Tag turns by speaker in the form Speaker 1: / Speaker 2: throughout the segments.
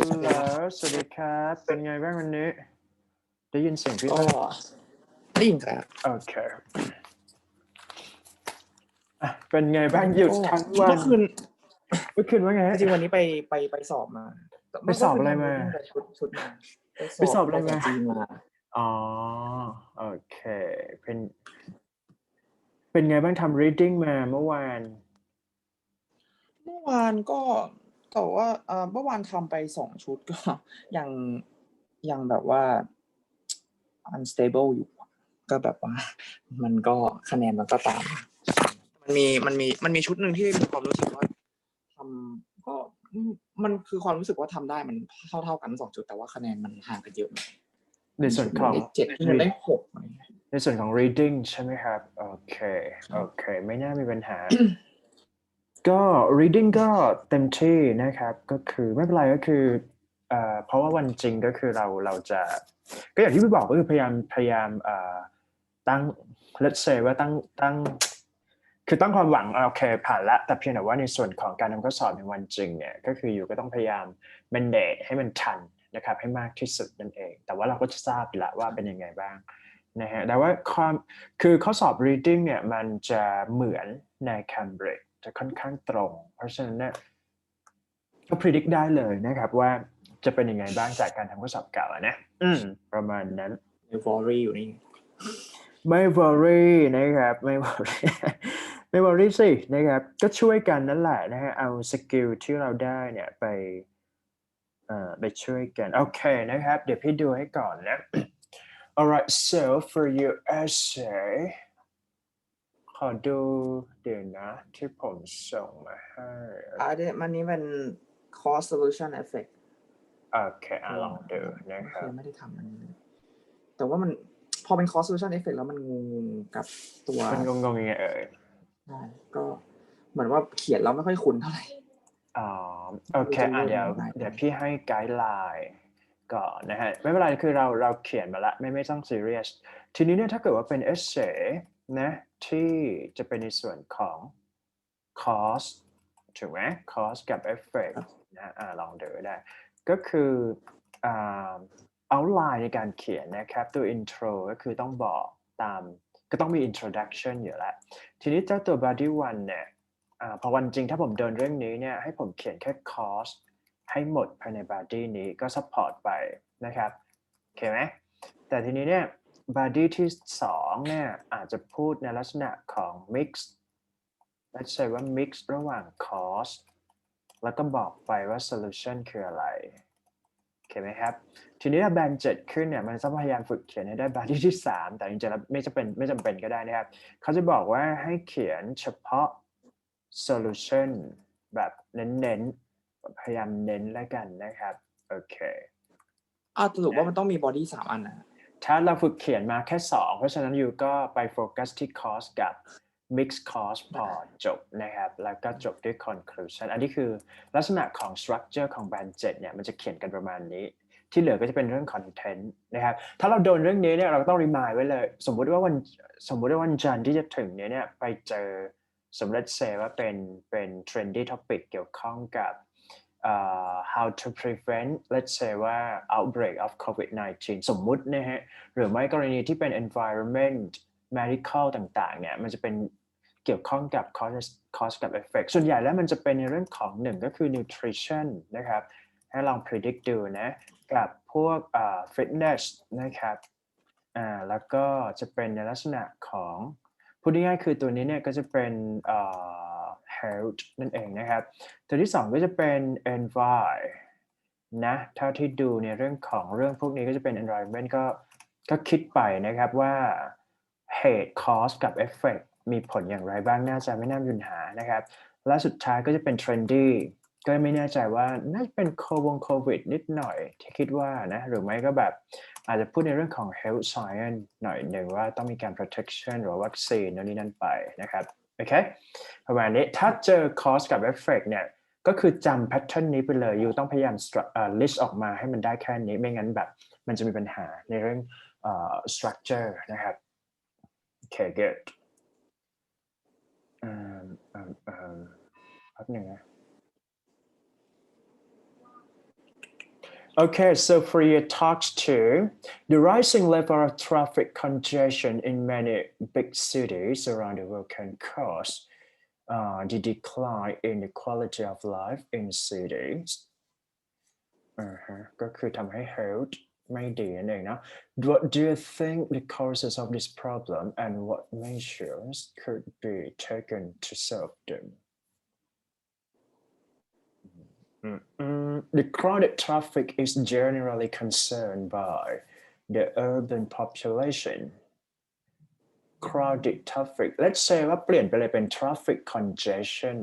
Speaker 1: สวัสดีครับเป็นไงบ้างวันนี้ได้ยินเสียงพี่ไหม
Speaker 2: ได้ยินครับ
Speaker 1: โอเคเป็นไงบ้างหยุดทั้งวัน
Speaker 2: เมื่อคืน
Speaker 1: ว่าไง
Speaker 2: จริงวันนี้ไปสอบมา
Speaker 1: ไปสอบอะไรมา
Speaker 2: ชุดมา
Speaker 1: ไปสอบอะไรมา
Speaker 2: จีนมา
Speaker 1: อ๋อโอเคเป็นไงบ้างทำ reading มาเมื่อวาน
Speaker 2: ก็แต่ว่าเมื่อวานทำไป2ชุดก็ยังแบบว่า unstable อยู่ก็แบบว่ามันก็คะแนนมันก็ตามมันมีชุดหนึ่งที่มีความรู้สึกว่าทำก็มันคือความรู้สึกว่าทำได้มันเท่ากัน2ชุดแต่ว่าคะแนนมันห่างกันเยอะ
Speaker 1: ในส่วนของ
Speaker 2: ได้7ที่มันได้6
Speaker 1: ในส่วนของ reading ใช่ไหมครับโอเคไม่น่ามีปัญหา ก็ reading ก็เต็มที่นะครับก็คือไม่เป็นไรก็คือเพราะว่าวันจริงก็คือเราจะก็อย่างที่พี่บอกก็คือพยายามตั้ง let's say ว่าตั้งคือตั้งความหวังโอเคผ่านละแต่เพียงแต่ว่าในส่วนของการทำข้อสอบในวันจริงเนี่ยก็คืออยู่ก็ต้องพยายาม mandate ให้มันทันนะครับให้มากที่สุดนั่นเองแต่ว่าเราก็จะทราบอยู่แล้วว่าเป็นยังไงบ้างนะฮะแต่ว่าคือข้อสอบ reading เนี่ยมันจะเหมือนใน Cambridge จะค่อนข้างตรงเพราะฉะนั้นเนี่ยก็ predict ได้เลยนะครับว่าจะเป็นยังไงบ้างจากการทำข้อสอบเก่านะประมาณนั้น
Speaker 2: ใน worry อยู่นี่
Speaker 1: ไม่ worry นะครับไม่ worry ไม่ worry สินะครับก็ช่วยกันนั่นแหละนะฮะเอาสกิลที่เราได้เนี่ยไปช่วยกันโอเคนะครับเดี๋ยวพี่ดูให้ก่อนนะ alright so for your essay ขอดูเดี๋ยวนะที่ผมส่งมาให้
Speaker 2: มันนี้เป็น cost solution effect
Speaker 1: โอเคลองดูนะครับ
Speaker 2: ไม่ได้ทำมันแต่ว่ามันพอเป็น cost solution effect แล้วมันงงกับตัว
Speaker 1: มันงงยังไง
Speaker 2: ใช่ก็เหมือนว่าเขียนแล้วไม่ค่อยคุ้นเท่าไหร่
Speaker 1: โอเคเดี๋ยวพี่ให้ไกด์ไลน์ก่อนนะฮะไม่เป็นไรคือเราเขียนมาละไม่ต้อง serious ทีนี้เนี่ยถ้าเกิดว่าเป็น essay นะที่จะเป็นในส่วนของ cost ถูกไหม cost กับ effect นะลองดูได้ก็คือoutline ในการเขียนนะครับตัว intro ก็คือต้องบอกตามก็ต้องมี introduction อยู่แล้วทีนี้เจ้าตัว body one เนี่ยพอวันจริงถ้าผมเดินเรื่องนี้เนี่ยให้ผมเขียนแค่ cost ให้หมดภายใน body นี้ก็ support ไปนะครับโอเคไหมแต่ทีนี้เนี่ย body ที่2เนี่ยอาจจะพูดในลักษณะของ mix let's say ว่า mix ระหว่าง cost แล้วก็บอกไปว่า solution คืออะไรโอเคไหมครับทีนี้ถ้าแบน7ขึ้นเนี่ยมันจะพยายามฝึกเขียนให้ได้ body ที่3แต่จริงๆแล้วไม่จำเป็นก็ได้นะครับเขาจะบอกว่าให้เขียนเฉพาะ solution แบบเน้นพยายามเน้นแล้วกันนะครับโอเค
Speaker 2: สรุปว่ามันต้องมี body 3 อันนะ
Speaker 1: ถ้าเราฝึกเขียนมาแค่2เพราะฉะนั้นอยู่ก็ไปโฟกัสที่ cost กับ mix cost พอจบนะครับแล้วก็จบด้วย conclusion อันนี้คือลักษณะของ structure ของ band 7เนี่ยมันจะเขียนกันประมาณนี้ที่เหลือก็จะเป็นเรื่อง content นะครับถ้าเราโดนเรื่องนี้เนี่ยเราต้อง remind ไว้เลยสมมุติว่าวันจันทร์ที่จะถึงเนี่ยไปเจอสมมติว่าเป็น trendy topic เกี่ยวข้องกับhow to prevent let's say ว่า outbreak of COVID-19 สมมุตินะฮะหรือไม่กรณีที่เป็น environment medical ต่างๆเนี่ยมันจะเป็นเกี่ยวข้องกับ cause กับ effect ส่วนใหญ่แล้วมันจะเป็นในเรื่องของ1ก็คือ nutrition นะครับให้ลอง predict ดูนะกับพวกfitness นะครับแล้วก็จะเป็นในลักษณะของพูดง่ายๆคือตัวนี้เนี่ยก็จะเป็นhealth นั่นเองนะครับตัวที่2ก็จะเป็น envy นะเท่าที่ดูในเรื่องพวกนี้ก็จะเป็น environment ก็คิดไปนะครับว่าเหตุ cause กับ effect มีผลอย่างไรบ้างน่าจะไม่น่ามีปัญหานะครับและสุดท้ายก็จะเป็น trendy ก็ไม่แน่ใจว่าน่าจะเป็นโควิดนิดหน่อยที่คิดว่านะหรือไม่ก็แบบอาจจะพูดในเรื่องของ health science หน่อยหนึ่งว่าต้องมีการ protection หรือวัคซีนนั่นไปนะครับโอเคประมาณนี้ถ้าเจอ cause กับ effect เนี่ยก็คือจำ pattern นี้ไปเลยอยู่ต้องพยายามlist ออกมาให้มันได้แค่นี้ไม่งั้นแบบมันจะมีปัญหาในเรื่องstructure นะครับโอเค good แป๊บหนึ่งนะ Okay, so for your talks too, the rising level of traffic congestion in many big cities around the world can cause the decline in the quality of life in cities ก็คือทำให้ health ไม่ดีนั่นเองนะ What do you think the causes of this problem and what measures could be taken to solve them? The crowded traffic is generally concerned by the urban population. Crowded traffic. Let's say ว่าเปลี่ยนไปเลยเป็น traffic congestion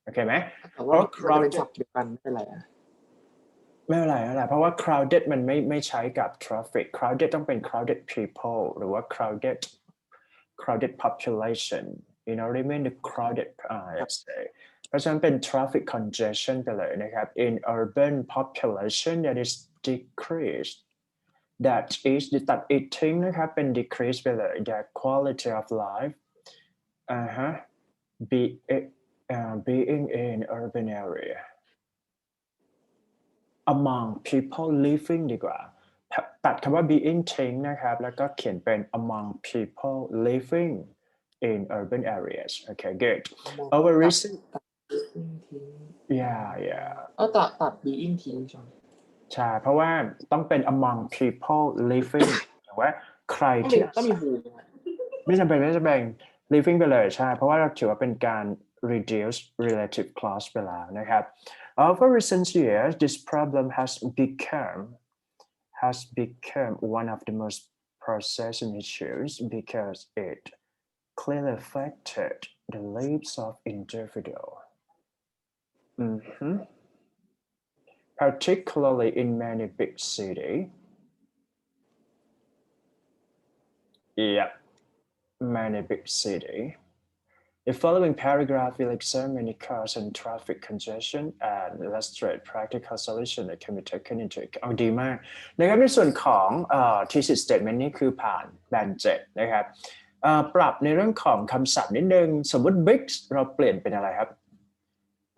Speaker 1: โอเคไหม
Speaker 2: แต่ว่ามันจะเป็นศัพท์เดียวกันไม่เป็นไรอะ
Speaker 1: ไม่เป็นไรเพราะว่า crowded มันไม่ใช้กับ traffic crowded ต้องเป็น crowded people หรือว่า crowded population you know what I mean the crowded let's say เพราะฉะนั้นเป็น traffic congestion ไปเลยนะครับ in urban population that is decreased that is ตัด it ทิ้งนะครับเป็น decrease ไปเลย that quality of life being in urban area among people living ดีกว่าตัดคำว่า being ทิ้งนะครับแล้วก็เขียนเป็น among people living in urban areas okay good over recent yeah
Speaker 2: ตัด being ทิ้ง
Speaker 1: ใช่เพราะว่าต้องเป็น among people living หรือว่าใครที่
Speaker 2: ต้องมี who
Speaker 1: ไม่จำเป็น living ไปเลยใช่เพราะว่าเราถือว่าเป็นการ reduce relative clause ไปแล้วนะครับ Over recent years, this problem has become one of the most pressing issues because it clearly affected the lives of individuals. Particularly in many big cities. Yeah, many big cities. The following paragraph will examine the cause and traffic congestion and illustrate practical solutions that can be taken into account ดีมากนะครับในส่วนของthesis statement นี่คือผ่านแบน7นะครับปรับในเรื่องของคำศัพท์นิดนึงสมมติ big เราเปลี่ยนเป็นอะไรครับ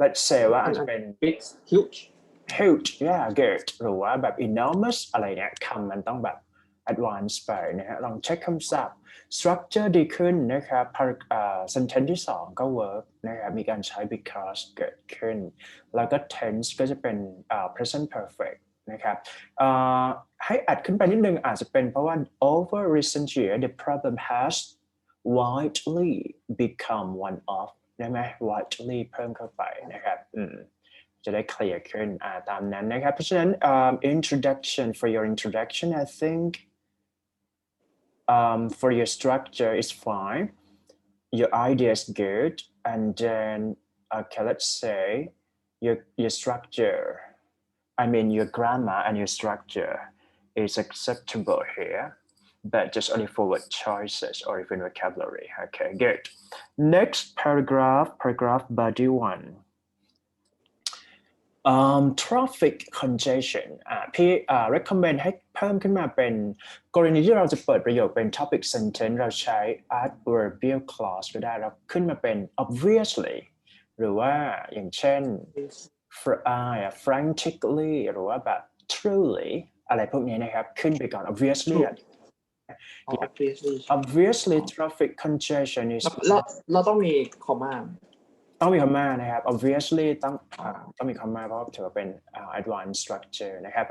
Speaker 1: let's say ว่าอาจจะเป็น
Speaker 2: big huge
Speaker 1: yeah good หรือว่าแบบ enormous อะไรเนี่ยคำมันต้องแบบ advanced ไปนะฮะลองเช็คคำศัพท์ structure ดีขึ้นนะครับ sentence ที่2ก็ work นะครับมีการใช้ because เกิดขึ้นแล้วก็ tense ก็จะเป็น present perfect นะครับให้อัดขึ้นไปนิดนึงอาจจะเป็นเพราะว่า over recent year the problem has widely become one of ได้ไหม widely เพิ่มเข้าไปนะครับจะได้เคลียร์ขึ้นตามนั้นนะครับเพราะฉะนั้น introduction for your introduction I think for your structure is fine your idea is good and then okay let's say your structure I mean your grammar and your structure is acceptable here but just only for word choices or even vocabulary okay good next paragraph body 1 traffic congestion พี่recommend ให้เพิ่มขึ้นมาเป็นกรณีที่เราจะเปิดประโยคเป็น topic sentence เราใช้ adverbial clause ก็ได้แล้วขึ้นมาเป็น obviously หรือว่าอย่างเช่น frantically หรือว่าแบบ truly อะไรพวกนี้นะครับขึ้นไปก่อน obviously traffic congestion is
Speaker 2: เราต้องมี comma
Speaker 1: ต้องมีคำมานะครับ obviously ต้องมีคำมาเพราะถือว่าเป็น advanced structure นะครับ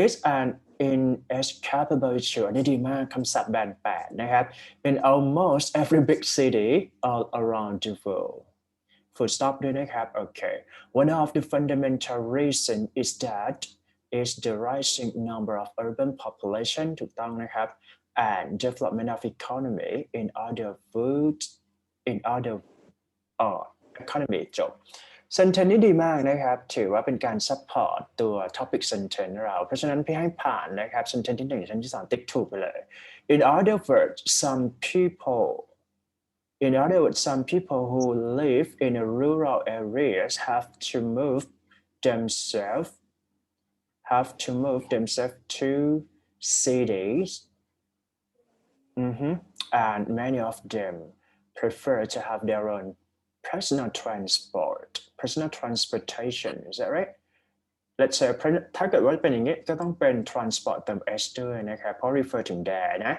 Speaker 1: is an inescapable issue อันนี้ดีมากคำศัพท์แบน8นะครับ in almost every big city all around the world full stop ด้วยนะครับ okay one of the fundamental reasons is that is the rising number of urban population ถูกต้องนะครับ and development of economy in other economy จบ sentence นี้ดีมากนะครับถือว่าเป็นการ support ตัว topic sentence เราเพราะฉะนั้นพี่ให้ผ่านนะครับ sentence ที่1 sentence ที่2ติ๊กถูกไปเลย in other words some people who live in rural areas have to move themselves to cities and many of them prefer to have their own personal transportation is that right let's say ถ้าเกิดว่าเป็นอย่างนี้ก็ต้องเป็น transport เติม s ด้วยนะครับเพราะ refer ถึง their นะ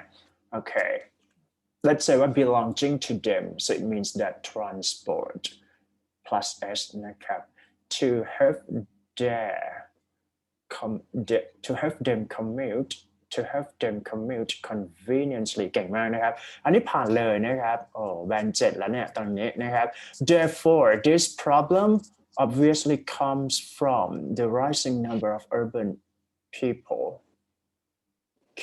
Speaker 1: โอเค let's say ว่า belonging to them so it means that transport plus s นะครับ to have their to have them commute conveniently เก่งมากนะครับอันนี้ผ่านเลยนะครับโอ้แบน7แล้วเนี่ยตอนนี้นะครับ therefore this problem obviously comes from the rising number of urban people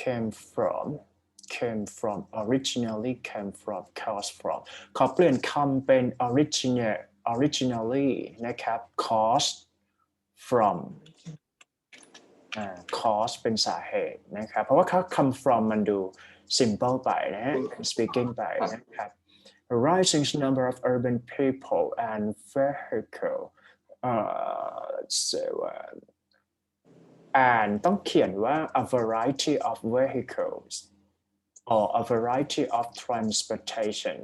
Speaker 1: came from originally came from caused from ขอเปลี่ยนคำเป็น originally นะครับ caused from cause เป็นสาเหตุนะครับเพราะว่าคำ from มันดู simple ไปนะฮะ speaking ไปนะครับ a rising number of urban people and vehicle let's say and ต้องเขียนว่า a variety of vehicles or a variety of transportation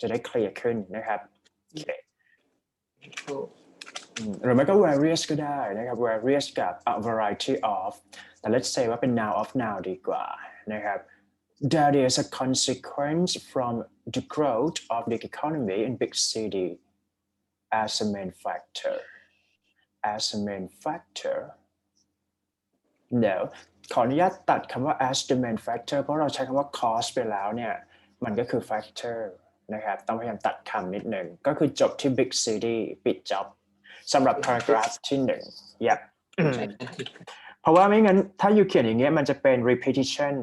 Speaker 1: จะได้เคลียร์ขึ้นนะครับโอเคหรือไม่ก็ various ก็ได้นะครับ various กับ a variety of แต่ let's say ว่าเป็น noun of now ดีกว่านะครับ that is a consequence from the growth of the economy in big city as a main factor no ขออนุญาตตัดคำว่า as the main factor เพราะเราใช้คำว่า cause ไปแล้วเนี่ยมันก็คือ factor นะครับต้องพยายามตัดคำนิดหนึ่งก็คือจบที่ big city ปิดจ็อบสำหรับ paragraph ที่1 yep เพราะว่าไม่งั้นถ้าอยู่เขียนอย่างเงี้ยมันจะเป็น repetition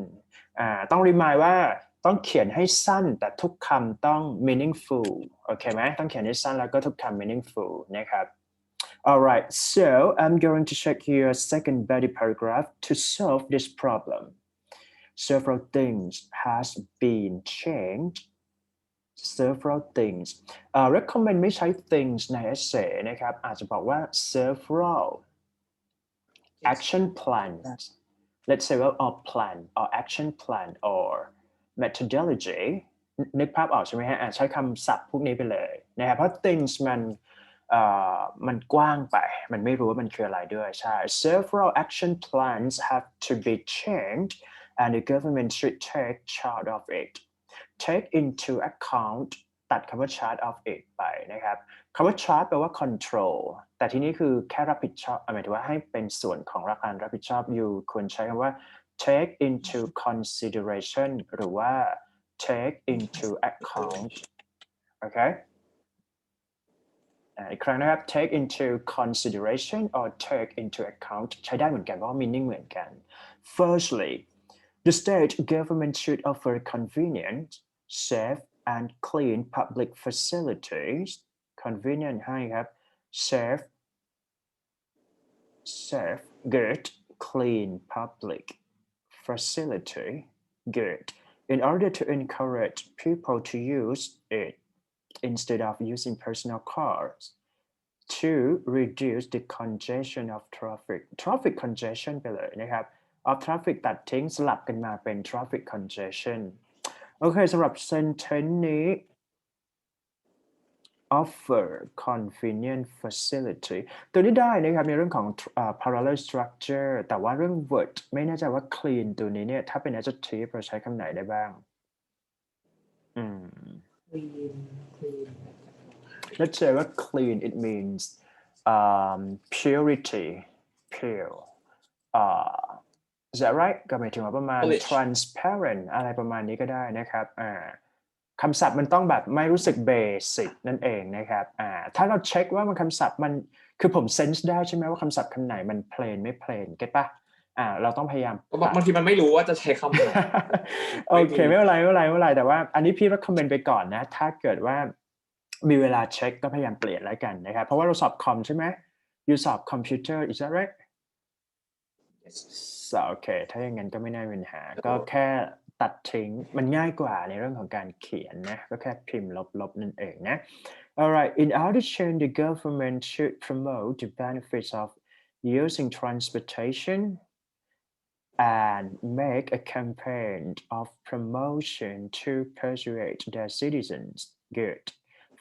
Speaker 1: ต้อง remind ว่าต้องเขียนให้สั้นแต่ทุกคำต้อง meaningful โอเคไหมต้องเขียนให้สั้นแล้วก็ทุกคำ meaningful นะครับ Alright, so I'm going to check your second body paragraph to solve this problem. Several things has been changed. Several things. Recommend ไม่ใช้ things ใน essay นะครับอาจจะบอกว่า several action plans. Let's say well or plan or action plan or methodology นึกภาพออกใช่ไหมฮะใช้คำศัพท์พวกนี้ไปเลยนะครับเพราะ things มันกว้างไปมันไม่รู้ว่ามันคืออะไรด้วยใช่ Several action plans have to be changed and the government should take charge of it take into account ตัดคำว่า charge of it ไปนะครับคำว่า charge แปลว่า control แต่ที่นี่คือแค่รับผิดชอบหมายถึงว่าให้เป็นส่วนของการรับผิดชอบอยู่ควรใช้คำว่า take into consideration หรือว่า take into account โอเคอีกครั้งนะครับ take into consideration or take into account ใช้ได้เหมือนกันเพราะว่า meaning เหมือนกัน Firstly the state government should offer convenient safe and clean public facilities convenient ให้ครับ safe good clean public facility good in order to encourage people to use it instead of using personal cars to reduce the congestion of traffic congestion ไปเลยนะครับเอา traffic ตัดทิ้งสลับกันมาเป็น traffic congestion โอเคสำหรับ sentence นี้ offer convenient facility ตัวนี้ได้นะครับในเรื่องของ parallel structure แต่ว่าเรื่อง word ไม่แน่ใจว่า clean ตัวนี้เนี่ยถ้าเป็น adjective เราใช้คำไหนได้บ้างLet's sayว่า clean it means purity pure is that right ก็หมายถึงว่าประมาณ transparent อะไรประมาณนี้ก็ได้นะครับคำศัพท์มันต้องแบบไม่รู้สึกเบสิกนั่นเองนะครับถ้าเราเช็คว่ามันคำศัพท์มันคือผมเซนส์ได้ใช่ไหมว่าคำศัพท์คำไหนมันเพลนไม่เพลนเก็ตปะเราต้องพยายาม
Speaker 2: บางทีมันไม่รู้ว่าจะใช้คำไหน
Speaker 1: โอเคไม่เป็นไรแต่ว่าอันนี้พี่recommendไปก่อนนะถ้าเกิดว่ามีเวลาเช็คก็พยายามเปลี่ยนแล้วกันนะครับเพราะว่าเราสอบคอมใช่ไหมอยู่สอบคอมพิวเตอร์ is that right โอเคถ้าอย่างนั้นก็ไม่น่ามีปัญหาก็แค่ตัดทิ้งมันง่ายกว่าในเรื่องของการเขียนนะก็แค่พิมพ์ลบนั่นเองนะ Alright in addition the government should promote the benefits of using transportation and make a campaign of promotion to persuade their citizens good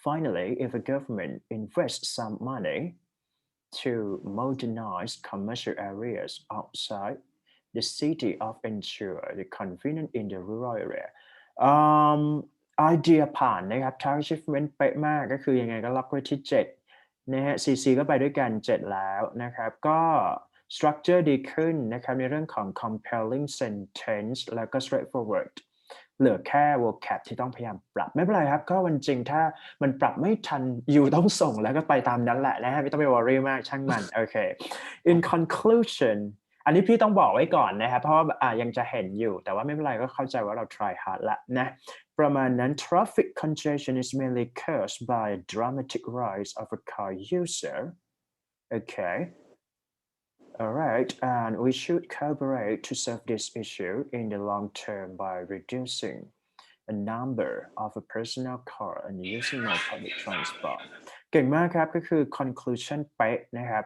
Speaker 1: Finally, if a government invests some money to modernize commercial areas outside the city of ensure the convenience in the rural areaไอเดียผ่านนะครับ target achievement เป๊ะมากก็คือยังไงก็ล็อกไว้ที่7นะฮะ CC ก็ไปด้วยกัน7แล้วนะครับก็ structure ดีขึ้นนะครับในเรื่องของ compelling sentence แล้วก็ straightforward เหลือแค่ vocab ที่ต้องพยายามปรับไม่เป็นไรครับก็วันจริงถ้ามันปรับไม่ทันอยู่ต้องส่งแล้วก็ไปตามนั้นแหละนะฮะไม่ต้องไป worry มากช่างมันโอเค in conclusion อันนี้พี่ต้องบอกไว้ก่อนนะครับเพราะว่ายังจะเห็นอยู่แต่ว่าไม่เป็นไรก็เข้าใจว่าเรา try hard ละนะประมาณนั้น traffic congestion is mainly caused by a dramatic rise of a car user okay alright and we should collaborate to solve this issue in the long term by reducing a number of a personal car and using more public transport เก่งมากครับก็คือ conclusion เป๊ะนะครับ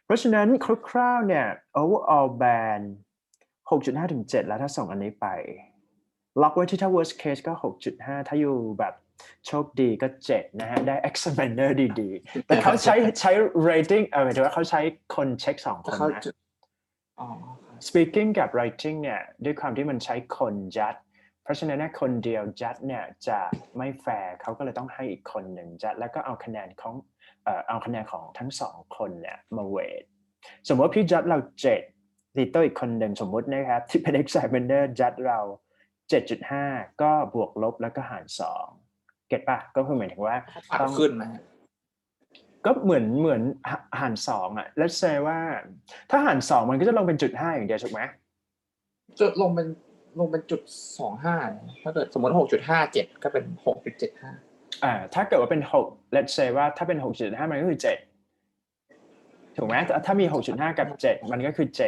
Speaker 1: เพราะฉะนั้นคร่าวๆเนี่ย overall band 6.5 ถึง 7 แล้วถ้าส่งอันนี้ไปล็อกไว้ที่ถ้า worst case ก็ 6.5 ถ้าอยู่แบบโชคดีก็ 7 นะฮะได้ examiner ดีๆ แต่เขาใช้ ratingหมายถึงว่าเขาใช้คนเช็ค2 คนนะ speaking กับ writing เนี่ยด้วยความที่มันใช้คนจัดเพราะฉะนั้นคนเดียวจัดเนี่ยจะไม่แฟร์เขาก็เลยต้องให้อีกคนหนึ่งจัดแล้วก็เอาคะแนนของทั้ง2คนเนี่ยมาเวทสมมติพี่จัดเรา7ลีโต้อีกคนหนึ่งสมมตินะครับที่เป็น examiner จัดเรา 7.5 ก็บวกลบแล้วก็หาร2เก็ตป่ะก็คือหมายถึงว่า
Speaker 2: ต้องขึ้นนะ
Speaker 1: ก็เหมือนหาร2อ่ะ let's say ว่าถ้าหาร2มันก็จะลงเป็น 0.5 อย่างเดียวถูกไหม
Speaker 2: จะลงเป็น 0.25 ถ้าเกิดสมมติ 6.57 ก็เป็น 6.75
Speaker 1: ถ้าเกิดว่าเป็น6 let's say ว่าถ้าเป็น 6.5 มันก็คือ7ถูกไหมถ้ามี 6.5 กับ 7 มันก็คือ7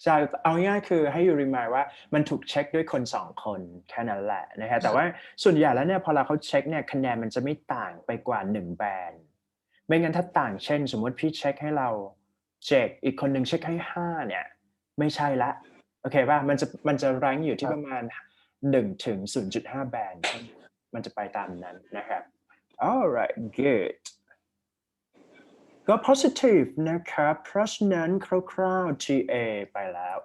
Speaker 1: ใช่เอาง่ายๆคือให้อยู่รีมายว่ามันถูกเช็คด้วยคน2คนแค่นั้นแหละนะฮะแต่ว่าส่วนใหญ่แล้วเนี่ยพอเขาเช็คเนี่ยคะแนนมันจะไม่ต่างไปกว่า1แบนไม่งั้นถ้าต่างเช่นสมมติพี่เช็คให้เรา7อีกคนหนึ่งเช็คให้5เนี่ยไม่ใช่ละโอเคป่ะมันจะแรงอยู่ที่ประมาณ1 ถึง 0.5 แบนมันจะไปตามนั้นนะครับ alright goodก็ positive นะครับเพราะฉะนั้นคร่าวๆ TA ไปแล้ว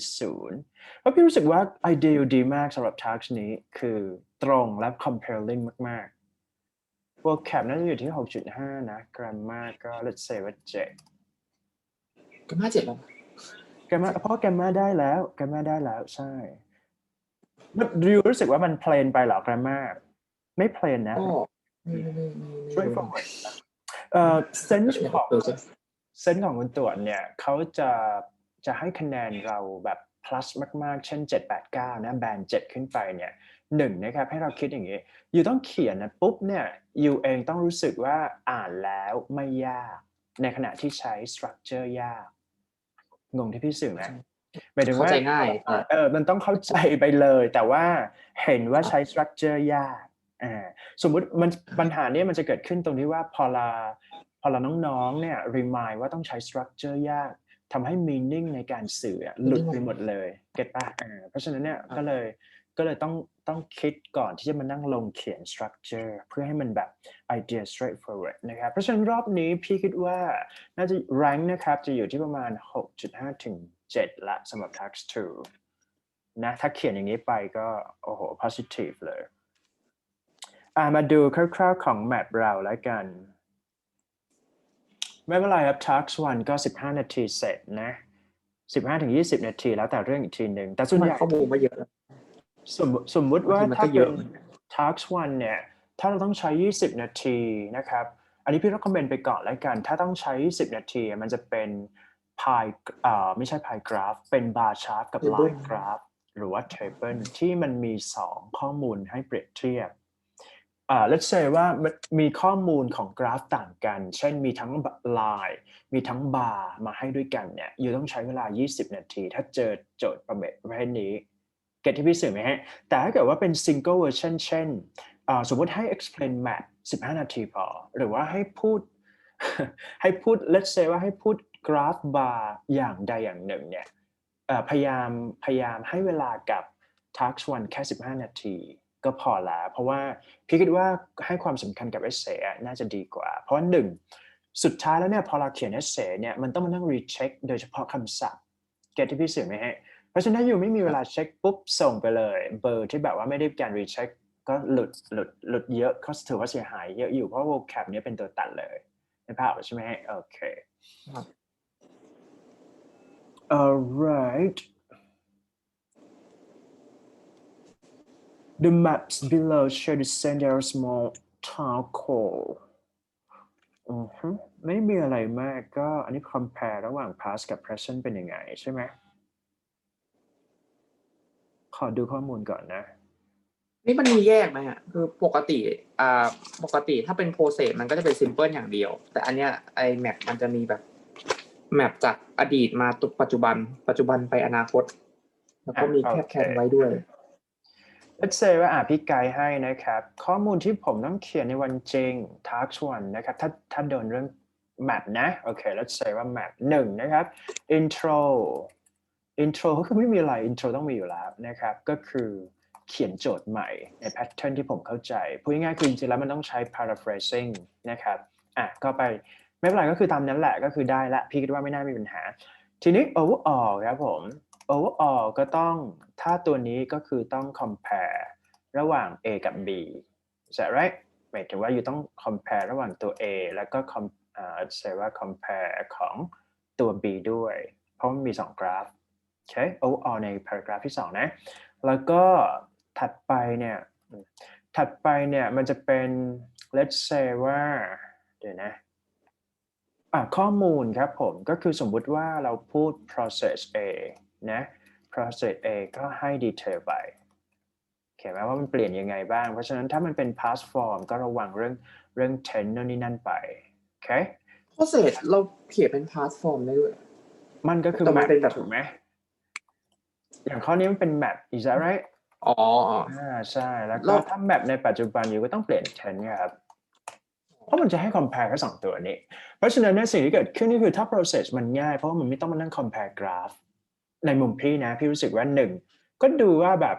Speaker 1: 7.0 เพราะพี่รู้สึกว่า ideal ดีมากสำหรับ task นี้คือตรงและ compelling มากๆ vocab น่าจะอยู่ที่ 6.5 นะ grammar ก็ let's say ว่า7
Speaker 2: grammar 7แล้ว
Speaker 1: grammar เพราะ grammar ได้แล้วใช่รู้สึกว่ามัน plain ไปเหรอ grammar ไม่ plain นะ straightforwardเซนส์ของคนตรวจเนี่ยเขาจะให้คะแนนเราแบบ plus มากๆเช่น 7-8-9 นะแบน7ขึ้นไปเนี่ย1นะครับให้เราคิดอย่างนี้อยู่ต้องเขียนนะปุ๊บเนี่ยอยู่เองต้องรู้สึกว่าอ่านแล้วไม่ยากในขณะที่ใช้ structure ยากงงที่พี่สื่อไหมหมายถึงว่า
Speaker 2: เข้าใจง่าย
Speaker 1: มันต้องเข้าใจไปเลยแต่ว่าเห็นว่าใช้ structure ยากสมมุติปัญหานี้มันจะเกิดขึ้นตรงที่ว่าพอเราน้องๆเนี่ย remind ว่าต้องใช้ structure ยากทำให้ meaning ในการสื่อหลุดไปหมดเลยเก็ตป่ะเพราะฉะนั้นเนี่ยก็เลยต้องคิดก่อนที่จะมานั่งลงเขียน structure เพื่อให้มันแบบ idea straightforward นะครับเพราะฉะนั้นรอบนี้พี่คิดว่าน่าจะ rank นะครับจะอยู่ที่ประมาณ 6.5 ถึง 7 ละสำหรับ task 2นะถ้าเขียนอย่างนี้ไปก็โอ้โห positive เลยมาดูคร่าวๆของแมปเราแล้วกันไม่เป็นไรครับ task 1 ก็15 นาทีเสร็จนะ 15-20 นาทีแล้วแต่เรื่องอีกทีหนึ่งแต่ส่วนใหญ่
Speaker 2: ข้อมูลไม่เยอะ
Speaker 1: สมมุติว่าถ้าเป็น task 1เนี่ยถ้าเราต้องใช้ 20 นาทีนะครับอันนี้พี่recommend ไปก่อนแล้วกันถ้าต้องใช้ 20 นาทีมันจะเป็นไม่ใช่ pie graph เป็น bar chart กับ line graph หรือว่า table ที่มันมี2ข้อมูลให้เปรียบเทียบlet's say ว่ามีข้อมูลของกราฟต่างกันเช่นมีทั้ง line มีทั้ง bar มาให้ด้วยกันเนี่ยอยู่ต้องใช้เวลา20 นาทีถ้าเจอโจทย์ประเภทนี้เก็ตที่พี่สื่อไหมฮะแต่ถ้าเกิดว่าเป็น single version เช่นสมมติให้ explain map 15 นาทีพอหรือว่าให้พูด let's say ว่าให้พูดกราฟ bar อย่างใดอย่างหนึ่งเนี่ยพยายามให้เวลากับ task 1 แค่15 นาทีก็พอแล้วเพราะว่าพี่คิดว่าให้ความสำคัญกับ essay น่าจะดีกว่าเพราะว่า สุดท้ายแล้วเนี่ยพอเราเขียน essay เนี่ยมันต้องมานั่ง recheck โดยเฉพาะคำศัพท์เก็ตที่พี่สื่อไหมฮะเพราะฉะนั้นอยู่ไม่มีเวลาเช็คปุ๊บส่งไปเลยเบอร์ที่แบบว่าไม่ได้การ recheck ก็หลุดเยอะก็ถือว่าเสียหายเยอะอยู่เพราะ vocab เนี่ยเป็นตัวตัดเลยในภาพใช่ไหมฮะโอเค alright the maps below show the center of small town called ไม่มีอะไรมากก็อันนี้ compare ระหว่าง past กับ present เป็นยังไงใช่ไหมขอดูข้อมูลก่อนนะ
Speaker 2: นี่มันมีแยกไหมฮะคือปกติถ้าเป็น process มันก็จะเป็น simple อย่างเดียวแต่อันเนี้ยไอ้ map มันจะมีแบบ map จากอดีตมาตุปัจจุบันไปอนาคตแล้วก็มีแคบไว้ด้วย
Speaker 1: Let's say ว่าพี่ไกด์ให้นะครับข้อมูลที่ผมต้องเขียนในวันจริง task 1นะครับถ้าโดนเรื่อง map นะโอเค let's say ว่า map 1นะครับ intro ก็คือไม่มีอะไร intro ต้องมีอยู่แล้วนะครับก็คือเขียนโจทย์ใหม่ใน pattern ที่ผมเข้าใจพูดง่ายๆคือจริงๆแล้วมันต้องใช้ paraphrasing นะครับก็ไปไม่เป็นไรก็คือตามนั้นแหละก็คือได้ละพี่คิดว่าไม่น่ามีปัญหาทีนี้ overall ครับผม overall ก็ต้องถ้าตัวนี้ก็คือต้อง compare ระหว่าง A กับ B ใช่ไหมหมายถึงว่าอยู่ต้อง compare ระหว่างตัว A แล้วก็ใช้ว่า compare ของตัว B ด้วยเพราะมันมี2กราฟโอเค overall ใน paragraph ที่2นะแล้วก็ถัดไปเนี่ยมันจะเป็น let's say ว่าเดี๋ยวนะข้อมูลครับผมก็คือสมมุติว่าเราพูด process A นะ process A ก็ให้ detail ไปเขียนไว้ว่ามันเปลี่ยนยังไงบ้างเพราะฉะนั้นถ้ามันเป็น past form ก็ระวังเรื่อง tense นั่นนี่นั่นไปโอเค
Speaker 2: process เราเขียนเป็น past form ได้ด้วย
Speaker 1: มันก็คือ map ถูกไหมอย่างข้อนี้มันเป็น map is that right ใช่แล้วก็ถ้า map ในปัจจุบันอยู่ก็ต้องเปลี่ยน tense ครับเพราะมันจะให้ compare แค่2ตัวนี้เพราะฉะนั้นสิ่งที่เกิดขึ้นก็คือถ้า process มันง่ายเพราะว่ามันไม่ต้องมานั่ง compare graph ในมุมพี่นะพี่รู้สึกว่า1ก็ดูว่าแบบ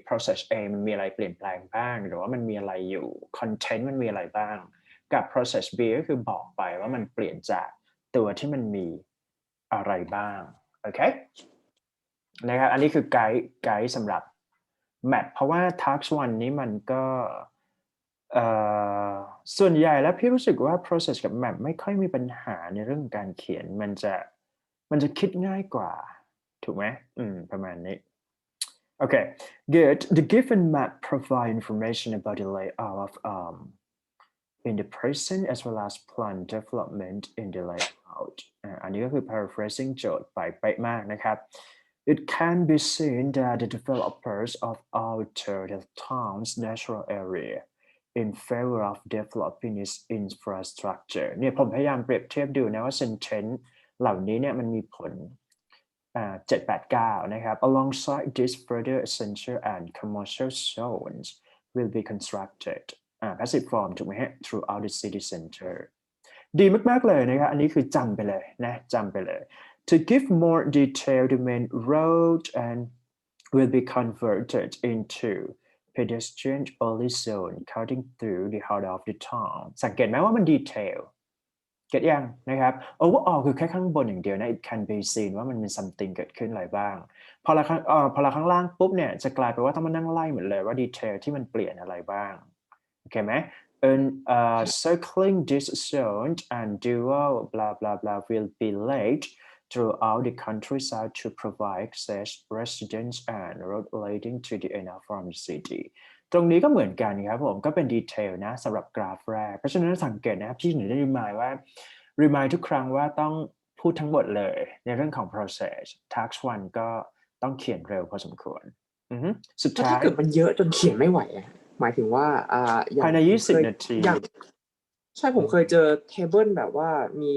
Speaker 1: process A มันมีอะไรเปลี่ยนแปลงบ้างหรือว่ามันมีอะไรอยู่ content มันมีอะไรบ้างกับ process B ก็คือบอกไปว่ามันเปลี่ยนจากตัวที่มันมีอะไรบ้างโอเคนะครับอันนี้คือไกด์สำหรับ map เพราะว่า task 1นี้มันก็ส่วนใหญ่แล้วพี่รู้สึกว่า process กับ map ไม่ค่อยมีปัญหาในเรื่องการเขียนมันจะคิดง่ายกว่าถูกไหมประมาณนี้โอเค good the given map provide information about the layout of in the present as well as plan development in the layout อันนี้ก็คือ paraphrasing โจทย์ไปเป๊ะมากนะครับ It can be seen that the developers of alter the town's natural area in favor of developing its infrastructure เนี่ยผมพยายามเปรียบเทียบดูนะว่า sentence เหล่านี้เนี่ยมันมีผล7-8-9นะครับ Alongside this further essential and commercial zones will be constructed passive form ถูกไหมฮะ throughout the city center ดีมากๆเลยนะครับอันนี้คือจำไปเลยนะจำไปเลย To give more detail the main road and will be converted into pedestrian only zone cutting through the heart of the town สังเกตไหมว่ามันดีเทลเก็ตยังนะครับ overall คือแค่ข้างบนอย่างเดียวนะ it can be seen ว่ามันมี something เกิดขึ้นอะไรบ้างพอเราข้างล่างปุ๊บเนี่ยจะกลายเป็นว่าต้องมานั่งไล่หมดเลยว่าดีเทลที่มันเปลี่ยนอะไรบ้างโอเคไหม and circling this zone and dual blah blah blah will be laid throughout the countryside to provide access residents and road leading to the end from the city ตรงนี้ก็เหมือนกันครับผมก็เป็นดีเทลนะสำหรับกราฟแรกเพราะฉะนั้นสังเกตนะครับที่หนูได้remind ทุกครั้งว่าต้องพูดทั้งหมดเลยในเรื่องของ process task 1ก็ต้องเขียนเร็วพอสมควรสุดท้าย
Speaker 2: ถ้าเกิดมันเยอะจนเขียนไม่ไหวหมายถึงว่า
Speaker 1: ภายใน20 นาที
Speaker 2: ใช่ผมเคยเจอเทเบิลแบบว่ามี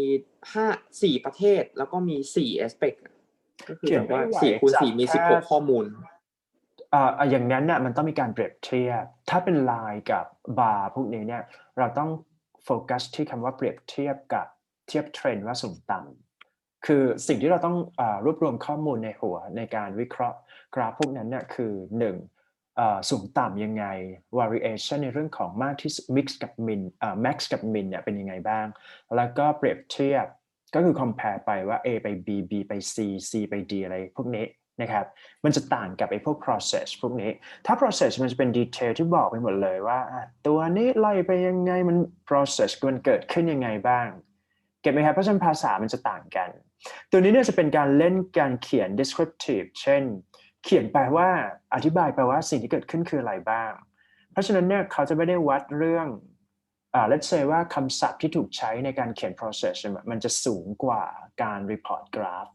Speaker 2: 4 ประเทศแล้วก็มี4 aspect ก็คือแบบว่า4 คูณ 4มี16ข้อมูล
Speaker 1: อย่างนั้นน่ะมันต้องมีการเปรียบเทียบถ้าเป็นไลน์กับบาร์พวกนี้เนี่ยเราต้องโฟกัสที่คำว่าเปรียบเทียบกับเทียบเทรนด์ว่าสูงต่ำคือสิ่งที่เราต้องรวบรวมข้อมูลในหัวในการวิเคราะห์กราฟพวกนั้นเนี่ยคือ สูงต่ำยังไง variation ในเรื่องของมากที่ mix กับ min max กับ min เนี่ยเป็นยังไงบ้างแล้วก็เปรียบเทียบก็คือ compare ไปว่า A ไป B B ไป C C ไป D อะไรพวกนี้นะครับมันจะต่างกับไอ้พวก process พวกนี้ถ้า process มันจะเป็น detail ที่บอกไปหมดเลยว่าตัวนี้ไล่ไปยังไงมัน process มันเกิดขึ้นยังไงบ้างเก็ตไหมครับเพราะฉะนั้นภาษามันจะต่างกันตัวนี้เนี่ยจะเป็นการเล่นการเขียน descriptive เช่นเขียนไปว่าอธิบายไปว่าสิ่งที่เกิดขึ้นคืออะไรบ้างเพราะฉะนั้นเนี่ยเขาจะไม่ได้วัดเรื่องlet's say ว่าคำศัพท์ที่ถูกใช้ในการเขียน process มันจะสูงกว่าการ report graph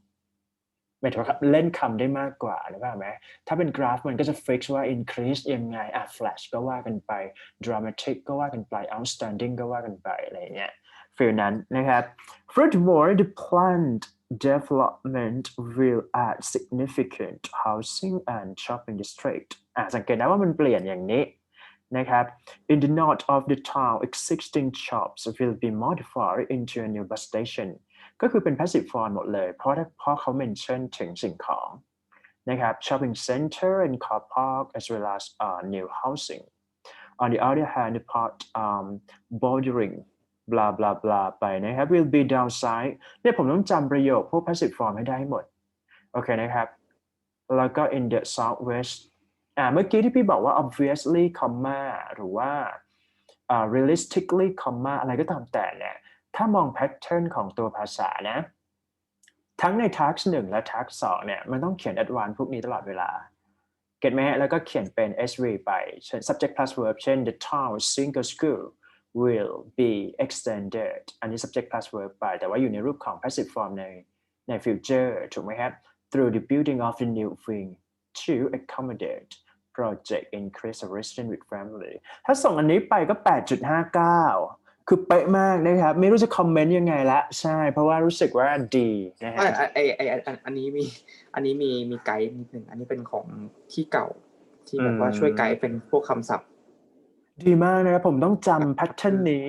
Speaker 1: หมายถึงว่าเล่นคำได้มากกว่าหรือเปล่าไหมถ้าเป็นกราฟมันก็จะ fix ว่า increase ยังไงflash ก็ว่ากันไป dramatic ก็ว่ากันไป outstanding ก็ว่ากันไปอะไรอย่างเงี้ยฟีลนั้นนะครับ Furthermore the planned development will add significant housing and shopping district สังเกตได้ว่ามันเปลี่ยนอย่างนี้นะครับ In the north of the town existing shops will be modified into a new bus stationก็คือเป็น passive form หมดเลยเพราะเขา mention ถึงสิ่งของนะครับ shopping center and car park as well as new housing on the other hand the part bordering blah blah blah ไปนะครับ will be downside เนี่ยผมต้องจำประโยคพวก passive form ให้ได้หมดโอเคนะครับแล้วก็ in the southwest เมื่อกี้ที่พี่บอกว่า obviously comma หรือว่าrealistically comma อะไรก็ตามแต่เนี่ยถ้ามอง pattern ของตัวภาษานะทั้งใน task 1 และ task 2เนี่ยมันต้องเขียน advanced พวกนี้ตลอดเวลาเก็ตไหมฮะแล้วก็เขียนเป็น SV ไปเช่น subject plus verb เช่น the town single school will be extended อันนี้ subject plus verb ไปแต่ว่าอยู่ในรูปของ passive form ใน future ถูกไหมครับ through the building of the new wing to accommodate project increase resident with family ถ้าส่งอันนี้ไปก็ 8.59 คือเป๊ะมากนะครับไม่รู้จะคอมเมนต์ยังไงละใช่เพราะว่ารู้สึกว่าดีนะฮะ
Speaker 2: อันนี้มีไกด์นิดนึงอันนี้เป็นของที่เก่าที่แบบว่าช่วยไกด์เป็นพวกคำศัพท์
Speaker 1: ดีมากนะครับผมต้องจำแพทเทิร์นนี้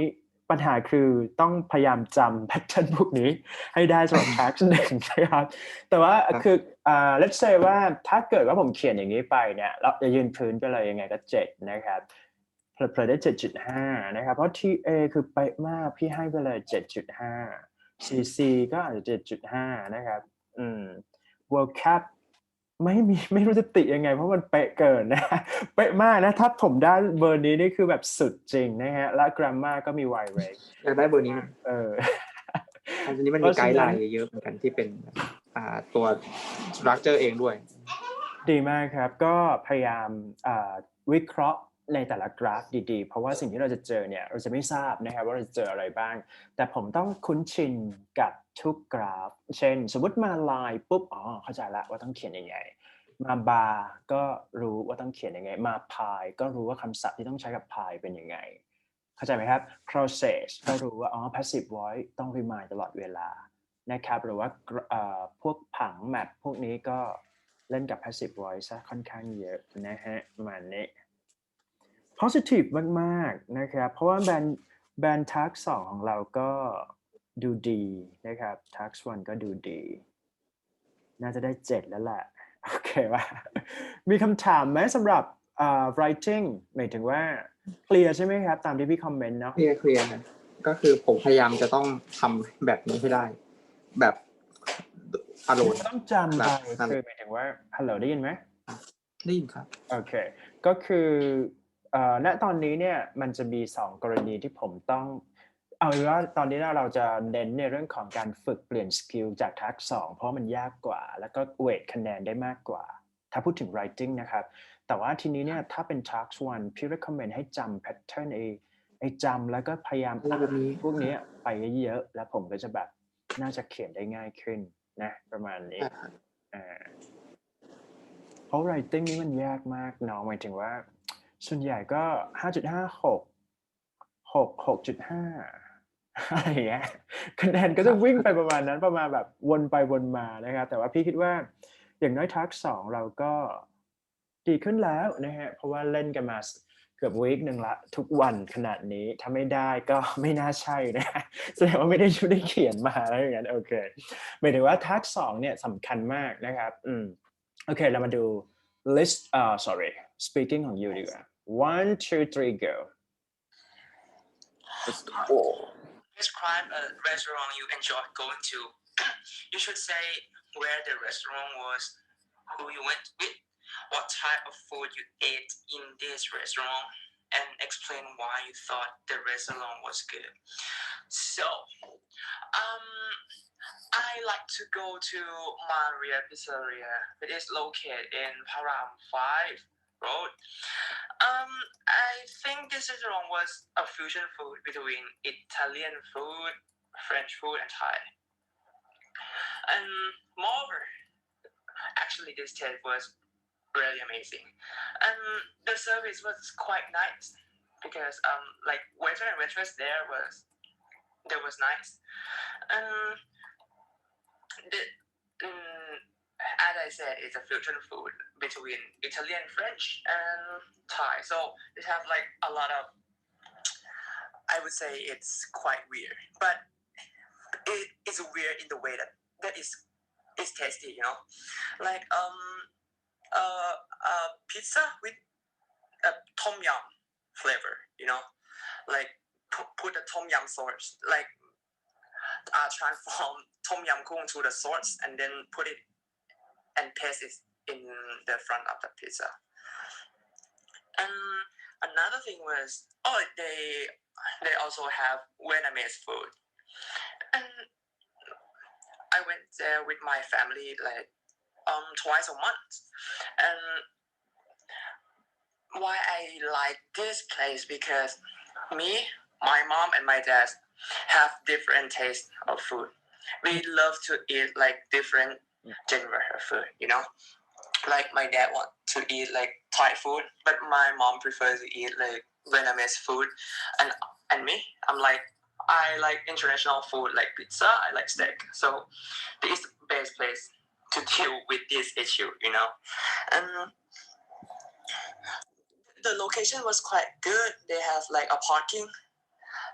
Speaker 1: ปัญหาคือต้องพยายามจำแพทเทิร์นพวกนี้ให้ได้สำหรับ task 1นะครับแต่ว่าคือlet's say ว่าถ้าเกิดว่าผมเขียนอย่างนี้ไปเนี่ยเราจะยืนพื้นไปเลยยังไงก็7นะครับเผลอได้ 7.5 นะครับเพราะ TA คือเป๊ะมากพี่ให้ไปเลย 7.5 CC ก็อาจจะ 7.5 นะครับWorld Cup ไม่รู้จะติยังไงเพราะมันเป๊ะเกินนะเป๊ะมากนะถ้าผมได้เบอร์นี้นี่คือแบบสุดจริงนะฮะและ grammar ก็มี wide range
Speaker 2: อยากได้เบอร์นี้อันนี้มันมีไกด์ไลน์เยอะเหมือนกันที่เป็นตัว structure เองด้วย
Speaker 1: ดีมากครับก็พยายามวิเคราะห์ในแต่ละกราฟดีๆเพราะว่าสิ่งที่เราจะเจอเนี่ยเราจะไม่ทราบนะครับว่าเราจะเจออะไรบ้างแต่ผมต้องคุ้นชินกับทุกกราฟเช่นสมมติมาไลน์ปุ๊บเข้าใจละว่าต้องเขียนยังไงมาบาร์ก็รู้ว่าต้องเขียนยังไงมาพายก็รู้ว่าคำศัพท์ที่ต้องใช้กับพายเป็นยังไงเข้าใจไหมครับ process ก็รู้ว่าpassive voice ต้อง remind ตลอดเวลานะครับหรือว่าพวกผังแมปพวกนี้ก็เล่นกับ passive voice ค่อนข้างเยอะนะฮะประมาณนี้ positive มากๆนะครับเพราะว่าแบรนด์ task 2ของเราก็ดูดีนะครับ task 1ก็ดูดีน่าจะได้7แล้วแหละโอเคว่ามีคำถามไหมสำหรับ writing หมายถึงว่าเคลียร์ใช่ไหมครับตามที่พี่คอมเมนต์เนาะ
Speaker 2: เคลียร์นะก็คือผมพยายามจะต้องทำแบบนี้ให้ได้แบบอารมณ์
Speaker 1: ต้องจำไปคือหมายถึงว่าฮัลโหลได้ยินไหม
Speaker 2: ได้ยินครับ
Speaker 1: โอเคก็คือณตอนนี้เนี่ยมันจะมี2กรณีที่ผมต้องเอาเป็นว่าตอนนี้เราจะเน้นในเรื่องของการฝึกเปลี่ยนสกิลจากทัก2เพราะมันยากกว่าแล้วก็เวทคะแนนได้มากกว่าถ้าพูดถึง writing นะครับแต่ว่าทีนี้เนี่ยถ้าเป็น task 1พี่ recommend ให้จำ pattern ไอ้จำแล้วก็พยายามอ่านพวกนี้ไปเยอะๆแล้วผมก็จะแบบน่าจะเขียนได้ง่ายขึ้นนะประมาณนี้เพราะ writing นี่มันยากมากน้องหมายถึงว่าส่วนใหญ่ก็ 6.5 อะไรอย่างเงี้ยคะแนนก็จะวิ่งไปประมาณนั้นประมาณแบบวนไปวนมานะครับแต่ว่าพี่คิดว่าอย่างน้อยทัก2เราก็ดีขึ้นแล้วนะฮะเพราะว่าเล่นกันมาเกือบวีคนึงละทุกวันขนาดนี้ถ้าไม่ได้ก็ไม่น่าใช่นะแสดงว่าไม่ได้เขียนมาแล้วอย่างนั้นโอเคหมายถึงว่าทัก2เนี่ยสำคัญมากนะครับโอเคเรามาดู list sorry speaking ของ you ดีกว่า one two three go
Speaker 2: Let's go.
Speaker 3: Describe a restaurant you enjoy going to. You should say where the restaurant was, who you went with, what type of food you ate in this restaurant, and explain why you thought the restaurant was good. So, I like to go to Maria Pizzeria. It is located in Param 5 Road. I think this restaurant was a fusion food between Italian food, French food, and Thai. And moreover, actually this taste was really amazing. And the service was quite nice because like waiter and waitress there was nice. And as I said, it's a fusion food between Italian, French, and Thai. So they have like a lot of, I would say it's quite weird, but it is weird in the way that is tasty, you know, like pizza with a tom yum flavor, you know, like put a tom yum sauce, like transform tom yum goong to the sauce and then put it and paste it in the front of the pizza. And another thing was, they also have Vietnamese food, and I went there with my family like twice a month. And why I like this place because me, my mom, and my dad have different taste of food. We love to eat like different genre of food, you know. Like my dad want to eat like Thai food, but my mom prefers to eat like Vietnamese food, and me, I like international food like pizza. I like steak. So this is the best place to deal with this issue, you know. And the location was quite good. They have like a parking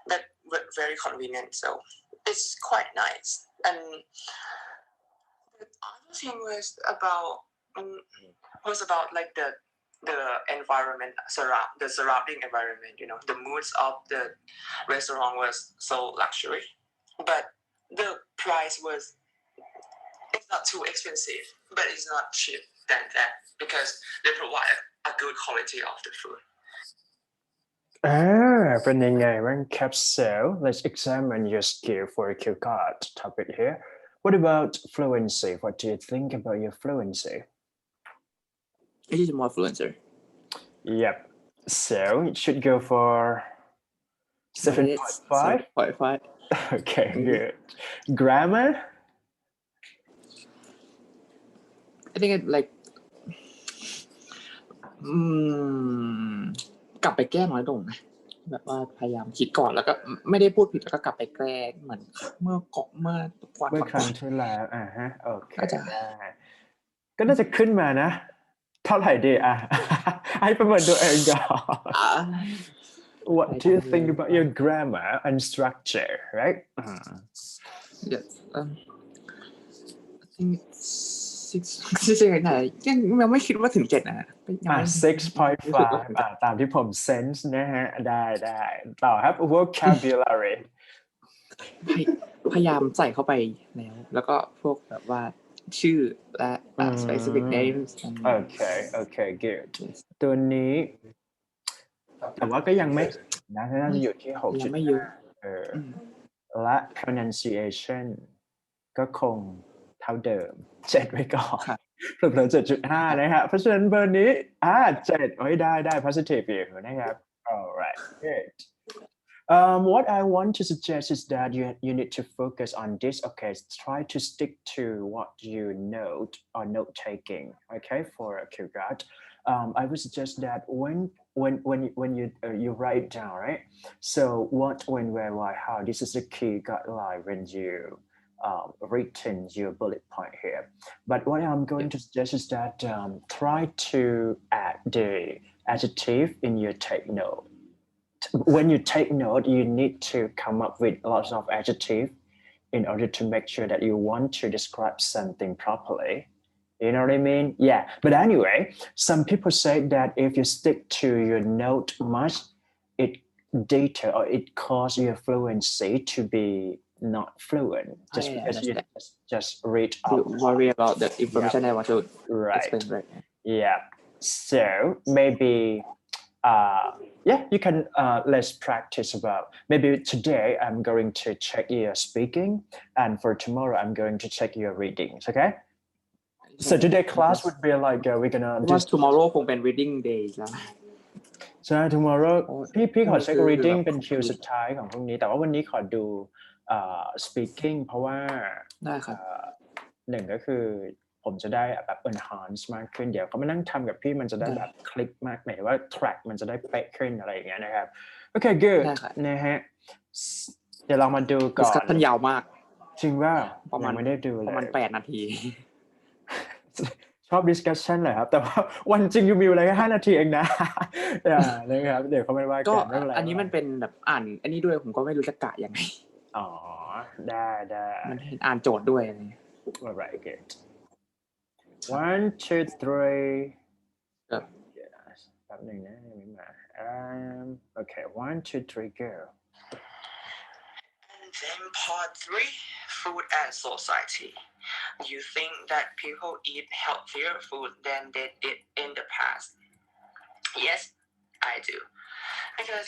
Speaker 3: that was very convenient, so it's quite nice. And the other thing was about like the environment, the surrounding environment, you know. The moods of the restaurant was so luxury, but the price was, it's not too expensive, but it's not cheap than that because they provide a good quality of the food.
Speaker 1: เป็นยังไงบ้างครับ so let's examine your skill for a Q card topic here. What about fluency? What do you think about your fluency?
Speaker 2: It is more fluencer.
Speaker 1: Yep. So it should go for 7.5.
Speaker 2: 7.5.
Speaker 1: Okay, good. Grammar?
Speaker 2: I think it like กลับไปแก้น้อยลงนะแบบว่าพยายามคิดก่อนแล้วก็ไม่ได้พูดผิดแล้วก็กลับไปแก้เหมือนเมื่อครั้ง
Speaker 1: ที่แล้วฮะโอเค
Speaker 2: ก็จะ
Speaker 1: ก็น่าจะขึ้นมานะ เท่าไหร่ดีให้ประเมินตัวเองก่อน What do you think about your grammar and structure, right?
Speaker 2: Yes. I think it's ยังไม่คิดว่าถึง7นะ
Speaker 1: 6.5 ตามที่ผมเซนส์นะฮะได้ต่อครับ vocabulary
Speaker 2: พยายามใส่เข้าไปแล้วก็พวกแบบว่าชื่อและ specific names
Speaker 1: โอเค good ตัวนี้แต่ว่าก็ยังไม่น่าจะอยู่ที่ 6.5
Speaker 2: ยังไม่เยอะ
Speaker 1: และ pronunciation ก็คงเท่าเดิม7ไว้ก่อนเผลอ 7.5 นะฮะเพราะฉะนั้นเบอร์นี้7ได้ positive อยู่นะครับ alright good what I want to suggest is that you need to focus on this. Okay, try to stick to what you note or note taking. Okay, for a Q card. I would suggest that when you write down, right? So what, when, where, why, how. This is the key guideline when you written your bullet point here. But what I'm going to suggest is that try to add the adjective in your take note. When you take note, you need to come up with lots of adjectives in order to make sure that you want to describe something properly You know what I mean? Yeah. But anyway, some people say that if you stick to your note much, it data or it causes your fluency to be not fluent just
Speaker 2: I
Speaker 1: because you
Speaker 2: understand.
Speaker 1: just read
Speaker 2: You
Speaker 1: out.
Speaker 2: worry about the information I want to
Speaker 1: Right.
Speaker 2: explain, right?
Speaker 1: Yeah. So maybe yeah, you can let's practice about maybe today I'm going to check your speaking and for tomorrow I'm going to check your readings, okay? So today class would be like we're gonna
Speaker 2: เพราะ
Speaker 1: do
Speaker 2: ว่า tomorrow คงเป็น reading day แล้ว
Speaker 1: ใช่ tomorrow พี่ขอเช็ค
Speaker 2: คือ
Speaker 1: reading
Speaker 2: แบบ
Speaker 1: เป็นคิวสุดท้ายของพรุ่งนี้แต่ว่าวันนี้ขอดูspeaking เพราะว่า
Speaker 2: ได้ครับ
Speaker 1: หนึ่งก็คือผมจะได้แบบ enhance มากขึ้นเดี๋ยวเขามานั่งทำกับพี่มันจะได้แบบคลิกมากหมายว่า track มันจะได้เป๊ะขึ้นอะไรอย่างเงี้ยนะครับโอเค good
Speaker 2: ได้ครับ
Speaker 1: นะฮะเดี๋ยวเรามาดูก่อน
Speaker 2: discussion ยาวมาก
Speaker 1: จริงว่า
Speaker 2: ประมาณ
Speaker 1: ยังไม่ได้ดูเลย
Speaker 2: ประมาณ8 นาที
Speaker 1: ชอบ discussion เลยครับแต่ว่าวันจริงอยู่มีเวลาแค่5 นาทีเองนะ นะครับเดี๋ยวเขาไม่ว่า
Speaker 2: ก็
Speaker 1: กันไม่เป็นไร
Speaker 2: อันนี้มันเป็นแบบอ่านอันนี้ด้วยผมก็ไม่รู้จะกะยังไง
Speaker 1: อ๋อได้ได้
Speaker 2: มันเห็นอ่านโจทย์ด้วยอะไรเงี้ย
Speaker 1: alright good 1 2 3
Speaker 2: ครับ
Speaker 1: yes แป๊บหนึงนะยังไม่มาokay 1 2 3 go
Speaker 3: And then part 3, food and society. You think that people eat healthier food than they did in the past? Yes, I do. Because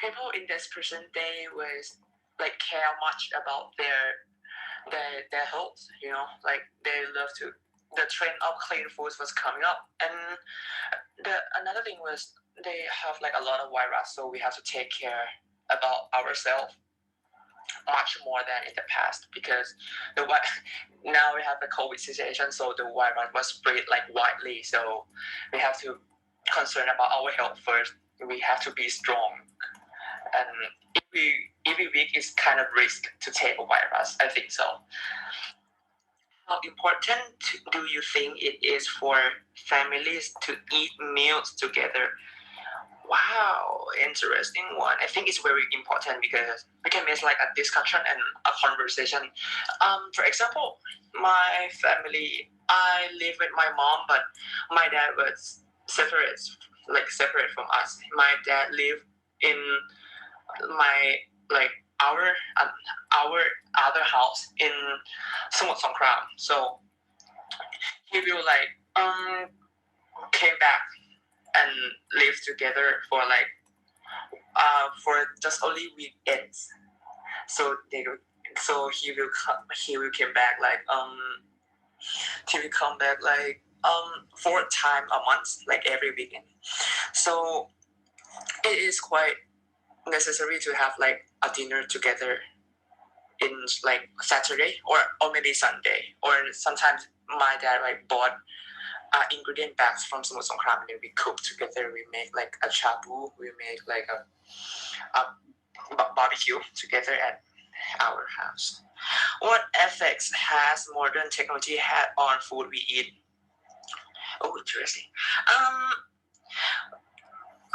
Speaker 3: people in this present day was care much about their health, you know, like they love to the trend of clean foods was coming up, and another thing was they have a lot of virus, so we have to take care about ourselves much more than in the past because now we have the COVID situation, so the virus was spread widely, so we have to concern about our health first. We have to be strong, and every week is kind of risk to take a virus. I think so. How important do you think it is for families to eat meals together? Wow, interesting one. I think it's very important because we can make a discussion and a conversation. For example, my family, I live with my mom, but my dad was separate from us. My dad lived in our other house in Samut Songkram. So he will came back and live together for just only weekends. So he will come back he will come back 4 times a month, every weekend. So it is quite necessary to have a dinner together in Saturday or maybe Sunday, or sometimes my dad bought ingredient bags from Samut Songkram, and then we cook together. We make a chabu, we make a barbecue together at our house. What effects has modern technology had on food we eat? Oh, interesting.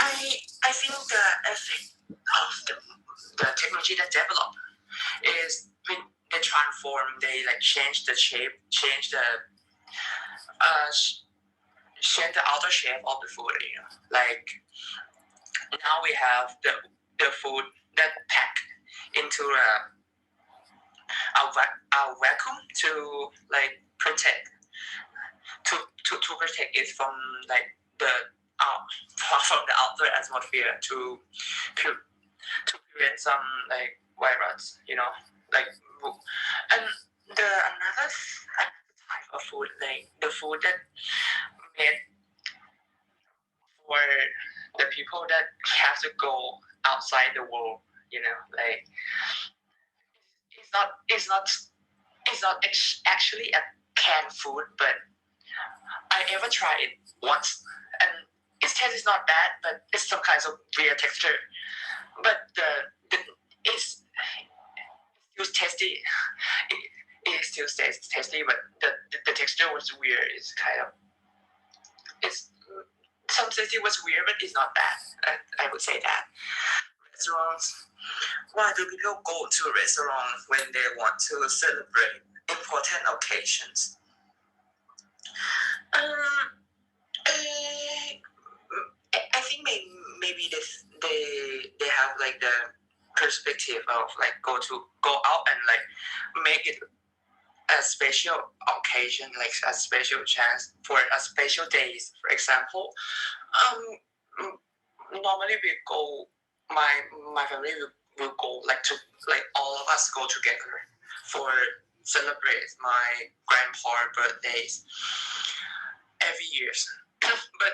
Speaker 3: I think the effect of the technology that developed is when they transform, they change the shape, change the outer shape of the food. You know, now we have the food that packed into a vacuum to protect it from from the outer atmosphere to prevent some virus, you know, and another type of food, the food that made for the people that have to go outside the world, you know, it's not actually a canned food, but I ever tried it once, and its taste is not bad, but it's some kinds of weird texture. But it's still tasty. It still tastes tasty, but the texture was weird. It's kind of some tasty was weird, but it's not bad. I would say that. Restaurants. Why do people go to restaurants when they want to celebrate important occasions? Um, I think maybe they have like the perspective of like go out and like make it a special occasion, like a special chance for a special days. For example, normally we go. My family will go like to like all of us go together for celebrate my grandpa birthdays every year. But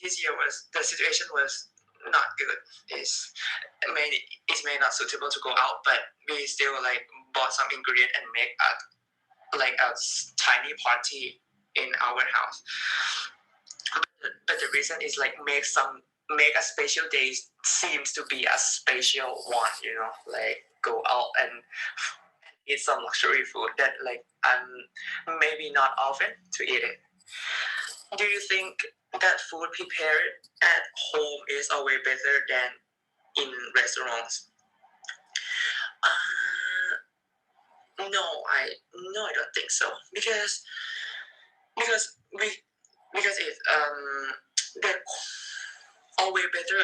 Speaker 3: this year was the situation was not good. It's may not suitable to go out, but we still like bought some ingredient and make a tiny party in our house. But the reason is like make a special day seems to be a special one, like go out and eat some luxury food that like I'm maybe not often to eat it. Do you think that food prepared at home is always better than in restaurants? No, I don't think so because we because they're always better.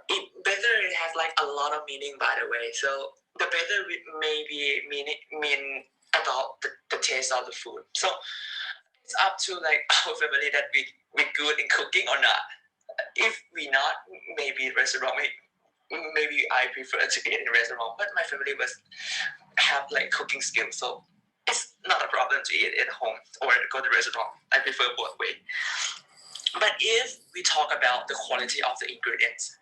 Speaker 3: It has like a lot of meaning, by the way. So the better maybe mean about the taste of the food. So it's up to like our family that we good in cooking or not. If we not, maybe restaurant. Maybe I prefer to eat in restaurant, but my family was have like cooking skills, so it's not a problem to eat at home or go to restaurant. I prefer both way. But if we talk about the quality of the ingredients,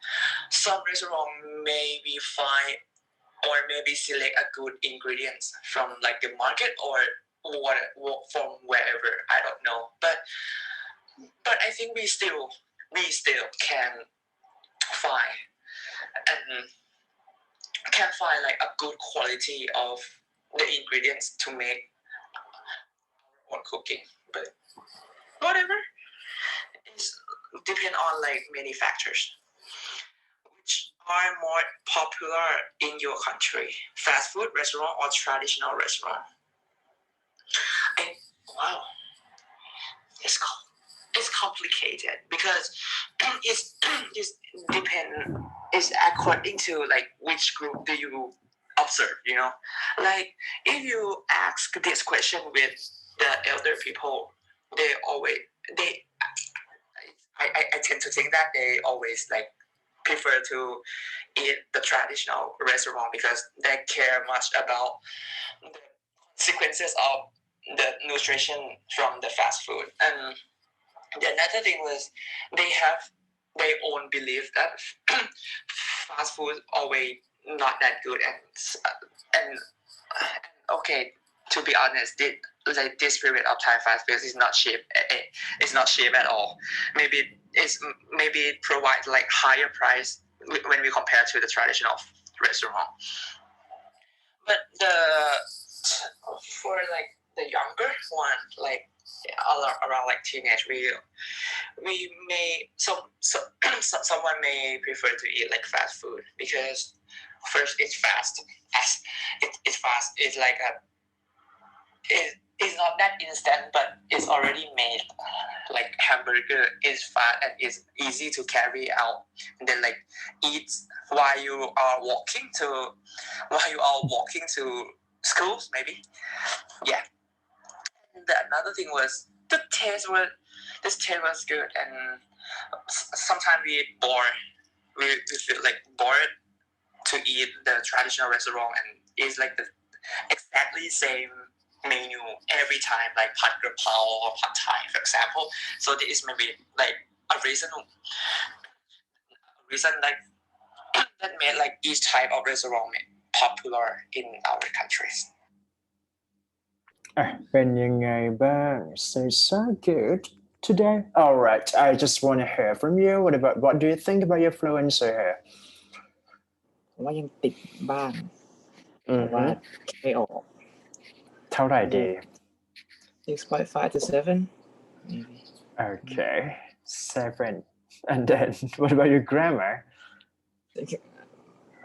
Speaker 3: some restaurant maybe find or maybe select a good ingredients from like the market or from wherever, I don't know. But I think we still can find like a good quality of the ingredients to make our own cooking. But whatever, it's depend on like many factors. Which are more popular in your country, fast food restaurant or traditional restaurant? Wow, it's complicated because it's depend. It's according to like which group do you observe. Like if you ask this question with the elder people, they I tend to think that they always like prefer to eat the traditional restaurant because they care much about the consequences of the nutrition from the fast food. And the another thing was they have their own belief that fast food always not that good and okay, to be honest, this period of time fast food is not cheap. It's not cheap at all. Maybe it provides like higher price when we compare to the traditional restaurant. But for like the younger one, like around like teenage, we may someone may prefer to eat like fast food because first it's fast. It's fast. It's like it's not that instant, but it's already made. Like hamburger is fast and it's easy to carry out. And then like eat while you are walking to schools, maybe. Yeah. And another thing was the taste was good, and sometimes we feel like bored to eat the traditional restaurant, and it's like the exactly same menu every time, like pad krapao or pad thai, for example. So this is maybe like a reason like that made like each type of restaurant popular in our countries.
Speaker 1: เป็นยังไงบ้าง so good today. All right, I just want to hear from you. What do you think about your fluency here?
Speaker 2: ผมว่ายังติดบ้างแต่ว่าไม่ออก
Speaker 1: เท่าไหร่ดี
Speaker 2: 6.5 to 7 maybe.
Speaker 1: Okay, 7. And then what about your grammar?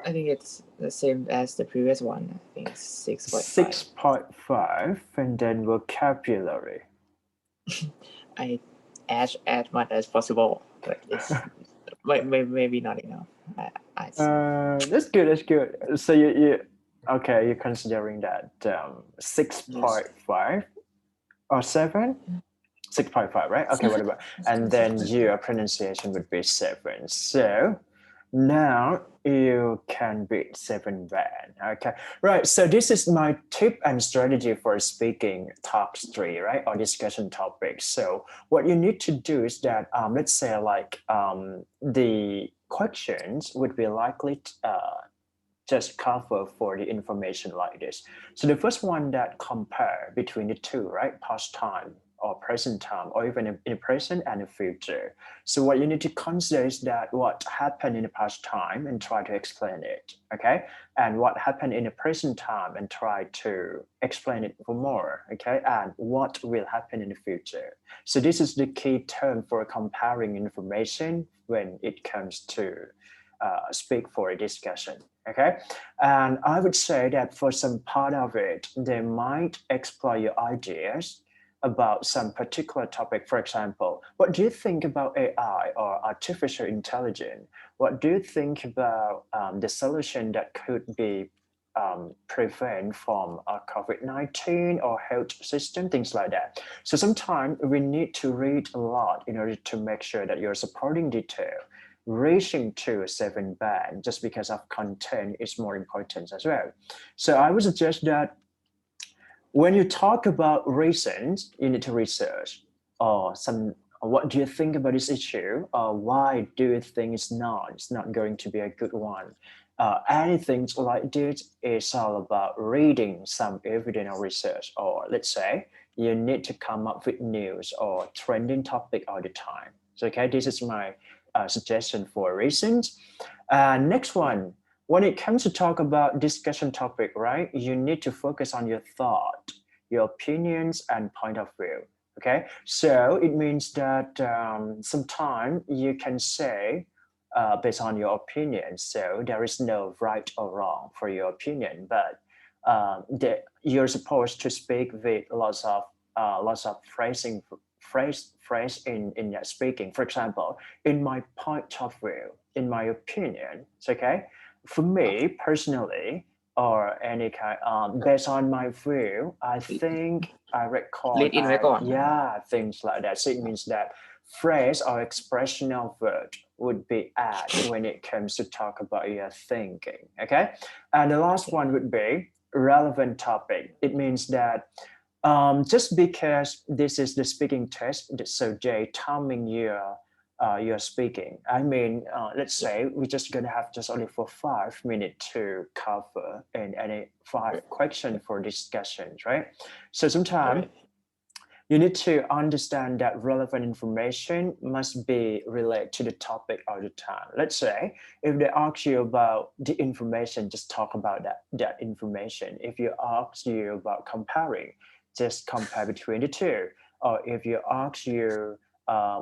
Speaker 2: I think it's the same as the previous one. I think it's 6.5.
Speaker 1: 6.5. And then vocabulary.
Speaker 2: I as much as possible, but it's maybe not enough.
Speaker 1: That's good. That's good. So you okay? You're considering that 6.5 or 7? 6.5, right? Okay, whatever. And then your pronunciation would be 7. So now you can beat 7 band. Okay, right. So this is my tip and strategy for speaking talks 3, right? Or discussion topics. So what you need to do is that let's say like the questions would be likely just cover for the information like this. So the first one that compare between the two, right? Past time or present time, or even in the present and the future. So what you need to consider is that what happened in the past time and try to explain it, okay? And what happened in the present time and try to explain it for more, okay? And what will happen in the future. So this is the key term for comparing information when it comes to speak for a discussion. Okay, and I would say that for some part of it, they might explore your ideas about some particular topic. For example, what do you think about AI or artificial intelligence? What do you think about the solution that could be prevent from COVID-19 or health system, things like that. So sometimes we need to read a lot in order to make sure that your supporting detail reaching to a 7 band just because of content is more important as well. So I would suggest that when you talk about reasons, you need to research or what do you think about this issue? Or why do you think it's not going to be a good one? Anything like this is all about reading some evidence or research, or let's say you need to come up with news or trending topic all the time. So, okay, this is my suggestion for reasons. Next one, when it comes to talk about discussion topic, right, you need to focus on your thought, your opinions, and point of view. Okay, so it means that sometimes you can say based on your opinion. So there is no right or wrong for your opinion, but you're supposed to speak with lots of phrase in your speaking. For example, in my point of view, in my opinion, it's okay. For me personally, or any kind, based on my view, I think I record,
Speaker 2: Lead in ไว้ก่อน
Speaker 1: yeah, things like that. So it means that phrase or expressional word would be added when it comes to talk about your thinking, okay? And the last one would be relevant topic. It means that just because this is the speaking test, so they timing your speaking. I mean, let's say we're just gonna have just only for 5 minutes to cover and any 5 questions for discussions, right? So sometimes you need to understand that relevant information must be related to the topic all the time. Let's say if they ask you about the information, just talk about that information. If you ask you about comparing, just compare between the two. Or if you ask you,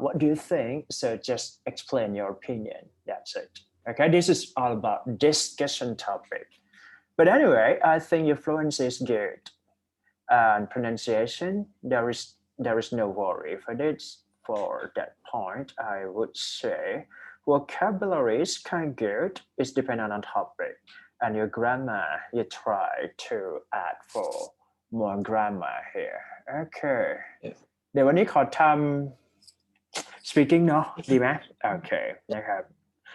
Speaker 1: what do you think? So just explain your opinion. That's it. Okay, this is all about discussion topic. But anyway, I think your fluency is good. And pronunciation, there is no worry for this. For that point, I would say vocabulary is kind of good. It's dependent on topic. And your grammar, you try to add for more grammar here. Okay.
Speaker 2: Yes.
Speaker 1: เดี๋ยววันนี้ขอทำ speaking เนาะดีไหมโอเคนะครับ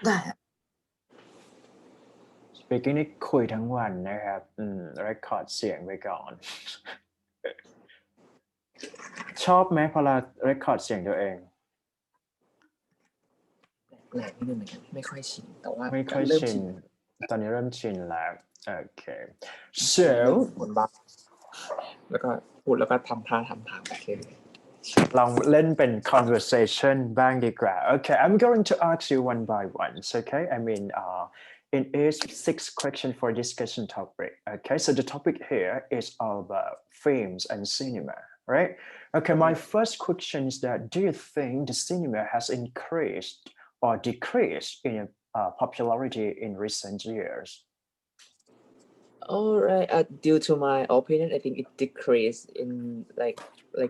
Speaker 2: ได้
Speaker 1: speaking นี่คุยทั้งวันนะครับrecord เสียงไว้ก่อน ชอบไหมพอเรา record เสียงตัวเอง
Speaker 2: แปลกนิดนึงเหมือนกันไม่ค่อยชินแต่ว่า
Speaker 1: ไม่ค่อย
Speaker 2: เริ่ม
Speaker 1: ชิ
Speaker 2: ชิ
Speaker 1: น
Speaker 2: น
Speaker 1: ตอนนี้เริ่มชินแล้วโอเค so
Speaker 2: บนบักแล้วก็พูดแล้วก็ทำท่าโอเค
Speaker 1: ลองเล่นเป็น conversation บ้างดีกว่า okay I'm going to ask you one by one okay I mean in each 6 question for discussion topic okay so the topic here is all about films and cinema right okay my first question is that do you think the cinema has increased or decreased in popularity in recent years
Speaker 2: All right. Due to my opinion, I think it decreased in like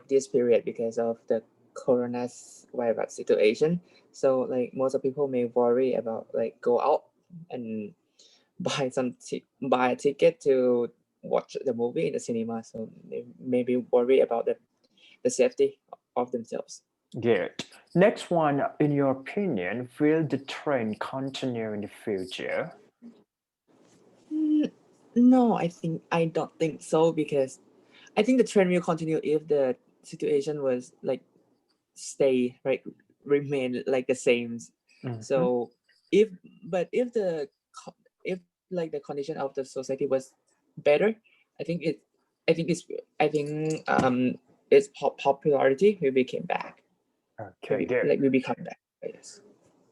Speaker 2: this period because of the coronavirus situation. So like most of people may worry about like go out and buy a ticket to watch the movie in the cinema. So they maybe worry about the safety of themselves.
Speaker 1: Good. Next one, in your opinion, will the trend continue in the future?
Speaker 2: Mm, No, I don't think so because I think the trend will continue if the situation was like stay right remain like the same.
Speaker 1: Mhm.
Speaker 2: So if but if like the condition of the society was better, I think it I think it's I think its popularity will become back.
Speaker 1: Okay, good.
Speaker 2: Will become back. Yes.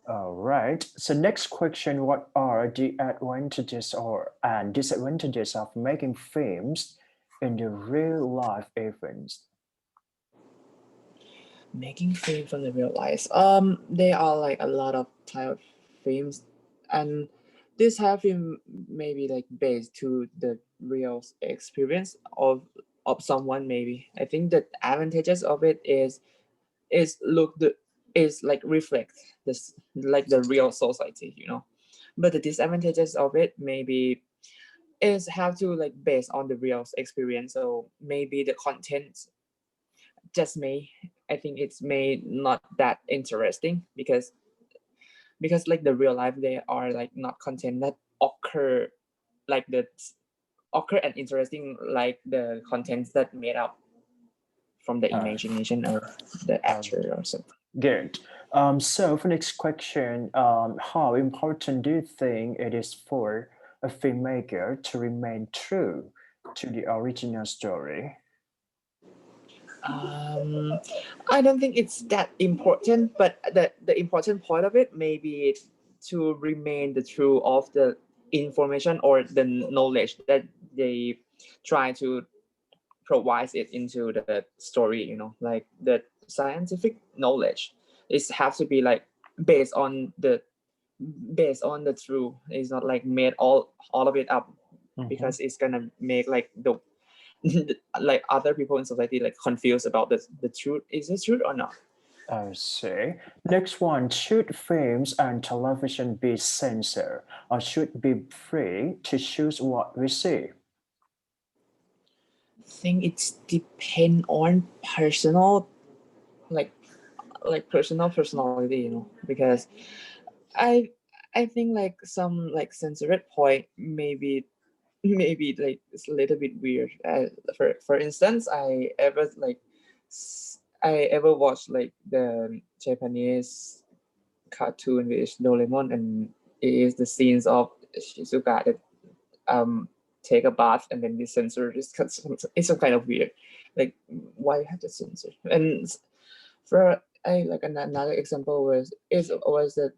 Speaker 1: All right. So next question, what are the advantages or and disadvantages of making films in the real life events?
Speaker 2: Making film from the real life. There are like a lot of type of films, and this have been maybe like based to the real experience of someone. Maybe I think the advantages of it is look the is like reflect this like the real society, but the disadvantages of it maybe is have to like based on the real experience. So maybe the content just may I think it's may not that interesting because like the real life they are like not content that occur like the occur and interesting like the contents that made up from the
Speaker 1: Uh,
Speaker 2: imagination of the
Speaker 1: um,
Speaker 2: actor or something.
Speaker 1: Good. So for next question, how important do you think it is for a filmmaker to remain true to the original story?
Speaker 2: Um, I don't think it's that important, but the important part of it may be to remain the true of the information or the knowledge that they try to provide it into the story. Like the scientific knowledge, it have to be like based on the based on the truth. It's not like made all of it up
Speaker 1: Mhm.
Speaker 2: because it's gonna make like the like other people in society like confused about the truth. Is it truth or not?
Speaker 1: I see. Next one, should films and television be censored or should be free to choose what we see?
Speaker 2: I think it's depend on personal like personality, because I I think like some like censored point maybe like it's a little bit weird. For instance, I ever watched like the Japanese cartoon with Doraemon, and it is the scenes of Shizuka that um take a bath and then they censor this. It's so kind of weird. Like why you have to censor? And for I like another example was that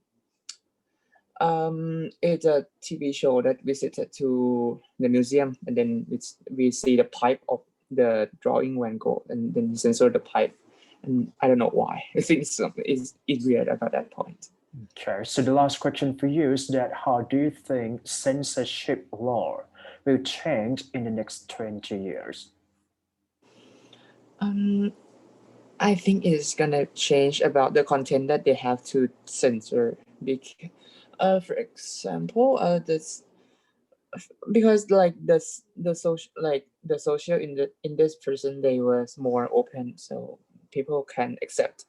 Speaker 2: it's a TV show that visited to the museum, and then we see the pipe of the drawing Van Gogh, and then censor the pipe, and I don't know why. I think something is weird about that point.
Speaker 1: Okay, so the last question for you is that how do you think censorship law will change in the next 20 years?
Speaker 2: Um, I think it's gonna change about the content that they have to censor. For example, this because like the social the social in this person they was more open, so people can accept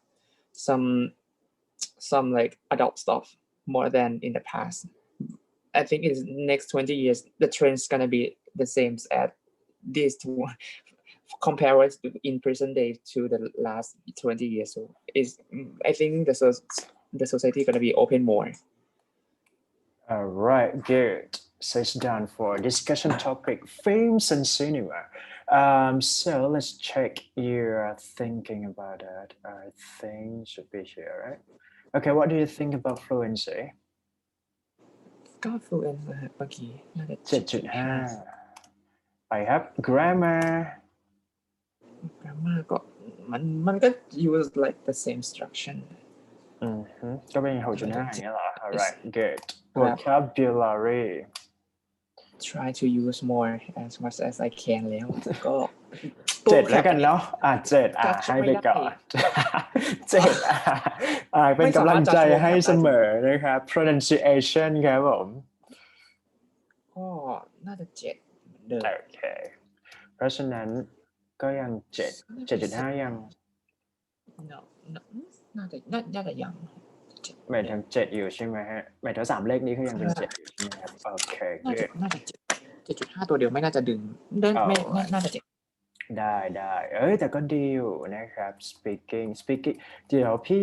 Speaker 2: some like adult stuff more than in the past. I think in the next 20 years the trend's gonna be the same as these two compare it in present day to the last 20 years. So is I think the society gonna be open more.
Speaker 1: All right, good. So it's done for discussion topic films and cinema. So let's check your thinking about it. I think should be here, right? Okay, what do you think about fluency?
Speaker 2: ก็ fluent นะครับเมื่อกี้น่าจะ7.5
Speaker 1: 7.5 I have grammar.
Speaker 2: grammar ก็มันก็ use like the same structure
Speaker 1: ก็เป็น
Speaker 2: ก็น่าจะ
Speaker 1: 6.5อย่างเงี้ยเหรอ All
Speaker 2: 7
Speaker 1: right good
Speaker 2: ครับ
Speaker 1: vocabulary
Speaker 2: try to use more as much as I can แล้วก็
Speaker 1: 7แล้วกันเนาะ7
Speaker 2: จัด
Speaker 1: ให้
Speaker 2: ไม่
Speaker 1: ไป
Speaker 2: ได้
Speaker 1: ก่อน 7เป็นกำลังใจให้เสมอนะครับ pronunciation ครับผม
Speaker 2: ก็น่าจะ7เหมือนเดิม
Speaker 1: โอเคเพราะฉะนั้นก็ยัง7.5 ยัง
Speaker 2: no น่าจะยัง
Speaker 1: หมายถึง7อยู่ใช่ไหมฮะหมายถึง3เลขนี้คือยังเป็น7อยู่ใช่ไหมครับโอเค
Speaker 2: น่าจะ
Speaker 1: good
Speaker 2: 7.5 ตัวเดียวไม่น่าจะดึงไม่น่าจะ7
Speaker 1: ได้แต่ก็ดีอยู่นะครับ speaking เดี๋ยวพี่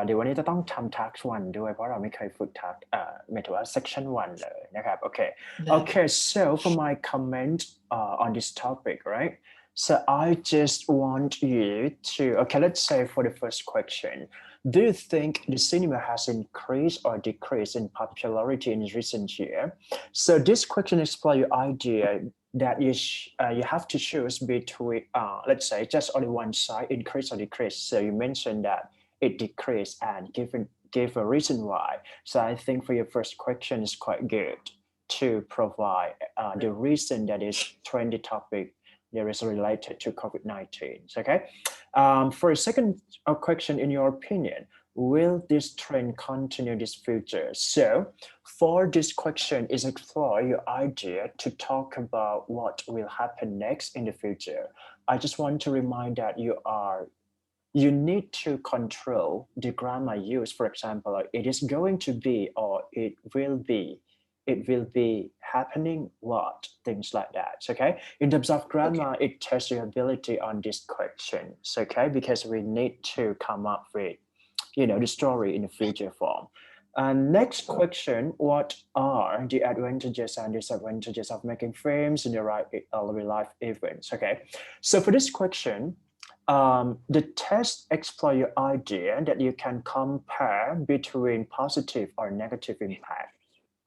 Speaker 1: เดี๋ยววันนี้จะต้องทำ task 1 ด้วยเพราะเราไม่เคยฝึก task หมายถึงว่า section 1 เลยนะครับโอเค Okay, so for my comment on this topic, right? So I just want you to, okay, let's say for the first question, do you think the cinema has increased or decreased in popularity in recent year? So this question explores your idea that you have to choose between, let's say, just only one side, increase or decrease. So you mentioned that it decreased and give a reason why. So I think for your first question is quite good to provide the reason that is trendy topic that is related to COVID-19. Okay. For a second question, in your opinion, will this trend continue this future? So for this question is explore your idea to talk about what will happen next in the future. I just want to remind that you need to control the grammar used. For example, it is going to be or it will be happening what, things like that. Okay, in terms of grammar, it tests your ability on this question. Okay, because we need to come up with the story in a future form. And next question, what are the advantages and disadvantages of making films in the real life events? Okay, so for this question, the test explore your idea that you can compare between positive or negative impact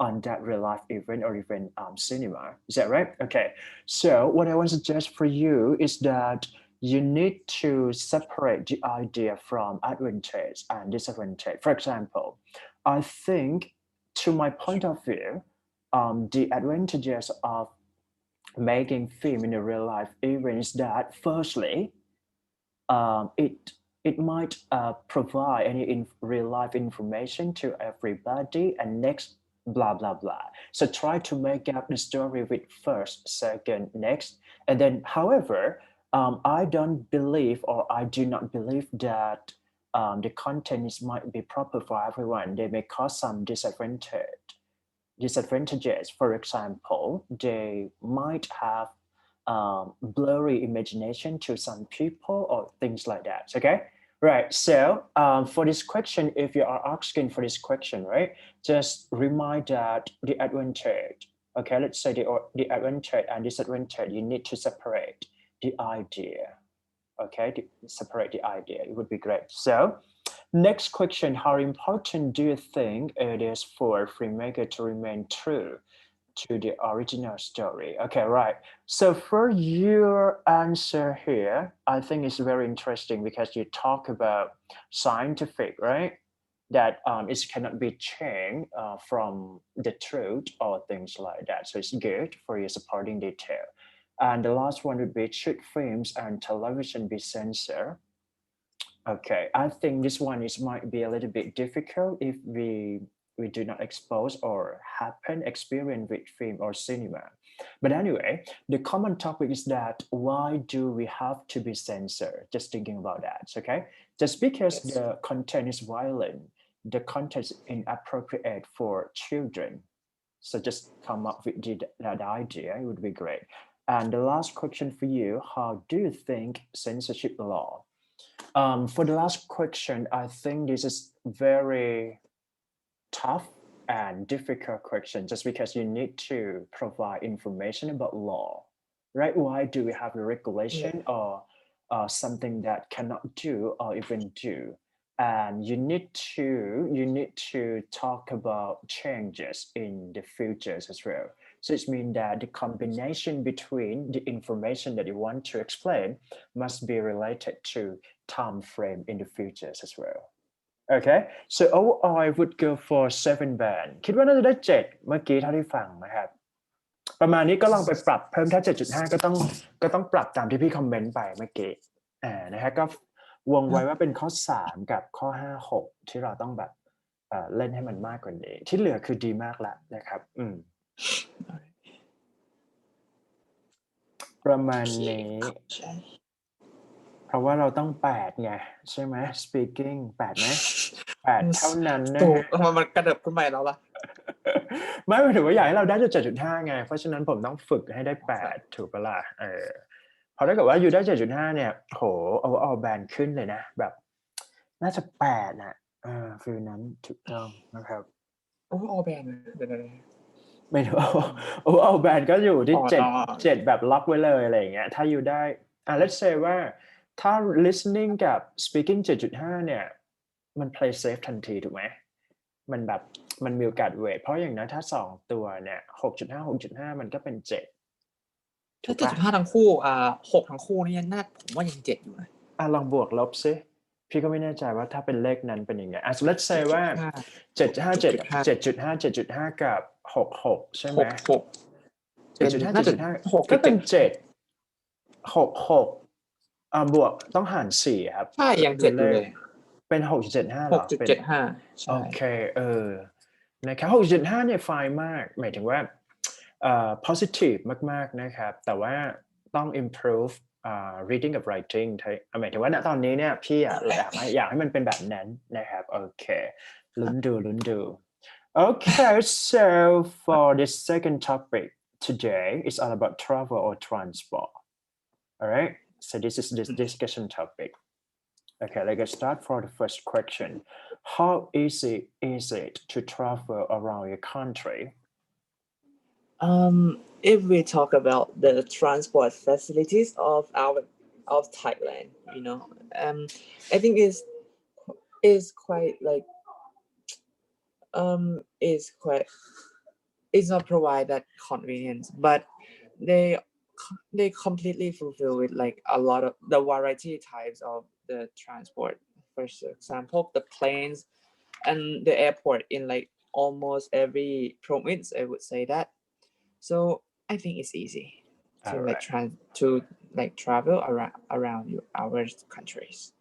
Speaker 1: on that real life event or even cinema. Is that right? Okay. So what I want to suggest for you is that you need to separate the idea from advantage and disadvantage. For example, I think to my point of view, the advantages of making film in a real life event is that firstly, it might provide any real life information to everybody, and next blah blah blah. So try to make up the story with first, second, next, and then however, I don't believe or I do not believe that the content might be proper for everyone. They may cause some disadvantages. For example, they might have blurry imagination to some people or things like that. Okay, right. So for this question, if you are asking for this question, right, just remind that the advantage. Okay, let's say the advantage and disadvantage. You need to separate the idea. Okay, separate the idea. It would be great. So next question, how important do you think it is for a filmmaker to remain true to the original story? Okay, right. So for your answer here, I think it's very interesting because you talk about scientific, right? That it cannot be changed from the truth or things like that. So it's good for your supporting detail. And the last one would be, should films and television be censored? Okay, I think this one might be a little bit difficult if we do not expose or experience with film or cinema. But anyway, the common topic is that why do we have to be censored? Just thinking about that, okay? Just because the content is violent, the content is inappropriate for children. So just come up with that idea, it would be great. And the last question for you, how do you think censorship law? For the last question, I think this is very tough and difficult question just because you need to provide information about law, right? Why do we have a regulation or something that cannot do or even do? And you need to talk about changes in the futures as well. So it means that the combination between the information that you want to explain must be related to time frame in the futures as well. Okay, so overall I would go for 7 band คิดว่าน่าจะได้7เมื่อกี้เท่าที่ฟังนะครับ ประมาณนี้ก็ลองไปปรับเพิ่มถ้า 7.5 ก็ต้องปรับตามที่พี่คอมเมนต์ไปเมื่อกี้นะฮะก็วงไว้ว่าเป็นข้อ 3 กับข้อ 5 6 ที่เราต้องแบบเล่นให้มันมากกว่านี้ที่เหลือคือดีมากแล้วนะครับประมาณนี้เพราะว่าเราต้อง8ไงใช่ไหม speaking 8ไหม8เท่านั้นนะ
Speaker 2: ถูกมันกระเดิบขึ้นไปแล้วล่ะ
Speaker 1: ไม่หมายถึงว่าอยากให้เราได้จุด 7.5 ไงเพราะฉะนั้นผมต้องฝึกให้ได้8ถูกปะล่ะพอถ้าเกิดว่าอยู่ได้ 7.5 เนี่ยโหเอาแบนขึ้นเลยนะแบบน่าจะ8นะฟีลนั้นถูกต้องนะครับ
Speaker 2: เอาแบนเดี๋ยว
Speaker 1: ไม่รู้เอาแบนก็อยู่ที่7แบบล็อกไว้เลยอะไรอย่างเงี้ยถ้าอยู่ได้let's say ว่าถ้า listening กับ speaking 7.5 เนี่ยมัน play safe ทันทีถูกไหมมันแบบมันมีโอกาสเวทเพราะอย่างนั้นถ้า2ตัวเนี่ย 6.5 มันก็เป็น7
Speaker 2: ถ้า 7.5 ทั้งคู่6ทั้งคู่นี่น่าผมว่ายัง7อยู่นะ
Speaker 1: ลองบวกลบซิพี่ก็ไม่แน่ใจว่าถ้าเป็นเลขนั้นเป็นยังไงso let's say ว่า 7.5 กับ 66 ใช่ไหม 7.5 ก็เป็น7 66บวกต้องหาร4ครับ
Speaker 2: ใช่ยัง7อยู่เลย
Speaker 1: เป็น 6.75 หรอ
Speaker 2: 6.75 ใช่
Speaker 1: โอเคนะครับ 6.75 เนี่ยไฟล์มากหมายถึงว่าpositive มากๆนะครับแต่ว่าต้อง improve reading กับ writing หมายถึงว่าณตอนนี้เนี่ยพี่อยากให้มันเป็นแบบนั้นนะครับโอเคลุ้นดู Okay, so for the second topic today is all about travel or transport. All right, so this is this discussion topic. Okay, let's start for the first question. How easy is it to travel around your country?
Speaker 2: If we talk about the transport facilities of Thailand, I think is quite like it's not provide that convenience, but they completely fulfill with like a lot of the variety types of the transport. For example, the planes and the airport in like almost every province, I would say that. So I think it's easy to travel around our countries.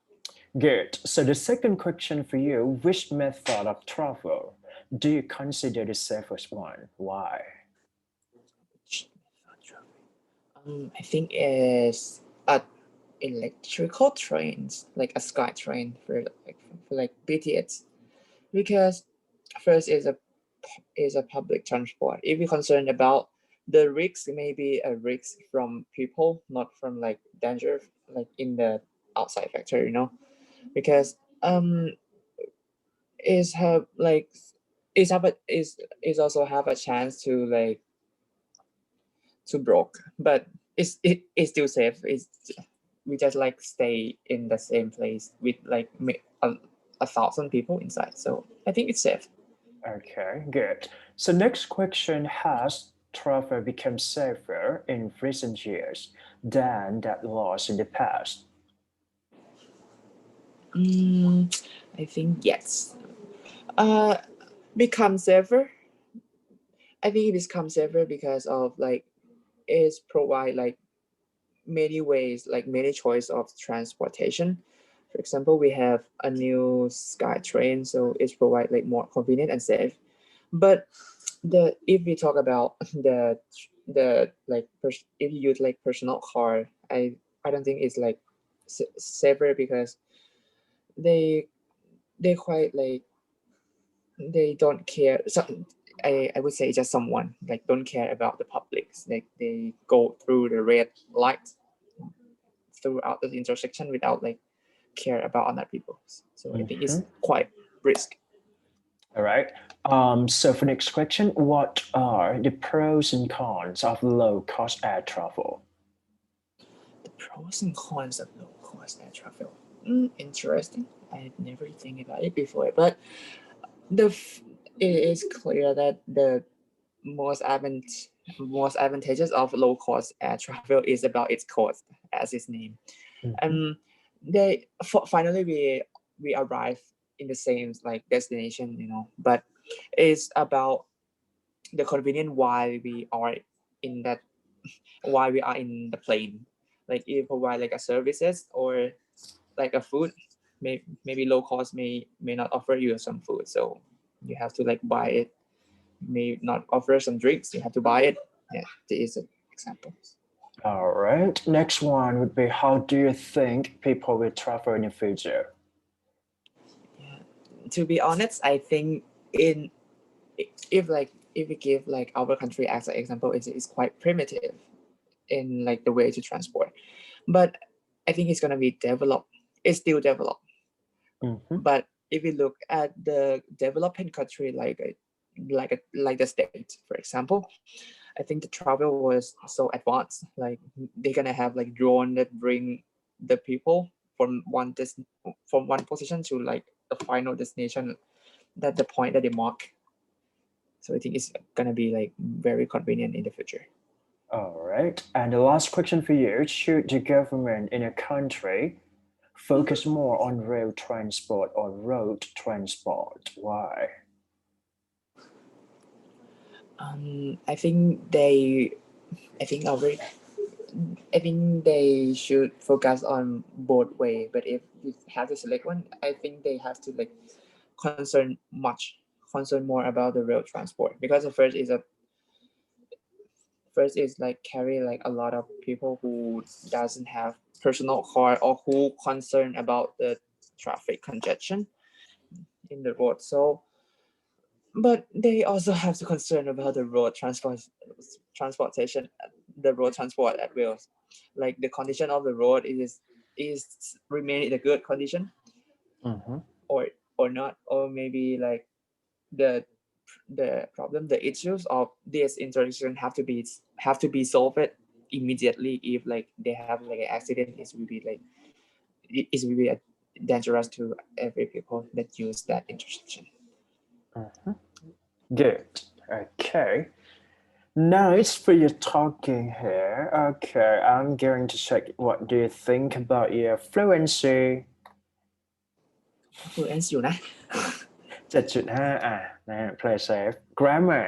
Speaker 1: Good. So the second question for you, which method of travel do you consider the safest one? Why?
Speaker 2: I think is electrical trains, like a sky train for BTS, because first is a public transport. If you're concerned about the risk, maybe a risk from people, not from like danger, like in the outside factor, because is also have a chance to like to broke, but it's still safe. We just like stay in the same place with like 1,000 people inside, so I think it's safe.
Speaker 1: Okay, good. So next question, has travel become safer in recent years than that was in the past?
Speaker 2: I think yes. Become safer. I think it becomes safer because of like it provide like many ways, like many choice of transportation. For example, we have a new sky train, so it provide like more convenient and safe. But if we talk about the like if you use like personal car, I don't think it's like safer because they quite like they don't care. So I would say just someone like don't care about the public. Like they go through the red light throughout the intersection without like care about other people. So I think it's quite risk.
Speaker 1: All right. So for next question, what are the pros and cons of low-cost air travel?
Speaker 2: The pros and cons of low-cost air travel. Interesting. I've never think about it before, but it is clear that the most advantageous of low-cost air travel is about its cost, as its name. Finally we arrive in the same like destination, but it's about the convenience while we are in that while we are in the plane. Like if you provide like a services or like a food, maybe low cost may not offer you some food, so you have to like buy it. May not offer some drinks, you have to buy it. Yeah, this is an example.
Speaker 1: All right. Next one would be, how do you think people will travel in the future?
Speaker 2: To be honest, I think if we give like our country as an example, it's quite primitive in like the way to transport, but I think it's gonna be developed. It's still developed.
Speaker 1: Mhm.
Speaker 2: But if we look at the developing country like the States, for example, I think the travel was so advanced. Like they're gonna have like drone that bring the people from from one position to like the final destination, that the point that they mark. So I think it's gonna be like very convenient in the future.
Speaker 1: All right. And the last question for you, should the government in a country focus more on rail transport or road transport? Why?
Speaker 2: I think I think they should focus on both way. But if you have to select one, I think they have to like concern more about the rail transport, because the first is like carry like a lot of people who doesn't have personal car or who concerned about the traffic congestion in the road. So but they also have to concern about the transportation, the road transport at will. Like the condition of the road is remain in a good condition,
Speaker 1: Mhm.
Speaker 2: or not, or maybe like the the issues of this intersection have to be solved immediately. If like they have like an accident, it will be dangerous to every people that use that intersection.
Speaker 1: Mhm. Good. Okay. Nice for your talking here. Okay, I'm going to check what do you think about your fluency.
Speaker 2: Fluence อยู่นะ
Speaker 1: 7.5 นะฮะ play safe grammar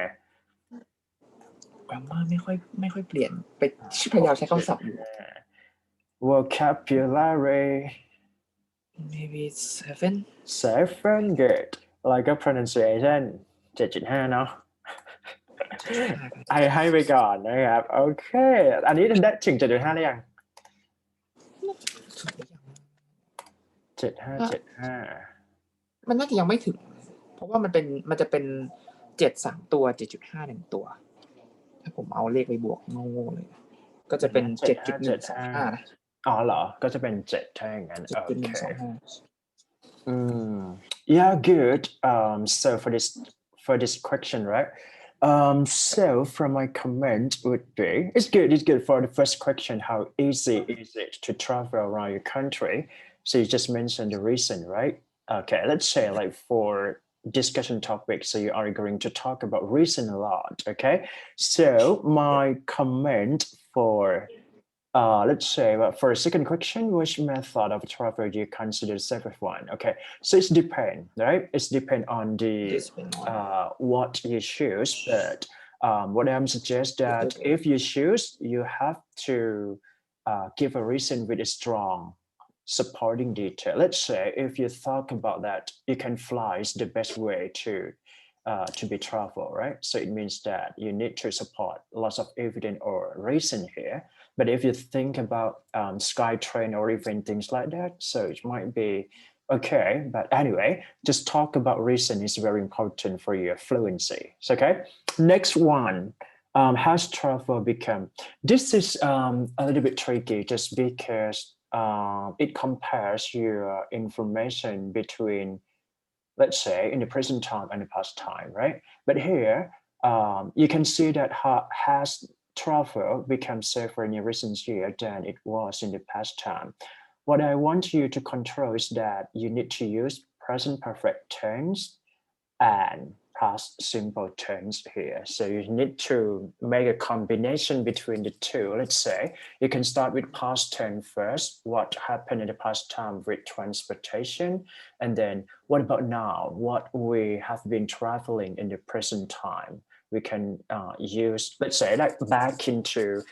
Speaker 2: grammar ไม่ค่อยเปลี่ยนไปพยายามใช้คำศัพท์อยู่
Speaker 1: vocabulary
Speaker 2: maybe 7
Speaker 1: 7 good แล้วก็ pronunciation 7.5 เนาะ ให้ไปก่อนนะครับ โอเค อันนี้ได้ถึง 7.5 ได้ยัง 7.5
Speaker 2: มันน่าจะยังไม่ถึง เพราะว่ามันจะเป็น7 3 ตัว 7.5 1 ตัว ถ้าผมเอาเลขไปบวกโง่ๆเลย ก็จะเป็น 7.125 นะ
Speaker 1: อ๋อเหรอ ก็จะเป็น 7 ถ้าอย่างนั้น โอเค
Speaker 2: 7.125
Speaker 1: Yeah, good. So for this question, right? So from my comment would be, it's good for the first question. How easy is it to travel around your country? So you just mentioned the reason, right? Okay, let's say like for discussion topics, so you are going to talk about reason a lot. Okay, so my comment for let's say for a second question, which method of travel do you consider safest one? Okay, so it's depend, right? It's depend on the what you choose, but what I'm suggest that if you choose, you have to give a reason with a strong supporting detail. Let's say if you talk about that, you can fly is the best way to be travel, right? So it means that you need to support lots of evidence or reason here. But if you think about SkyTrain or even things like that, so it might be okay. But anyway, just talk about reason is very important for your fluency. So, okay, next one. Has travel become? This is a little bit tricky just because it compares your information between, let's say, in the present time and the past time, right? But here, you can see that has travel become safer in the recent year than it was in the past time. What I want you to control is that you need to use present perfect tense and past simple tense here. So you need to make a combination between the two. Let's say you can start with past tense first. What happened in the past time with transportation? And then what about now? What we have been traveling in the present time? we can use, let's say, like back into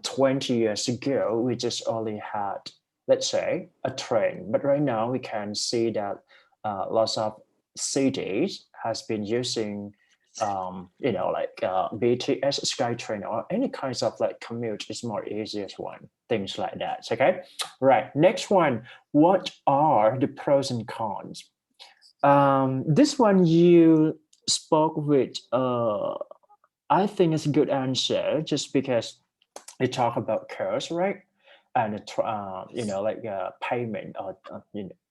Speaker 1: 20 years ago, we just only had, let's say, a train. But right now we can see that lots of cities has been using, like BTS, SkyTrain, or any kinds of like commute is more easiest one, things like that. Okay, right. Next one. What are the pros and cons? This one you spoke with. I think it's a good answer, just because we talk about curse, right? And payment, or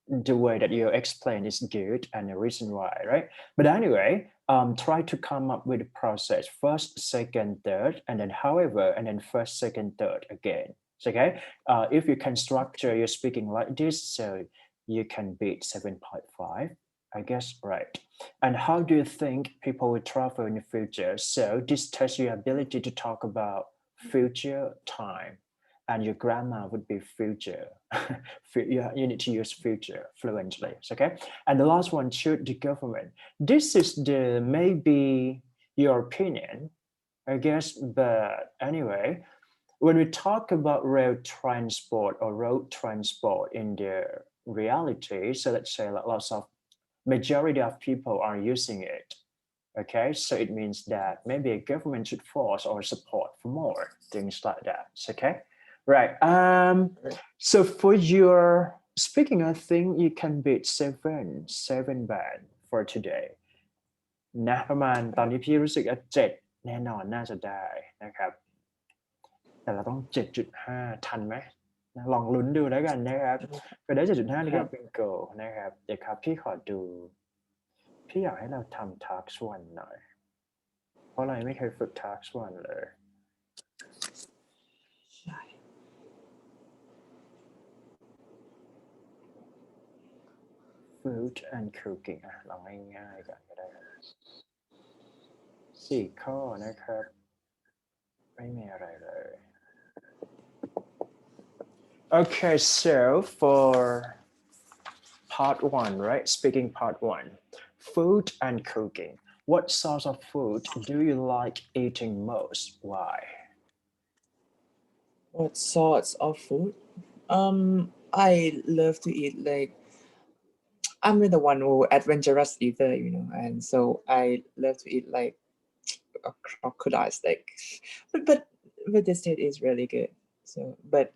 Speaker 1: the way that you explain is good, and the reason why, right? But anyway, try to come up with a process: first, second, third, and then however, and then first, second, third again. Okay, if you can structure your speaking like this, so you can beat 7.5, I guess, right? And how do you think people will travel in the future? So this tests your ability to talk about future time, and your grammar would be future. You need to use future fluently. Okay. And the last one, should the government. This is the maybe your opinion, I guess. But anyway, when we talk about rail transport or road transport in the reality, so let's say like lots of majority of people are using it. Okay, so it means that maybe a government should force or support for more things like that. Okay, right. So for your speaking, I think you can beat seven band for today นะประมาณตอนนี้พี่รู้สึก7แน่นอนน่าจะได้นะครับแต่เราต้อง 7.5 ทันไหมลองลุ้นดูแล้วกันนะครับก็ได้ 7.5 นี่ก็เป็นโกนะครับเดี๋ยวครับพี่ขอดูพี่อยากให้เราทำ task 1หน่อยเพราะเราไม่เคยฝึก task 1เลย food and cooking ลองง่ายๆกันก็ได้4 ข้อนะครับไม่มีอะไรเลย Okay, so for part 1, right? Speaking part 1, food and cooking. What sort of food do you like eating most? Why?
Speaker 2: What sorts of food? I love to eat like, I'm the one who adventurous eater, and so I love to eat like a crocodile steak. But this taste is really good. So, but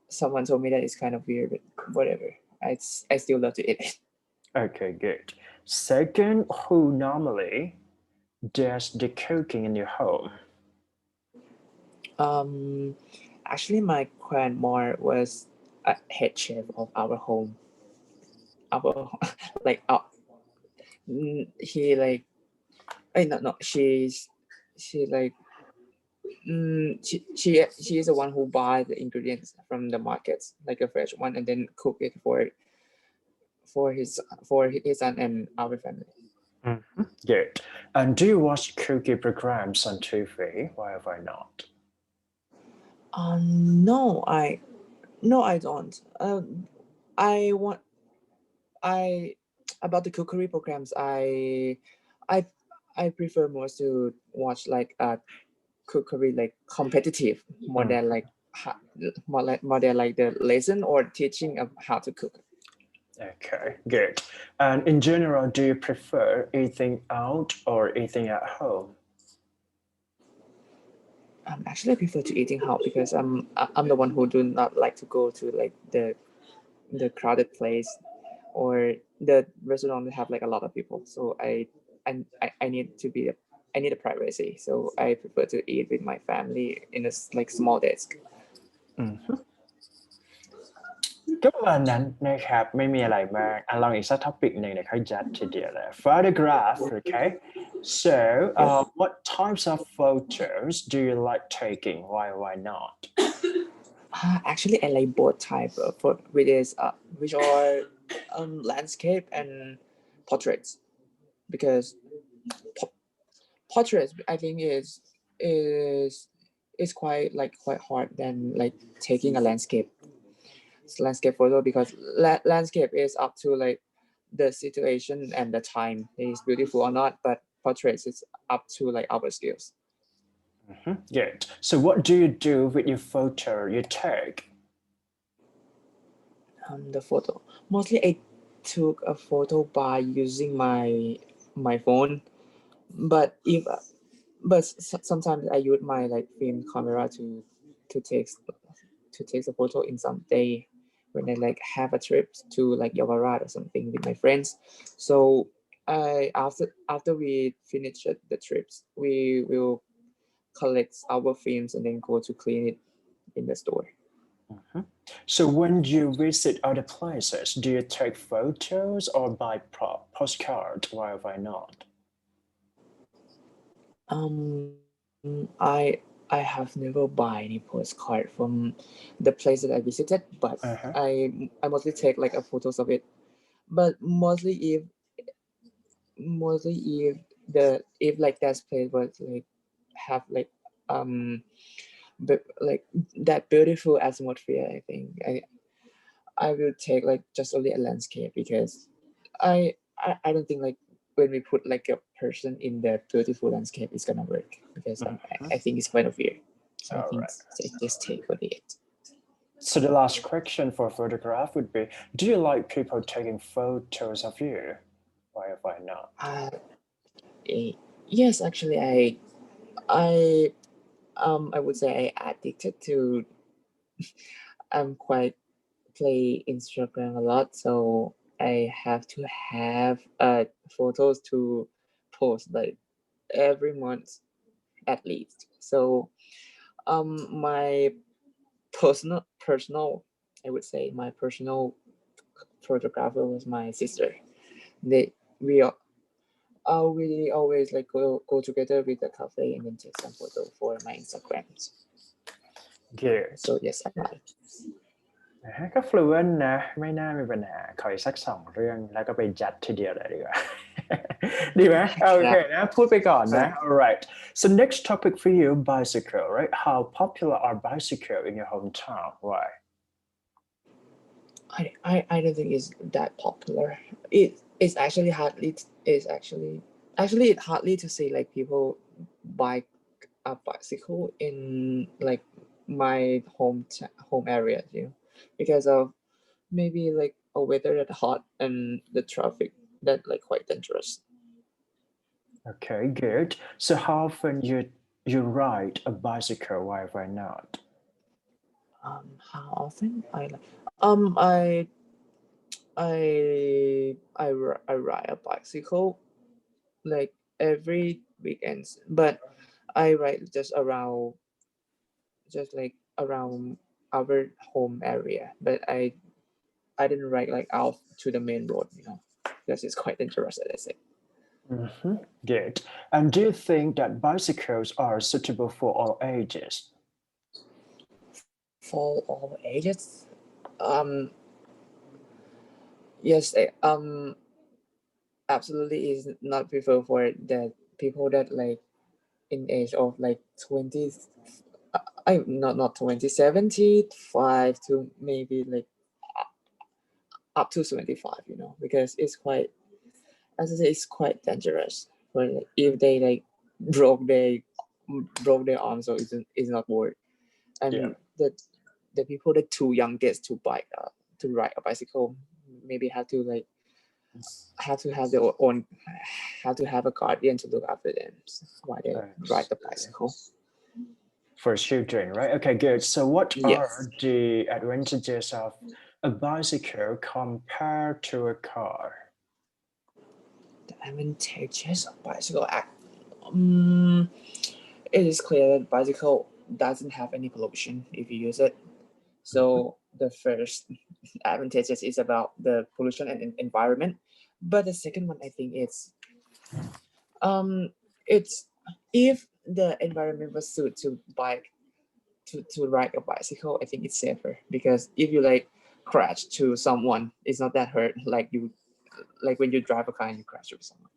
Speaker 2: someone told me that it's kind of weird, but whatever. I still love to eat it.
Speaker 1: Okay, good. Second, who normally does the cooking in your home?
Speaker 2: Actually, my grandma was a head chef of our home. He like, no, she like, she is the one who buys the ingredients from the markets, like a fresh one, and then cook it for his son and our family.
Speaker 1: Good. And do you watch cooking programs on TV? Why have I not?
Speaker 2: No, I don't. About the cookery programs, I prefer more to watch like cookery like competitive more than like more than like the lesson or teaching of how to cook.
Speaker 1: Okay, good. And in general, do you prefer eating out or eating at home?
Speaker 2: Actually, I prefer to eating out because I'm the one who do not like to go to like the crowded place or the restaurant that have like a lot of people. So I need a privacy. So I prefer to eat with my family in a like small desk.
Speaker 1: ก็ประมาณนั้นนะครับไม่มีอะไรมากลองอีกสักท็อปิกหนึ่งเดี๋ยวค่อยยัดทีเดียวเลย photograph okay so what types of photos do you like taking why not
Speaker 2: Actually I like both type of photo which are landscape and portraits because portraits I think is quite hard than like taking a landscape photo because landscape is up to like the situation and the time it is beautiful or not, but portraits is up to like our skills.
Speaker 1: Good. So what do you do with your photo you take?
Speaker 2: The photo. Mostly I took a photo by using my phone, but sometimes I use my like film camera to take a photo in some day when I like have a trip to like Yawarat or something with my friends. So after we finish the trips, we will collect our films and then go to clean it in the store.
Speaker 1: So when you visit other places, do you take photos or buy postcard? Why not?
Speaker 2: I have never buy any postcard from the place that I visited, but I mostly take like a photos of it. But mostly if like that place was like have like but like that beautiful atmosphere, I think I will take like just only a landscape, because I don't think like when we put like a person in the beautiful landscape it's gonna work, because I think it's quite weird. So I think just take only it.
Speaker 1: So the last question for photograph would be, do you like people taking photos of you? Why not?
Speaker 2: Yes, actually I would say I addicted to I'm quite play Instagram a lot, so I have to have photos to post like every month at least. So my personal I would say my personal photographer was my sister. They we are we always like go together with the cafe and then take some photo for my Instagrams.
Speaker 1: Good.
Speaker 2: So yes, I like.
Speaker 1: ก็ fluent นะไม่น่ามีปัญหาขออีกสัก2 เรื่องแล้วก็ไปยัดทีเดียวเลยดีกว่า ดีไหมโอเคนะพูดไปก่อนนะ alright so next topic for you bicycle right how popular are bicycle in your hometown why
Speaker 2: I don't think it's that popular. It's actually it's hardly to see like people buy a bicycle in like my home area, because of maybe like a weather that hot and the traffic that like quite dangerous.
Speaker 1: okay good so how often you ride a bicycle why not
Speaker 2: How often I ride a bicycle like every weekends, but I ride just like around our home area, but I didn't ride like out to the main road, because it's quite dangerous, as I say.
Speaker 1: Good and do you think that bicycles are suitable for all ages
Speaker 2: For all ages, yes, absolutely is not preferred for the people that like in age of like 20, I not 20, 75 to maybe like up to 75, because it's quite, as I say, it's quite dangerous. But like, if they like broke their arms, so it's not worth. And the people that too youngest to ride a bicycle maybe have to have their own, have to have a guardian to look after them while they ride the bicycle.
Speaker 1: For children, right? Okay, good. So what
Speaker 2: Yes.
Speaker 1: are the advantages of a bicycle compared to a car?
Speaker 2: The advantages of bicycle it is clear that bicycle doesn't have any pollution if you use it. So the first advantages is about the pollution and environment, but the second one I think it's if the environment was suited to bike to ride a bicycle, I think it's safer, because if you like crash to someone, it's not that hurt like when you drive a car and you crash with someone.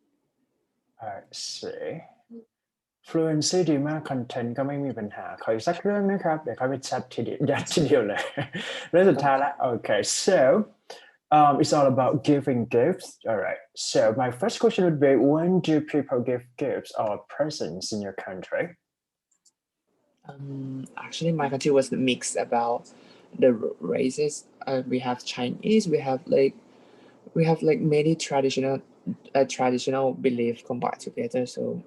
Speaker 1: I see. Fluency ดีมาก content ก็ไม่มีปัญหาขออีกสักเรื่องนะครับเดี๋ยวเขาไปชัดทีเดียวยัดทีเดียวเลย เรื่องสุดท้ายละ Okay so It's all about giving gifts. All right. So my first question would be, when do people give gifts or presents in your country?
Speaker 2: Actually, my country was mixed about the races. We have Chinese. We have like many traditional belief combined together. So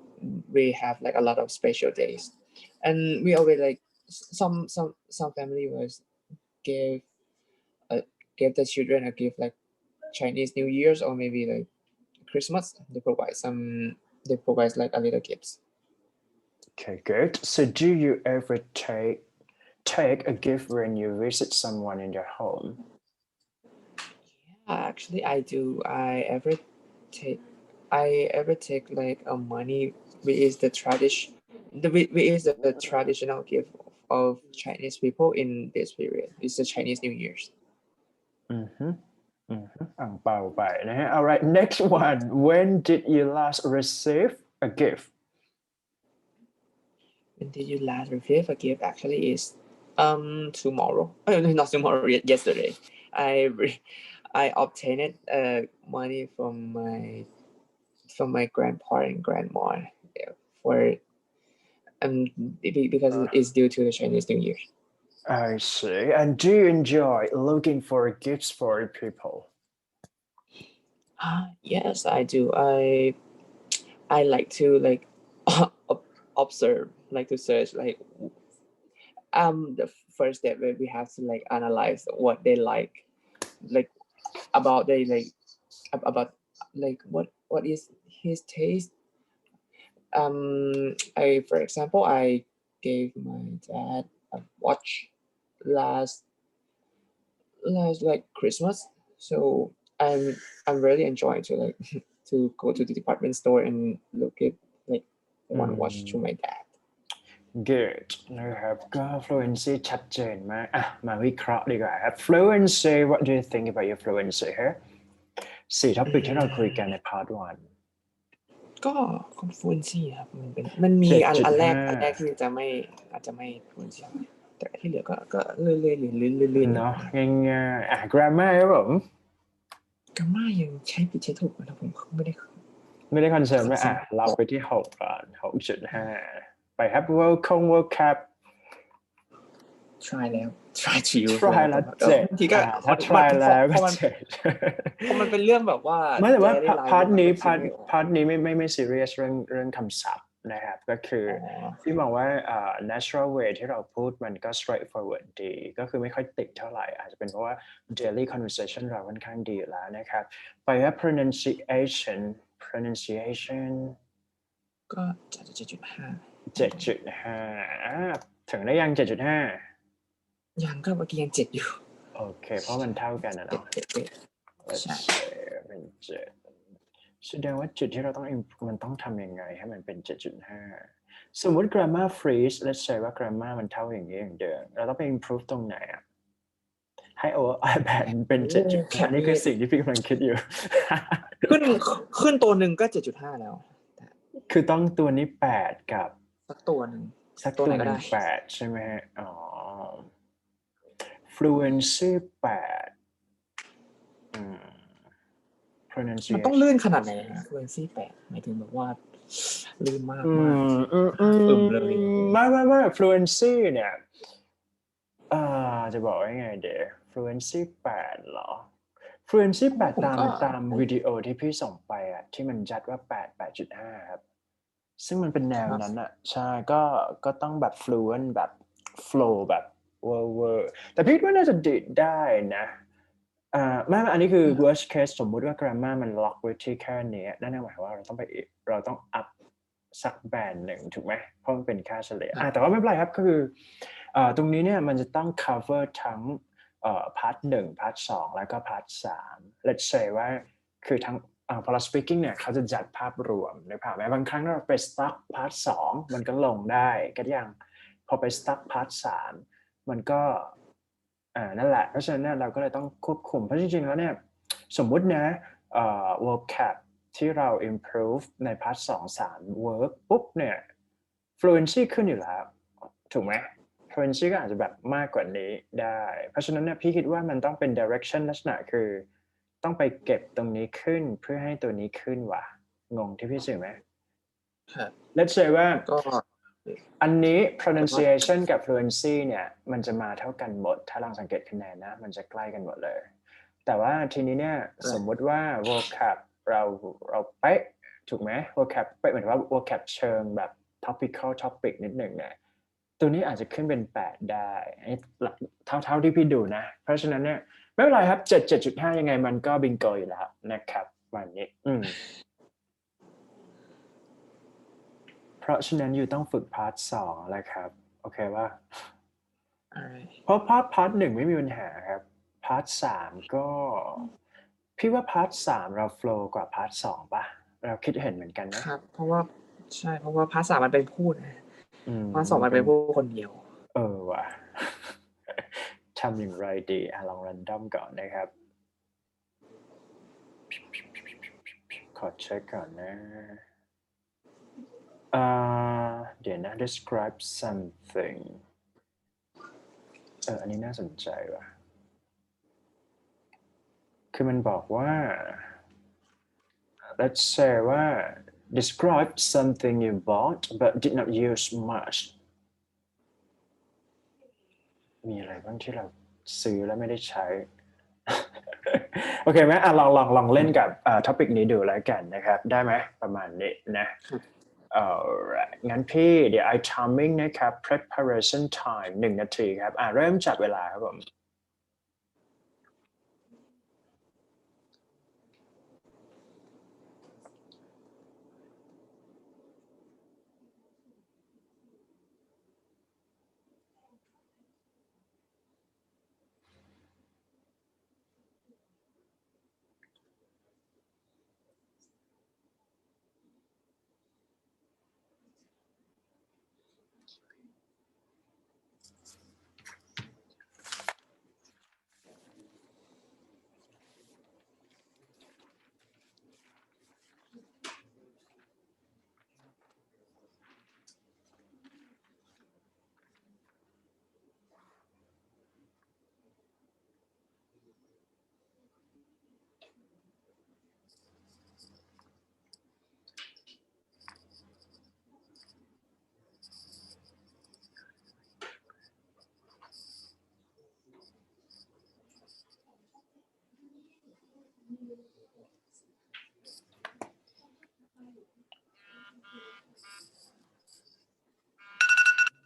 Speaker 2: we have like a lot of special days, and we always like some family was give uh, give the children a gift like Chinese New Year's or maybe like Christmas. They provide like a little gifts.
Speaker 1: Okay, good. So do you ever take a gift when you visit someone in your home?
Speaker 2: Actually, I do. Take I ever take like a money which is the tradition which is the traditional gift of Chinese people in this period. It's the Chinese New Year's.
Speaker 1: อ่างเปาไปนะฮะ Alright, next one. When did you last receive a gift?
Speaker 2: When did you last receive a gift? Actually, is tomorrow. Oh, no, not tomorrow. Yesterday, I obtained money from my grandpa and grandma for because it's due to the Chinese New Year.
Speaker 1: I see. And do you enjoy looking for gifts for people?
Speaker 2: Yes, I do. I like to like observe, like to search, like the first step where we have to like analyze what they like about they like about like what is his taste. I for example, I gave my dad a watch last like Christmas, so I'm really enjoying to like to go to the department store and look at like one watch to my dad.
Speaker 1: Good นะครับก็ fluency ชัดเจนมากมาวิเคราะห์ดีกว่าครับ fluency what do you think about your fluency here 4 ท็อปิกที่เราคุยกันใน part
Speaker 2: ก็คอนฟลูเอนซีครับมันมีอันแรกที่จะไม่อาจจะไม่ฟลูเอนซีแต่ที่เหลือก็เรื่อยๆ
Speaker 1: เนาะง่ายๆgrammar ครับผม
Speaker 2: grammar ยังใช้ผิดใช้ถูกนะผมไม่ได้
Speaker 1: คอนเซิร์นว่าเราไปที่6ก่อน 6.5 ไปครับ vocab
Speaker 2: try แล้ว try to use
Speaker 1: try แล้ว7
Speaker 2: ทีก็
Speaker 1: ถ้า try แล้วก็
Speaker 2: เพราะมันเป็นเรื่องแบบว่า
Speaker 1: ไม่แต่ว่าพาร์ทนี้ไม่ซีเรียสเรื่องคำศัพท์นะครับก็คือที่มองว่าnatural way ที่เราพูดมันก็ straightforward ดีก็คือไม่ค่อยติดเท่าไหร่อาจจะเป็นเพราะว่า daily conversation เราค่อนข้างดีแล้วนะครับไปว่า pronunciation
Speaker 2: ก็7.5
Speaker 1: ถึงได้ยัง 7.5
Speaker 2: ยังก็เมื่อกี้ยัง7อยู่
Speaker 1: โอเคเพราะมันเท่ากันนะเนาะใช่เป็น7แสดงว่าจุดที่เราต้องมันต้องทำยังไงให้มันเป็น 7.5 สมมติ grammar freeze let's say ว่า grammar มันเท่าอย่างนี้อย่างเดิมเราต้องไป improve ตรงไหนให้iPad เป็น 7.5 นี่คือสิ่งที่พี่กำลังคิดอยู่
Speaker 2: ขึ้นตัวหนึ่งก็ 7.5 แล้ว
Speaker 1: คือต้องตัวนี้8กับ
Speaker 2: สักตัวหนึ่ง
Speaker 1: 8ใช่ไหมfluency 8 pronunciation
Speaker 2: มันต้องลื่นขนาดไหนนะ fluency 8หมายถึงแบบว่าลื่นมากเลย
Speaker 1: ไม่ fluency เนี่ยจะบอกว่าไงเดี๋ยว fluency 8เหรอ fluency 8ตามวิดีโอที่พี่ส่งไปที่มันจัดว่า8.5 ครับซึ่งมันเป็นแนวนั้นใช่ก็ต้องแบบ fluent แบบ flow แบบเวอร์แต่พี่ว่าน่าจะดีได้นะไม่อันนี้คือ worst case สมมุติว่า grammar มันล็อกไว้ที่แค่นี้นั่นหมายว่าเราต้อง up สักแบนหนึ่งถูกไหมเพราะมันเป็นค่าเฉลี่ยแต่ว่าไม่เป็นไรครับก็คือตรงนี้เนี่ยมันจะต้อง cover ทั้งpart 1 part 2แล้วก็ part 3 let's say ว่าคือทั้งพอเรา speaking เนี่ยเขาจะจัดภาพรวมในภาพบางครั้งเราไป stuck part 2มันก็ลงได้ก็ยังพอไป stuck part 3มันก็นั่นแหละเพราะฉะนั้นเราก็เลยต้องควบคุมเพราะจริงๆแล้วเนี่ยสมมุตินะvocab ที่เรา improve ใน part 2-3 work ปุ๊บเนี่ย fluency ขึ้นอยู่แล้วถูกไหม fluency ก็อาจจะแบบมากกว่านี้ได้เพราะฉะนั้นเนี่ยพี่คิดว่ามันต้องเป็น direction ลักษณะคือ ต้องไปเก็บตรงนี้ขึ้นเพื่อให้ตัวนี้ขึ้นว่ะงงที่พี่สื่อไหม
Speaker 2: ครับ
Speaker 1: Let's say ว่า
Speaker 2: ก็
Speaker 1: อันนี้ pronunciation กับ fluency เนี่ยมันจะมาเท่ากันหมดถ้าลองสังเกตคะแนนนะมันจะใกล้กันหมดเลยแต่ว่าทีนี้เนี่ยสมมุติว่า vocab เราเป๊ะถูกไหม vocab เป๊ะหมายถึงว่า vocab เชิงแบบ topical topic นิดหนึ่งเนี่ยตัวนี้อาจจะขึ้นเป็น8ได้เท่าที่พี่ดูนะเพราะฉะนั้นเนี่ยไม่เป็นไรครับ7.5ยังไงมันก็บิงโกอยู่แล้วนะครับวันนี้เพราะฉะนั้นอยู่ต้องฝึกพาร์ท2แล้วครับโอเคว่าเพราะพาร์ท1ไม่มีปัญหาครับพาร์ท3ก็พี่ว่าพาร์ท3เราโฟล์กว่าพาร์ท2ป่ะเราคิดเห็นเหมือนกันนะครับ
Speaker 2: เพราะว่าใช่เพราะว่าพาร์ท3มันเป็นพูดนะพาร์ท2มันเป็นพูดคนเดียว
Speaker 1: ว่ะ ทำอย่างไรดีลองรันดอมก่อนนะครับขอเช็คก่อนนะเดี๋ยวนะ describe something อันนี้น่าสนใจว่ะคือมันบอกว่า let's say ว่า describe something you bought but did not use much มีอะไรบ้างที่เราซื้อแล้วไม่ได้ใช้ โอเคไหมลองเล่นกับท็อปิกนี้ดูแล้วกันนะครับได้ไหมประมาณนี้นะงั้นพี่เดี๋ยว I timing นะครับ preparation time 1 นาทีครับเริ่มจับเวลาครับผม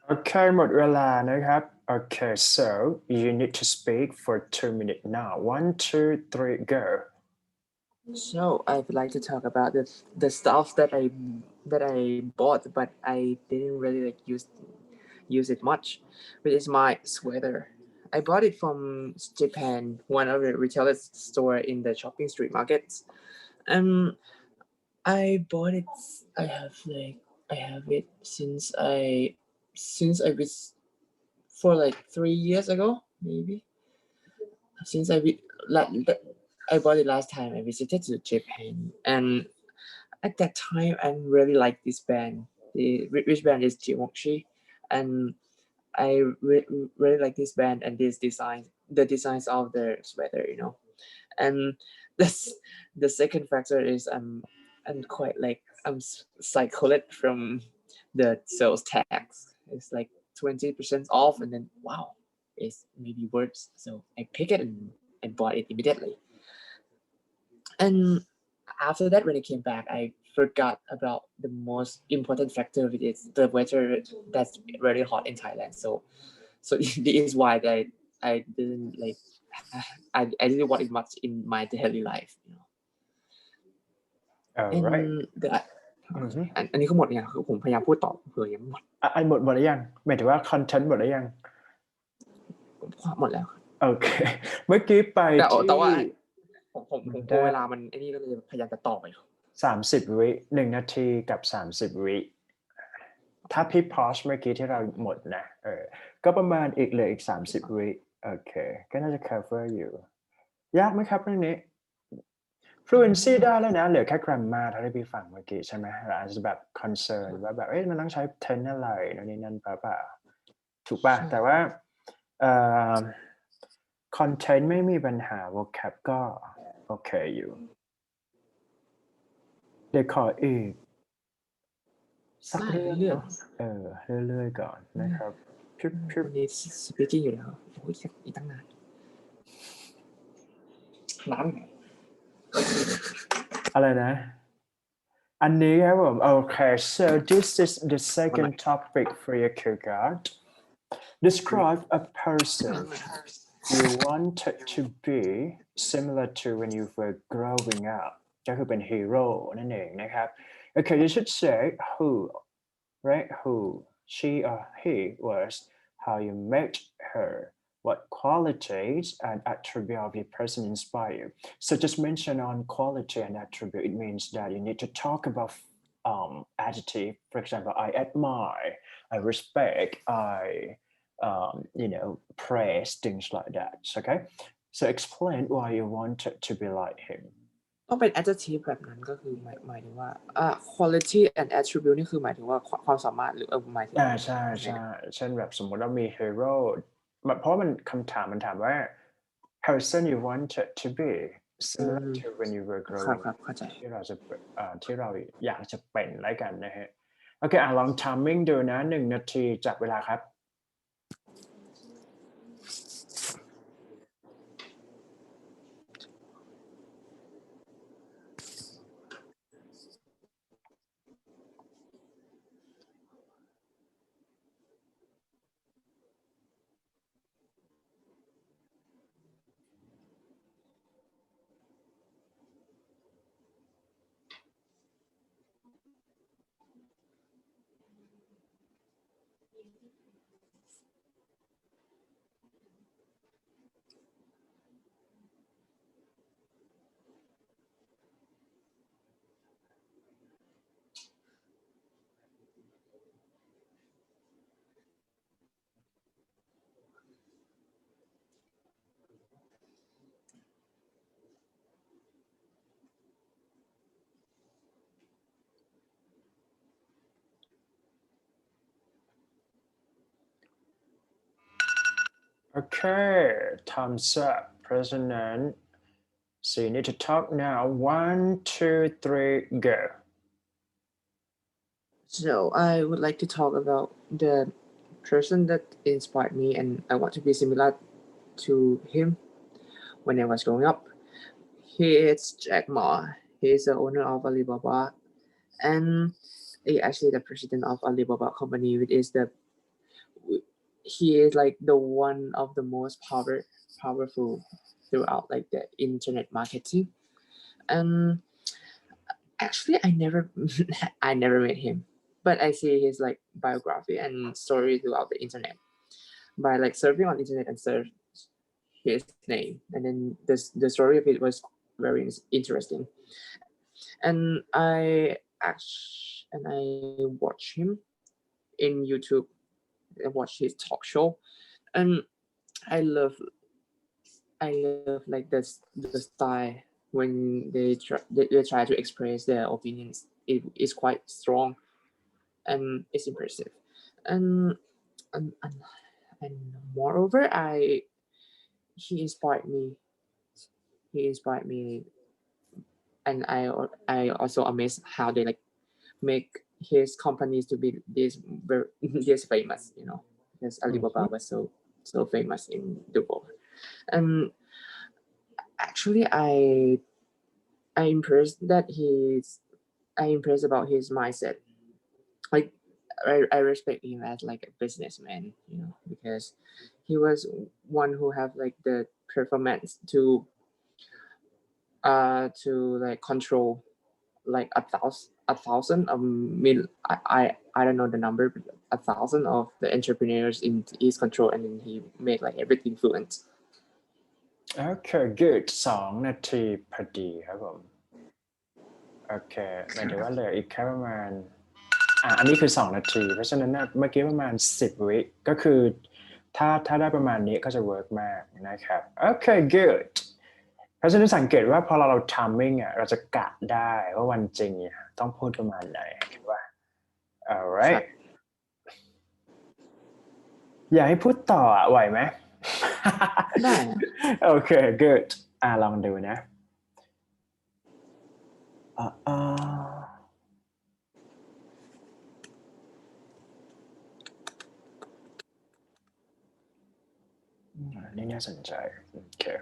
Speaker 1: โอเคหมดเวลานะครับ Okay, so you need to speak for 2 minutes now. 1, 2, 3, go.
Speaker 2: So I would like to talk about the stuff that I bought but I didn't really use it much, which is my sweater. I bought it from Japan, one of the retail store in the shopping street markets. I bought it. I have it since I was for like 3 years ago, maybe. Since I bought it last time I visited to Japan, and at that time I really liked this band. Which band is Jimochi, and I really like this band and the designs of the sweater, And the second factor is I'm quite like I'm psychotic from the sales tax. It's like 20% off, and then wow, it's maybe worse. So I pick it and bought it immediately. And after that, when I came back, I forgot about the most important factor, which is the weather that's very hot in Thailand. So this is why that I didn't like I didn't want it much in my daily life.
Speaker 1: Alright.
Speaker 2: อันนี้ก็หมดเนี่ยคือผมพยายามพูดต่อเผื่อยังไม่หมด
Speaker 1: หมดหรือยังหมายถึงว่าคอนเทนต์หมดหรือยัง
Speaker 2: หมดแล้ว
Speaker 1: โอเคเมื่อกี้ไป
Speaker 2: แต่ว่าผมกลัวเวลามันไอ้นี่ก็เลยพยายามจะต่อไป
Speaker 1: 30 วิ1 นาทีกับ30 วิถ้าพี่พอสเมื่อกี้ที่เราหมดนะก็ประมาณเหลืออีก30 วิโอเคก็น่าจะ cover อยู่ยากไหมครับเรื่องนี้ Fluency ได้แล้วนะเหลือแค่ grammar เท่าที่พี่ฟังเมื่อกี้ใช่ไหมเราอาจจะแบบ concern ว่าแบบมันต้องใช้ tense อะไรนั่นเปล่าถูกป่ะแต่ว่าcontent ไม่มีปัญหา vocab ก็ โอเคอยู่เดี๋ยวขออีกสัก
Speaker 2: ได้
Speaker 1: เรื่อง
Speaker 2: เรื่อย
Speaker 1: เนาะเรื่อยๆก่อนนะครับพริบ
Speaker 2: ๆคนนี้ speaking อยู่แล้วโอ้ยอีกตั้งนานน้ำ
Speaker 1: อะไรนะอันนี้ครับผมโอเค so this is the second topic for your card describe a person you wanted to be similar to when you were growing up ก็คือเป็นฮีโร่นั่นเองนะครับ okay you should say who right who she or he was how you met her what qualities and attribute of the person inspire you so just mention on quality and attribute it means that you need to talk about adjective for example I admire I respect I praise things like that okay so explain why you wanted to be like him
Speaker 2: ต้องเป็น adjective แบบนั้นก็คือหมายถึงว่าquality and attribute นี่คือหมายถึงว่าความสามารถหรือหมายถึง
Speaker 1: ใช่ใช่เช่นแบบสมมติว่ามีฮีโร่เพราะมันคำถามมันถามว่า person you wanted to be similar to when you were
Speaker 2: ครับ
Speaker 1: growing
Speaker 2: ครับเข้าใจ
Speaker 1: ที่เราอยากจะเป็นแล้วกันนะฮะโอเคลอง timing ดูนะ1 นาทีจับเวลาครับ Okay, time's up. President. So you need to talk now. 1, 2, 3, go.
Speaker 2: So I would like to talk about the person that inspired me and I want to be similar to him when I was growing up. He is Jack Ma. He is the owner of Alibaba and he actually the president of Alibaba company, which is he is like the one of the most powerful throughout like the internet marketing. And actually I never met him, but I see his like biography and story throughout the internet by like surfing on the internet and search his name, and then the story of it was very interesting. And I watch him in YouTube. I watch his talk show, and I love like the style when they try to express their opinions. It is quite strong and it's impressive. And and, and, and moreover, he inspired me. He inspired me, and I also amazed how they like make his companies to be this very this famous. Because Alibaba was so famous in the world. And actually, I impressed about his mindset. Like I respect him as like a businessman, because he was one who have like the performance to like control like a thousand of I don't know the number, but 1,000 of the entrepreneurs in his control, and then he made like everything fluent.
Speaker 1: Okay, good 2 นาทีพอดีครับผมโอเคหมายถึงว่าเหลืออีกแค่ประมาณอันนี้คือ2 นาทีเพราะฉะนั้นเมื่อกี้ประมาณ10 วิก็คือถ้าได้ประมาณนี้ก็จะเวิร์กมากนะครับโอเค good เพราะฉะนั้นสังเกตว่าพอเรา timing เราจะกะได้ว่าวันจริงต้องพูดประมาณไหนคิดว่า alright อยากให้พูดต่อไหวไหม
Speaker 2: ได้
Speaker 1: โอเค good ลองดูนะ นี่น่าสนใจ Okay.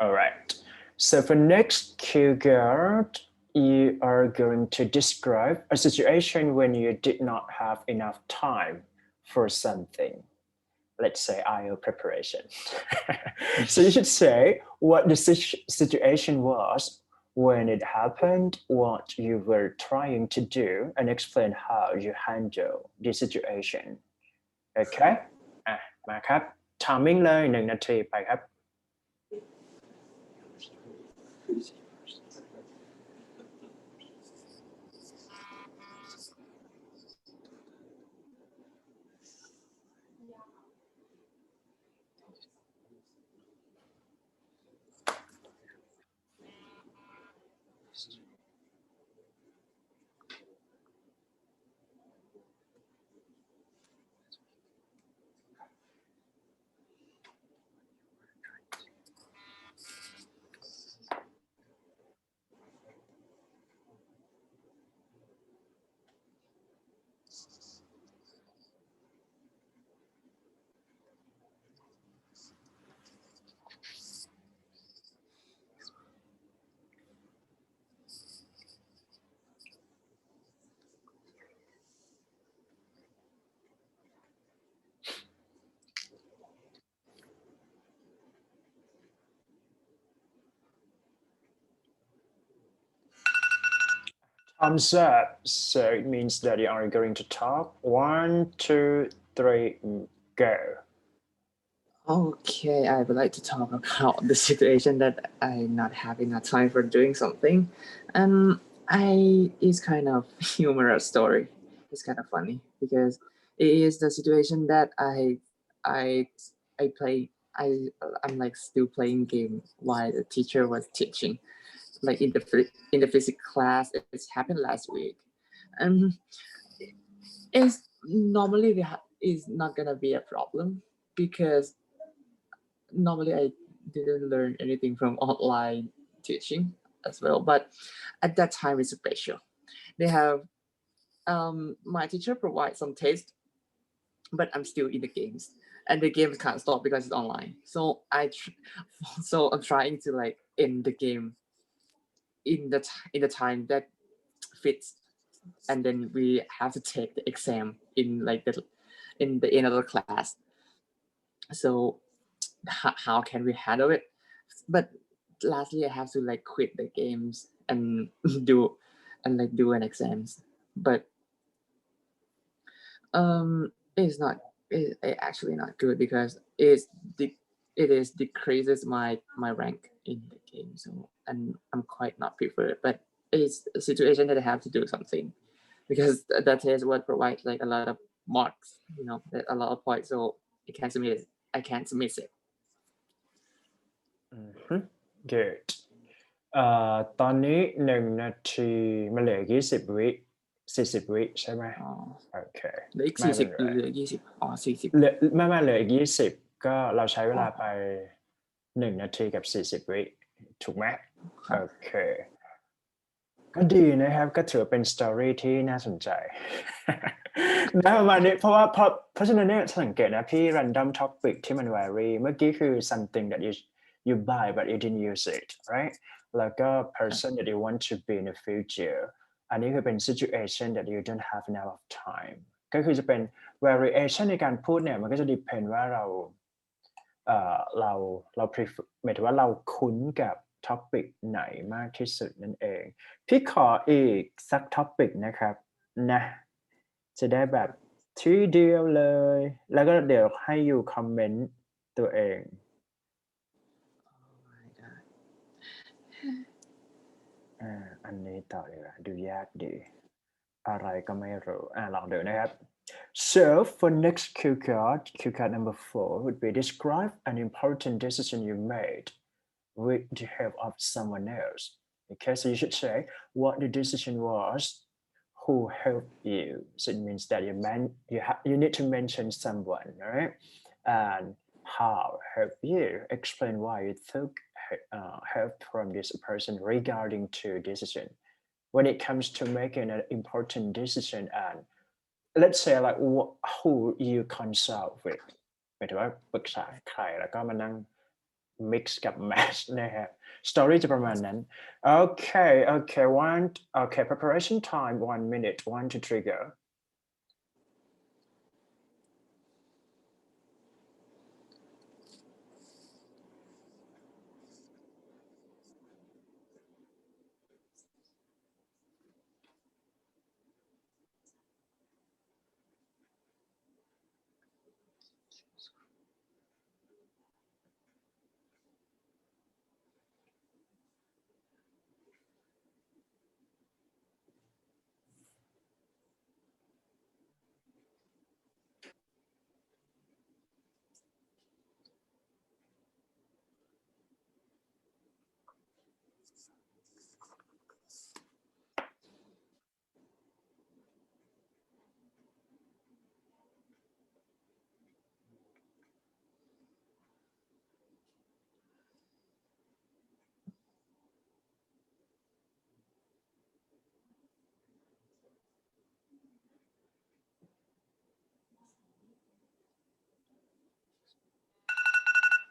Speaker 1: All right. So for next keyword, you are going to describe a situation when you did not have enough time for something. Let's say IELTS preparation. So you should say what the situation was when it happened, what you were trying to do, and explain how you handle the situation. Okay? มาครับ timing เลย1 นาทีไปครับ Thumbs up. So it means that you are going to talk. 1, 2, 3, go.
Speaker 2: Okay, I would like to talk about the situation that I'm not having enough time for doing something, and it's kind of humorous story. It's kind of funny because it is the situation that I play. I'm like still playing game while the teacher was teaching, like in the physics class. It's happened last week, and it's normally is not gonna be a problem because normally I didn't learn anything from online teaching as well, but at that time it's special. They have my teacher provides some taste, but I'm still in the games, and the games can't stop because it's online. So so I'm trying to like end the game in the time that fits, and then we have to take the exam in like in the another class. So how can we handle it? But lastly, I have to like quit the games and do an exams. But it's not it actually not good because it is decreases my rank in the game. So and I'm quite not preferred. But it's a situation that I have to do something because that is what provides like a lot of marks, a lot of points. So I can't miss it.
Speaker 1: Good. ตอนนี้1 นาทีมันเหลือ20 วิ40 วิใช่ไหม โอเค
Speaker 2: เหลืออีก
Speaker 1: ไม่เป็น
Speaker 2: 40
Speaker 1: ไร
Speaker 2: หรือเหลือ 20 อ๋อ 40
Speaker 1: เหลือเหลืออีก20 ก็เราใช้เวลาไป1 นาทีกับ40 วิถูกไหม
Speaker 2: ครับ
Speaker 1: โอเค ก็ดีนะครับก็ถือเป็นสตอรี่ที่น่าสนใจ นะประมาณนี้เพราะฉะนั้นเนี่ยสังเกตนะพี่ random topic ที่มัน vary เมื่อกี้คือ something that you buy but you didn't use it right แล้วก็ person that you want to be in the future อันนี้คือเป็น situation that you don't have enough time ก็คือจะเป็น variation ในการพูดเนี่ยมันก็จะ depend ว่าเราprefer หมายถึงว่าเราคุ้นกับ topic ไหนมากที่สุดนั่นเอง พี่ขออีกสัก topic นะครับนะจะได้แบบทีเดียวเลย แล้วก็เดี๋ยวให้อยู่คอมเมนต์ตัวเอง อันนี้ต่อดีกว่าดูยากดีอะไรก็ไม่รู้ลองดูนะครับ so for next cue card number 4 would be describe an important decision you made with the help of someone else. Okay, so you should say what the decision was, who helped you. So it means that you need to mention someone, right? And how helped you. Explain why you took help from this person regarding to decision when it comes to making an important decision and let's say like who you consult with หมายถึงว่าปรึกษาใครแล้วก็มานั่ง mix กับ match นะครับ story จะประมาณนั้น okay preparation time 1 minute 1 to trigger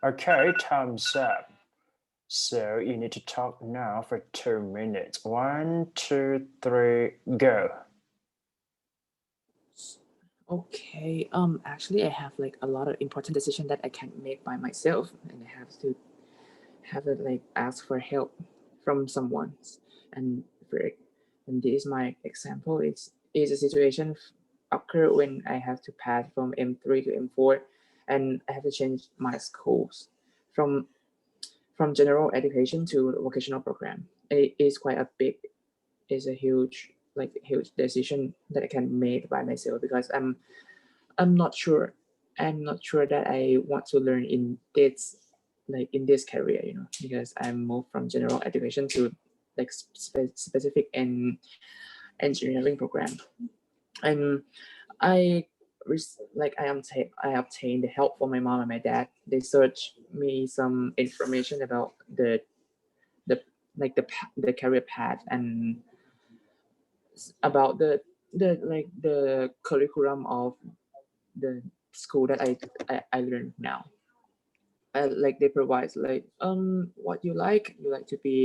Speaker 1: okay time's up so you need to talk now for 2 minutes 1 2 3 go
Speaker 2: Okay. Actually, I have like a lot of important decision that I can't make by myself, and I have to like ask for help from someone. And this is my example. It's a situation occur when I have to pass from M3 to M4, and I have to change my schools from general education to vocational program. It is quite a big, is a huge decision that I can make by myself because I'm not sure that I want to learn in this career, because I moved from general education to like specific and engineering program, and I obtained the help from my mom and my dad. They searched me some information about the career path and about the curriculum of the school that I learn now. They provide what you like to be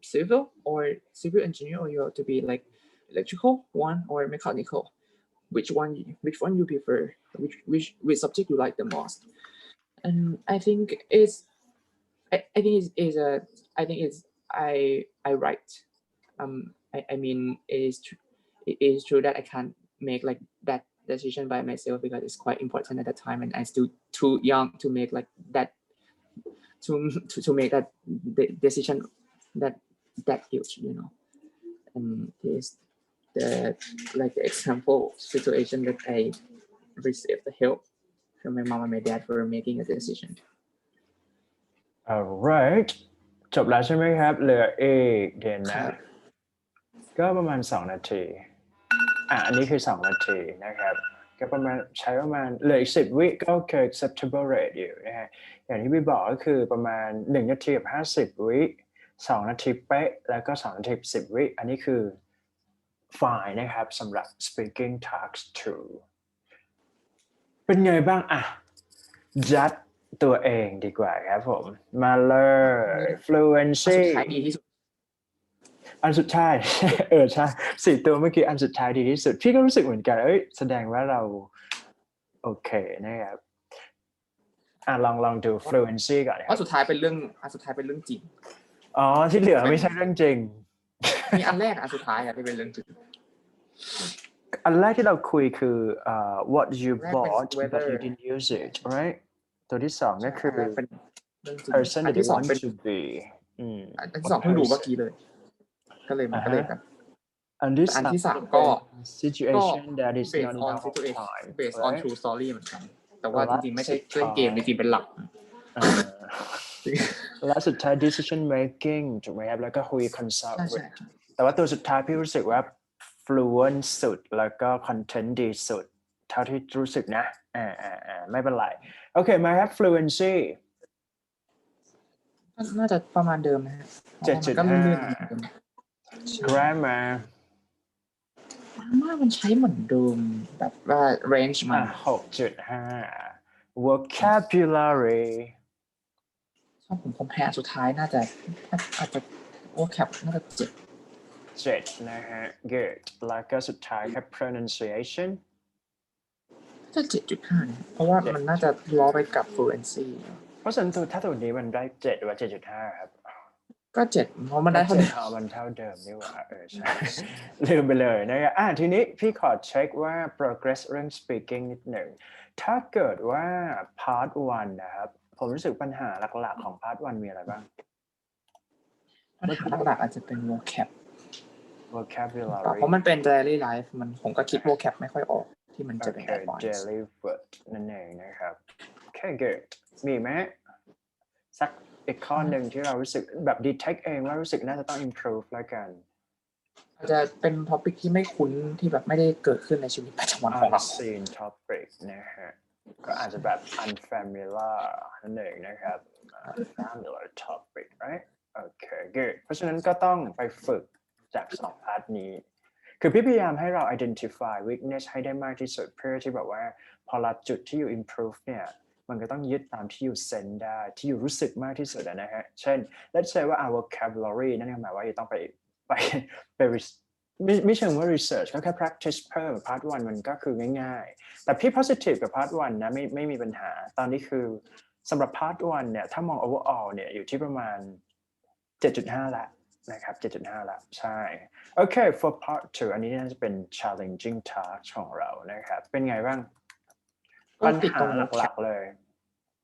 Speaker 2: civil or civil engineer, or you have to be like electrical one or mechanical. Which one you prefer? Which subject you like the most? And I think I write. I mean it is true that I can't make like that decision by myself because it's quite important at the time, and I'm still too young to make like that to make that decision that huge, and this the example situation that I received the help from my mom and my dad for making a decision.
Speaker 1: alright จบแล้วใช่ไหมครับเหลืออีกเดี๋ยวนะก็ประมาณ2 นาทีอันนี้คือ2 นาทีนะครับก็ใช้ประมาณเหลืออีก10 วิก็โอเค acceptable rate อยู่นะฮะอย่างที่พี่บอกก็คือประมาณ1 นาทีกับ50 วิ2 นาทีเป๊ะแล้วก็2 นาที10 วิอันนี้คือfine นะครับสำหรับ speaking task 2เป็นไงบ้างจัดตัวเองดีกว่าครับผมมาเลย fluency อันสุดท้ายใช่4 ตัวเมื่อกี้อันสุดท้ายดีที่สุดพี่ก็รู้สึกเหมือนกันแสดงว่าเราโอเคนะครับลองดู fluency ก่อนนะครับ
Speaker 2: อันสุดท้ายเป็นเรื่องจริง
Speaker 1: ที่เหลือไม่ใช่เรื่องจริง
Speaker 2: มีอันแรกอันสุดท้ายที่เป็นเรื่องจริง
Speaker 1: อันแรกที่เราคุยคือwhat you bought but you didn't use it right ตัวที่2ก็คือ person that you want to be
Speaker 2: อันที่2เพิ่งดูเมื่อกี้เลยก็เลยครับ
Speaker 1: อันที่3ก็ situation that is not
Speaker 2: based on situation based on true story เหมือนกันแต่ว่าจริงๆไม่ใช่เล่นเกมจริงๆเป็นหลัก
Speaker 1: และสุดท้าย decision making ถูกไหมครับแล้วก็คุย consult แต่ว่าตัวสุดท้ายพี่รู้สึกว่า fluent สุดแล้วก็ content ดีสุดเท่าที่รู้สึกนะไม่เป็นไรโอเคมาครับ fluency
Speaker 2: น่าจะประมาณเดิมนะฮะมันก็ลื่นๆ
Speaker 1: grammar
Speaker 2: มันใช้เหมือนเดิมแบบว่า range มัน
Speaker 1: 6.5 vocabulary
Speaker 2: ผมแพ้สุดท้ายน่าจะอาจจะvocab น่าจะ
Speaker 1: 7นะฮะ good แล้วก็สุดท้ายครับ pronunciation
Speaker 2: จะ 7.5 นะเพราะว่ามันน่าจะล้อไปกับ fluency
Speaker 1: เพราะฉะนั้นถ้าตัวนี้มันได้7หรือว่า 7.5 ครับ
Speaker 2: ก็7เพราะมันได้เท่าเดิม
Speaker 1: มันเท่าเดิมนี่หว่าใช่ ลืมไปเลยนะครับทีนี้พี่ขอเช็คว่า progress เรื่อง speaking นิดหนึ่งถ้าเกิดว่า part 1นะครับผมรู้สึกปัญหาหลักๆของ part 1มีอะไรบ้าง
Speaker 2: ปัญหาหลักๆอาจจะเป็น
Speaker 1: vocabulary
Speaker 2: เพราะมันเป็น daily life ผมก็คิด vocab ไม่ค่อยออกที่มันจะเป็น advanced
Speaker 1: daily word นั่นเองนะครับโอเค good มีไหมสักอีกข้อหนึ่งที่เรารู้สึกแบบ detect เองว่ารู้สึกน่าจะต้อง improve แล้วกัน
Speaker 2: อาจจะเป็น topic ที่ไม่คุ้นที่แบบไม่ได้เกิดขึ้นในชีวิตประจำวันของเรา
Speaker 1: unseen topic นะฮะก็อาจจะแบบ unfamiliar นั่นเองนะครับ unfamiliar topic right โอเค good เพราะฉะนั้นก็ต้องไปฝึกจาก2พาร์ทนี้คือพี่พยายามให้เรา identify weakness ให้ได้มากที่สุดเพื่อที่แบบว่าพอละจุดที่อยู่ improve เนี่ยมันก็ต้องยึดตามที่อยู่เซนได้ที่อยู่รู้สึกมากที่สุดนะฮะเช่น let's say ว่า our vocabulary นั่นหมายว่าจะต้องไปไม่เชิงว่า research ก็แค่ practice เพิ่ม part 1มันก็คือง่ายๆแต่พี่ positive กับ part 1นะไม่มีปัญหาตอนนี้คือสำหรับ part 1เนี่ยถ้ามอง overall เนี่ยอยู่ที่ประมาณ 7.5 ละนะครับ 7.5 ละใช่โอเค for part 2 อันนี้น่าจะเป็น challenging task ของเรานะครับเป็นไงบ้างปัญหาหลักๆเลย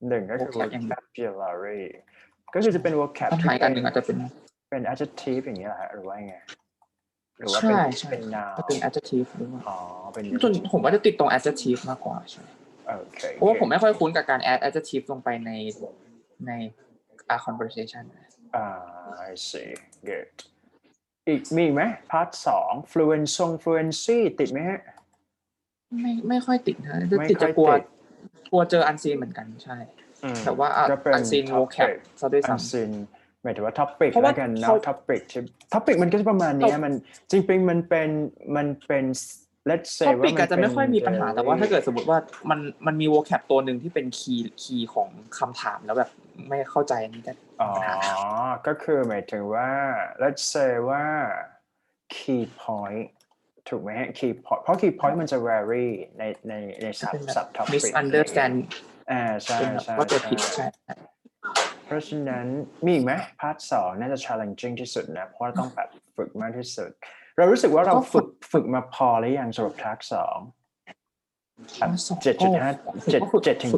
Speaker 1: หนึ่งก็คือ vocabulary ก็คือจะเป็น vocab
Speaker 2: ปัญหาอันหนึ่งอาจจะ
Speaker 1: เป็น adjective อย่างนี้แหละหรือว่าไงหรือว่าเป็น noun
Speaker 2: เป็น adjective หรือว่า
Speaker 1: เป็น
Speaker 2: จนผมว่าจะติดตรง adjective มากกว่าใช่
Speaker 1: โอเค
Speaker 2: เพราะว่าผมไม่ค่อยคุ้นกับการ add adjective ลงไปในconversation
Speaker 1: I see good อีกมีไหม part 2 fluency ติดไหมฮะ
Speaker 2: ไม่ค่อยติดนะติดจะกลัวเจอ unseen เหมือนกันใช่แต่ว่า unseen vocab ซะด้วยซ้ำ
Speaker 1: unseen หมายถึงว่า topic แล้วกันเนาะ topic มันก็จะประมาณนี้มันจริงๆมันเป็น let's say ว่ามัน
Speaker 2: จะไม่ค่อยมีปัญหาแต่ว่าถ้าเกิดสมมติว่ามันมี vocab ตัวหนึ่งที่เป็นคีย์ของคำถามแล้วแบบไม่เข้าใจนี่ก็
Speaker 1: ก็คือหมายถึงว่า let's say ว่า key point ถูกไหมฮะ key point เพราะ key point มันจะ vary ในsub topic
Speaker 2: misunderstand
Speaker 1: ใช่
Speaker 2: ว่าตัวผิดใช่
Speaker 1: เพราะฉะนั้นมีอีกไหมพาร์ท 2น่าจะ challenging ที่สุดนะเพราะต้องแบบฝึกมากที่สุดเรารู้สึกว่าเราฝึกมาพอหรือยังสำหรับพาร์ท 2 7.5 ถึง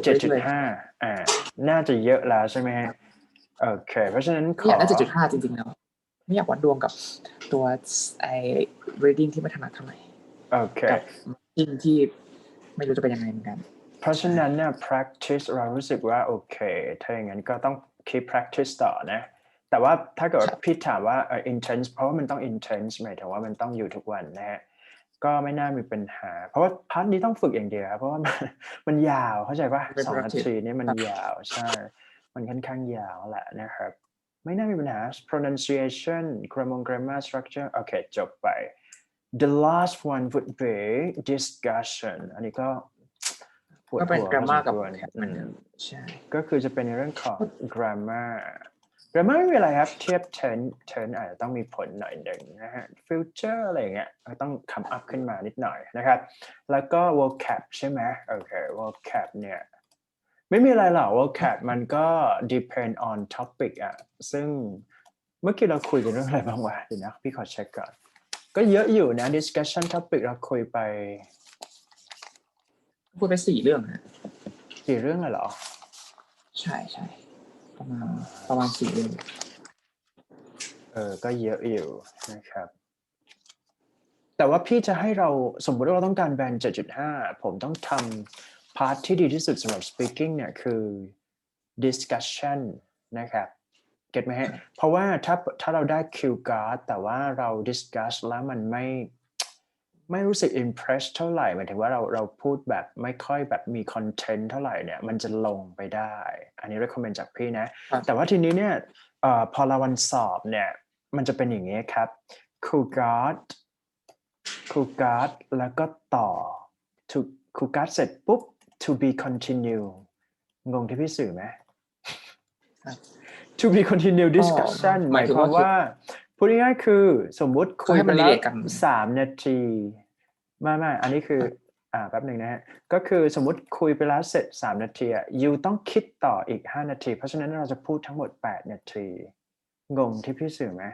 Speaker 1: 7.5 น่าจะเยอะแล้วใช่ไหมฮะโอเคเพราะฉะนั้น
Speaker 2: อยากได้ 7.5 จริงๆแล้วไม่อยากวัดดวงกับตัวreading ที่ไม่ถนัดเท่าไหร่
Speaker 1: โอเค
Speaker 2: กับ reading ที่ไม่รู้จะเป็นยังไงเหมือนกัน
Speaker 1: เพราะฉะนั้นเนี่ย practice เรารู้สึกว่าโอเคถ้าอย่างนั้นก็ต้อง keep practice ต่อนะแต่ว่าถ้าเกิดพี่ถามว่าintense เพราะว่ามันต้อง intense หมายถึงว่ามันต้องอยู่ทุกวันนะฮะก็ไม่น่ามีปัญหาเพราะว่าพาร์ทนี้ต้องฝึกอย่างเดียวครับเพราะว่ามันยาวเข้าใจป่ะ2 นาทีนี่มันยาวใช่มันค่อนข้างยาวแหละนะครับไม่น่ามีปัญหา pronunciation grammar structure โอเคจบไป the last one would be discussion อันนี้ก็
Speaker 2: เป็น grammar กับใช่
Speaker 1: ก็คือจะเป็นในเรื่องของ grammar ไม่มีอะไรครับเทียบ turn อาจจะต้องมีผลหน่อยหนึ่งนะฮะ future อะไรอย่างเงี้ยต้องคำ up ขึ้นมานิดหน่อยนะครับแล้วก็ vocab ใช่ไหมโอเค vocab เนี่ยไม่มีอะไรหรอก vocab มันก็ depend on topic ซึ่งเมื่อกี้เราคุยกันเรื่องอะไรบ้างวะเดี๋ยวนะพี่ขอเช็คก่อนก็เยอะอยู่นะ discussion topic เราคุยไป
Speaker 2: 4 เรื่องฮะ
Speaker 1: 4 เรื่องเหรอ
Speaker 2: ใช่ประมาณ4 เรื่อง
Speaker 1: ก็เยอะอยู่นะครับแต่ว่าพี่จะให้เราสมมติว่าเราต้องการแบน 7.5 ผมต้องทำพาร์ทที่ดีที่สุดสำหรับ speaking เนี่ยคือ discussion นะครับเก็ตไหมฮะเพราะว่าถ้าเราได้ cue card แต่ว่าเรา discuss แล้วมัน ไม่รู้สึก impress เท่าไหร่หมายถึงว่าเราพูดแบบไม่ค่อยแบบมี content เท่าไหร่เนี่ยมันจะลงไปได้อันนี้ recommend จากพี่นะแต่ว่าทีนี้เนี่ยพอเราวันสอบเนี่ยมันจะเป็นอย่างนี้ครับครูการ์ดแล้วก็ต่อครูการ์ดเสร็จปุ๊บ to be continue งงที่พี่สื่อไหม to be continue discussion หมายความว่าพูดง่ายๆคือสมมุติคุยไปแล้ว3 นาทีไม่อันนี้คือแป๊บหนึ่งนะฮะก็คือสมมุติคุยไปแล้วเสร็จ3 นาทียูต้องคิดต่ออีก5 นาทีเพราะฉะนั้นเราจะพูดทั้งหมด8 นาทีงงที่พี่สื่อไหม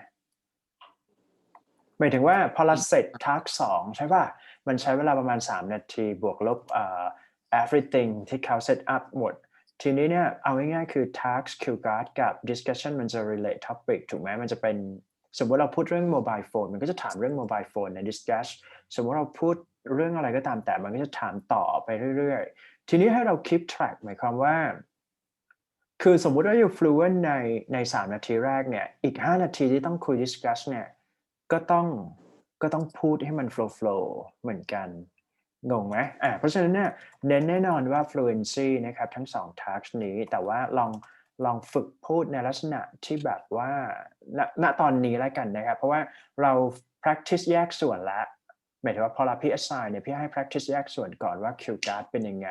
Speaker 1: หมายถึงว่าพอเราเสร็จทัก2ใช่ป่ะมันใช้เวลาประมาณ3 นาทีบวกลบeverything ที่เขา set up หมดทีนี้เนี่ยเอาง่ายๆคือ task cue card กับ discussion มันจะ relate topic ถูกไหมมันจะเป็นสมมติเราพูดเรื่อง mobile phone มันก็จะถามเรื่อง mobile phone ใน discuss สมมติเราพูดเรื่องอะไรก็ตามแต่มันก็จะถามต่อไปเรื่อยๆทีนี้ให้เรา keep track หมายความว่าคือสมมุติว่าอยู่ fluent ใน3 นาทีแรกเนี่ยอีก5 นาทีที่ต้องคุย discuss เนี่ยก็ต้องพูดให้มัน flow เหมือนกันงงไหมเพราะฉะนั้นเนี่ยเน้นแน่นอนว่า fluency นะครับทั้ง2 task นี้แต่ว่าลองฝึกพูดในลักษณะที่แบบว่าณตอนนี้แล้วกันนะครับเพราะว่าเรา practice แยกส่วนแล้วหมายถึงว่าพอเราพี่ assign เนี่ยพี่ให้ practice แยกส่วนก่อนว่า cue card เป็นยังไง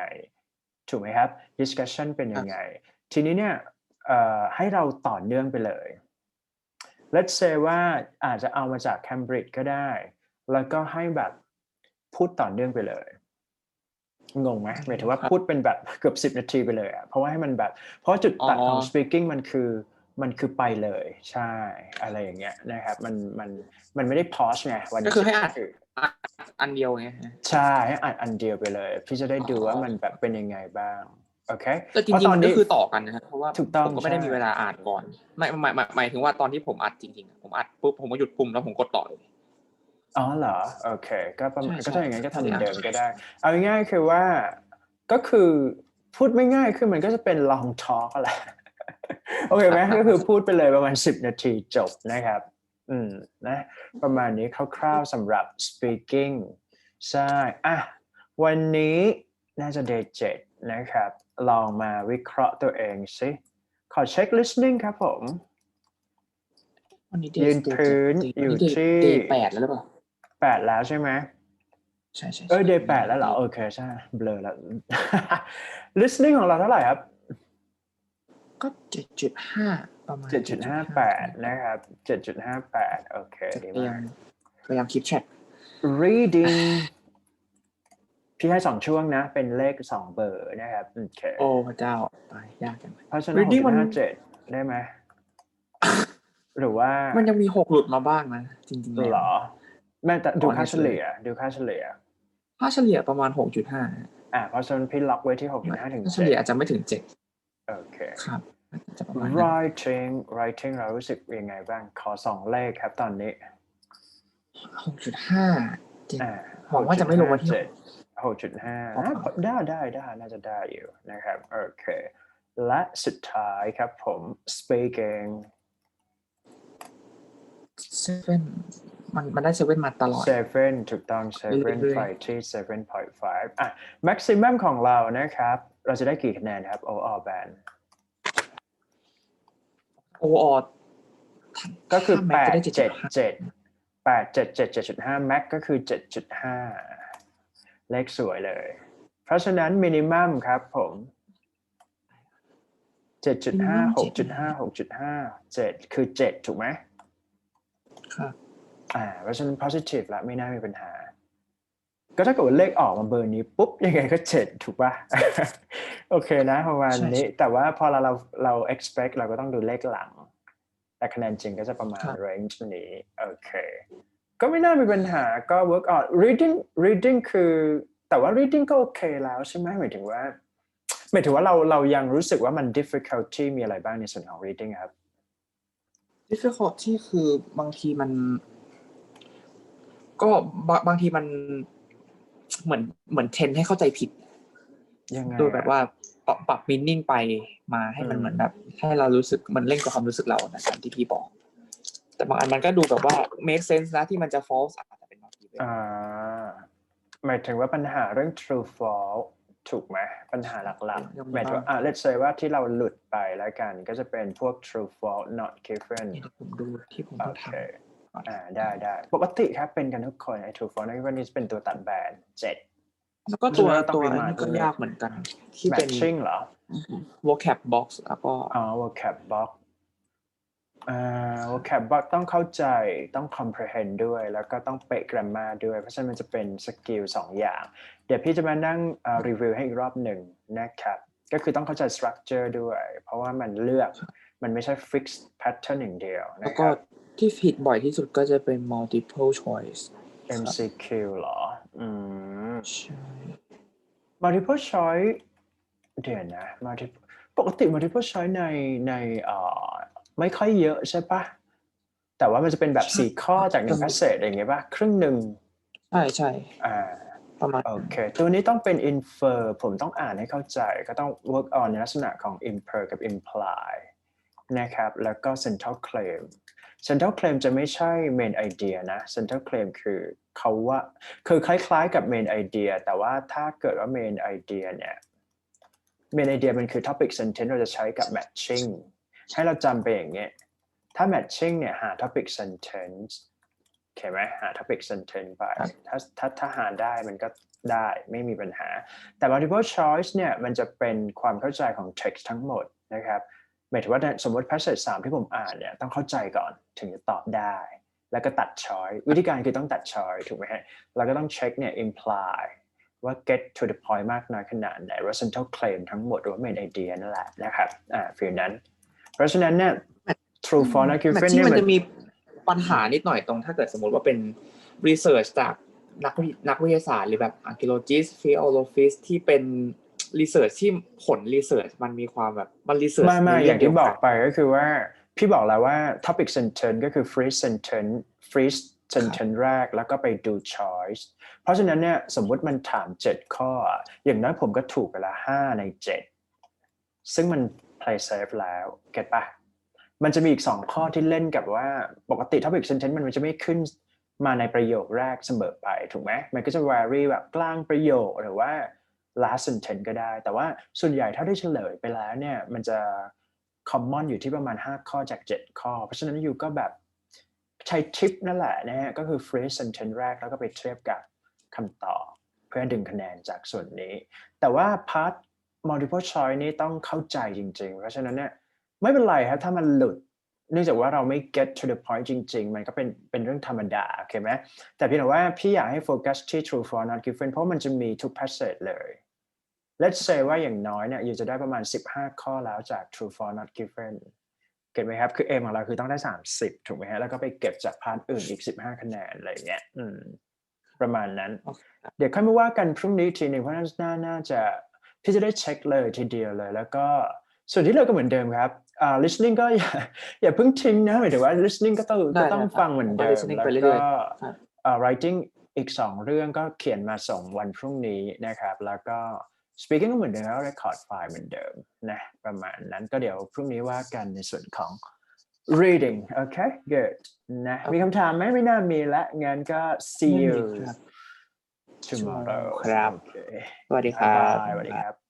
Speaker 1: ถูกไหมครับ discussion เป็นยังไงทีนี้เนี่ยให้เราต่อเนื่องไปเลย let's say ว่าอาจจะเอามาจาก Cambridge ก็ได้แล้วก็ให้แบบพูดต่อเนื่องไปเลยงงไหมหมายถึงว่าพูดเป็นแบบเกือบ10 นาทีไปเลยเพราะว่าให้มันแบบเพราะจุดตัดของ speaking มันคือไปเลยใช่อะไรอย่างเงี้ยนะครับมันไม่ได้ pause ไงวันนี้
Speaker 2: ก็คือให้อัดอันเดียวไง
Speaker 1: ใช่ให้อัดอันเดียวไปเลยพี่จะได้ดูว่ามันแบบเป็นยังไงบ้างโอเค
Speaker 2: แต่จริงๆมันก็คือต่อกันนะครับเพราะว่าผมก็ไม่ได้มีเวลาอ่านก่อนหมายถึงว่าตอนที่ผมอัดจริงๆผมอัดปุ๊บผมก็หยุดปุ่มแล้วผมกดต่อเลย
Speaker 1: อ๋อเหรอโอเคก็ประมาณก็ถ้าอย่างนั้นก็ทำเหมือนเดิมก็ได้เอาง่ายๆคือว่าก็คือพูดไม่ง่ายคือมันก็จะเป็น long talk แหละโอเคไหมก็คือพูดไปเลยประมาณ10 นาทีจบนะครับนะประมาณนี้คร่าวๆสำหรับ speaking ใช่วันนี้น่าจะ day 7นะครับลองมาวิเคราะห์ตัวเองสิขอเช็ค listening ครับผมยืนพื้นอยู่ที่
Speaker 2: day 8แล้วหรือเปล่า
Speaker 1: 8แล้วใช่ไหม
Speaker 2: ใช่
Speaker 1: day 8แล้วเหรอโอเคใช่เบลอแล้ว listening ของเราเท่าไหร่ครับ
Speaker 2: ก็ 7.5 ประมาณ
Speaker 1: 7.58 นะครับ 7.58 โอเคดีมาก
Speaker 2: พยายามคิดแชท
Speaker 1: reading พี่ให้2 ช่วงนะเป็นเลข2 เบอร์นะครับโอเค
Speaker 2: โอ้พระเจ้าตายยากจัง
Speaker 1: เพราะฉะนั้น 6.57 ได้ไหมหรือว่า
Speaker 2: มันยังมี6หลุดมาบ้างนะจริงๆ
Speaker 1: เหรอแม้แต่ดูค่าเฉลี่ย
Speaker 2: ค่าเฉลี่ยประมาณ 6.5
Speaker 1: เพราะฉะนั้นพี่ล็อกไว้ที่ 6.5 ถึง 7
Speaker 2: เฉลี่ยอาจจะไม่ถึง7
Speaker 1: โอเค
Speaker 2: ครับจะประมาณ
Speaker 1: writing เรารู้สึกยังไงบ้างขอ2 เลขครับตอนนี้
Speaker 2: 6.5 หวังว่าจะไม่ลงมาที่
Speaker 1: 6.5 ได้น่าจะได้อยู่นะครับโอเคและสุดท้ายครับผม speaking
Speaker 2: 7มันได้7มาตลอด
Speaker 1: 7ถูกต้อง7ไปที่ 7.5 maximum ของเรานะครับเราจะได้กี่คะแนนครับ overall band
Speaker 2: overall
Speaker 1: ก็คือ7.5 max ก็คือ 7.5 เลขสวยเลยเพราะฉะนั้น minimum ครับผม 7.5 6.5 6.5 7คือ7ถูกไหม
Speaker 2: ครับ
Speaker 1: เพราะฉะนั้น positive ละไม่น่ามีปัญหาก็ถ้าเกิดว่าเลขออกมาเบอร์นี้ปุ๊บยังไงก็7ถูกป่ะ โอเคนะประมาณนี้แต่ว่าพอเรา expect เราก็ต้องดูเลขหลังแต่คะแนนจริงก็จะประมาณ range นี้โอเคก็ไม่น่ามีปัญหาก็ work out reading คือแต่ว่า reading ก็โอเคแล้วใช่ไหมหมายถึงว่าเรายังรู้สึกว่ามัน difficulty มีอะไรบ้างในส่วนของ reading ครับ
Speaker 2: difficulty คือบางทีมันก็บางทีมันเหมือนเทนให้เข้าใจผิด
Speaker 1: ยังไง
Speaker 2: โดยแบบว่าปรับ meaning ไปมาให้มันเหมือนแบบให้เรารู้สึกมันเล่นกับความรู้สึกเรานะตามที่พี่บอกแต่บางอันมันก็ดูแบบว่า make sense นะที่มันจะ false อาจจะเป็นบางที
Speaker 1: หมายถึงว่าปัญหาเรื่อง true false ถูกไหมปัญหาหลักๆหมายถึงlet's say ว่าที่เราหลุดไปแล้วกันก็จะเป็นพวก true false not given
Speaker 2: ผมดูที่ผม
Speaker 1: โอ
Speaker 2: ท
Speaker 1: เคได้ปกติครับเป็นกันทุกคนไอ้ true false not given นี่เป็นตัวตัดแบน7
Speaker 2: แล้วก็ตัวอันนี้ก็ยากเหมือนกันที่เป็น
Speaker 1: matching เหรอ
Speaker 2: vocab box แล้วก็
Speaker 1: vocab box vocab box ต้องเข้าใจต้อง comprehend ด้วยแล้วก็ต้องเป๊ะ grammar ด้วยเพราะฉะนั้นมันจะเป็นสกิล2อย่างเดี๋ยวพี่จะมานั่งรีวิวให้อีกรอบหนึ่งนะครับก็คือต้องเข้าใจ structure ด้วยเพราะว่ามันเลือกมันไม่ใช่ fixed pattern อย่างเดียว
Speaker 2: แล้วก็ที่ผิดบ่อยที่สุดก็จะเป็น multiple choice
Speaker 1: MCQ เหรอ
Speaker 2: ใช่
Speaker 1: multiple choice เดี๋ยวนะ ปกติ multiple choice ในไม่ค่อยเยอะใช่ปะแต่ว่ามันจะเป็นแบบ4ข้อจาก1 passage อย่างเงี้ยปะครึ่งหนึ่ง
Speaker 2: ใช่ประมาณ
Speaker 1: โอเคตัวนี้ต้องเป็น infer ผมต้องอ่านให้เข้าใจก็ต้อง work on ในลักษณะของ infer กับ imply นะครับแล้วก็ central claim จะไม่ใช่ main idea นะ central claim คือเขาว่าคือคล้ายๆกับ main idea แต่ว่าถ้าเกิดว่า main idea เนี่ย main idea มันคือ topic sentence เราจะใช้กับ matching ให้เราจำไปอย่างเงี้ยถ้า matching เนี่ยหา topic sentence โอเคไหมหา topic sentence ไปถ้าหาได้มันก็ได้ไม่มีปัญหาแต่ multiple choice เนี่ยมันจะเป็นความเข้าใจของ text ทั้งหมดนะครับหมายถึงว่าสมมติ passage 3ที่ผมอ่านเนี่ยต้องเข้าใจก่อนถึงจะตอบได้แล้วก็ตัด choice วิธีการคือต้องตัด choice ถูกไหมฮะเราก็ต้องเช็คเนี่ย imply ว่า get to the point มากน้อยขนาดไหนว่า central claim ทั้งหมดหรือว่า main idea นั่นแหละนะครับฟีลนั้นเพราะฉะนั้นเนี่ย true false not given เนี่ย
Speaker 2: มันจะมีปัญหานิดหน่อยตรงถ้าเกิดสมมติว่าเป็น research จากนักวิทยาศาสตร์หรือแบบ archaeologist philologist ที่เป็น research ที่ผล research มันมีความแบบมัน research
Speaker 1: ไม่อย่างที่บอกไปก็คือว่าพี่บอกแล้วว่า topic sentence ก็คือ freeze sentence แรกแล้วก็ไปดู choice เพราะฉะนั้นเนี่ยสมมุติมันถาม7ข้ออย่างน้อยผมก็ถูกไปละ5 ใน 7ซึ่งมัน play safe แล้วเก็ตปะมันจะมีอีก2ข้อที่เล่นกับว่าปกติ topic sentence มันจะไม่ขึ้นมาในประโยคแรกเสมอไปถูกไหมมันก็จะ vary แบบกลางประโยคหรือว่า last sentence ก็ได้แต่ว่าส่วนใหญ่ถ้าได้เฉลยไปแล้วเนี่ยมันจะ common อยู่ที่ประมาณ5ข้อจาก7ข้อเพราะฉะนั้นอยู่ก็แบบใช้ทริปนั่นแหละนะฮะก็คือ phrase sentence แรกแล้วก็ไปเทียบกับคำตอบเพื่อดึงคะแนนจากส่วนนี้แต่ว่า part multiple choice นี้ต้องเข้าใจจริงๆเพราะฉะนั้นเนี่ยไม่เป็นไรครับถ้ามันหลุดเนื่องจากว่าเราไม่ get to the point จริงๆมันก็เป็นเรื่องธรรมดาโอเคไหมแต่พี่บอกว่าพี่อยากให้โฟกัสที่ true false not given เพราะมันจะมีทุก passage เลย let's say ว่าอย่างน้อยเนี่ยอยู่จะได้ประมาณ15ข้อแล้วจาก true false not given เก็ตไหมครับคือ aim ของเราคือต้องได้30ถูกไหมฮะแล้วก็ไปเก็บจากพาร์ทอื่นอีก15คะแนนอะไรเงี้ยประมาณนั้นเดี๋ยวค่อยมาว่ากันพรุ่งนี้ทีนึงเพราะน่าจะพี่จะได้เช็คเลยทีเดียวเลยแล้วก็ส่วนที่เหลือก็เหมือนเดิมครับlistening ก็อย่าเพิ่งทิ้งนะหมายถึงว่า listening ก็ต้องฟังเหมือนเดิมแล้วก็ writing อีก2เรื่องก็เขียนมาส่งวันพรุ่งนี้นะครับแล้วก็ speaking ก็เหมือนเดิมแล้ว record file เหมือนเดิมนะประมาณนั้นก็เดี๋ยวพรุ่งนี้ว่ากันในส่วนของ reading โอเค good นะมีคำถามไหมไม่น่ามีละงั้นก็ see you tomorrow
Speaker 2: ครับ
Speaker 1: โอเค
Speaker 2: สวัสดีครับ
Speaker 1: สวัสดีครับ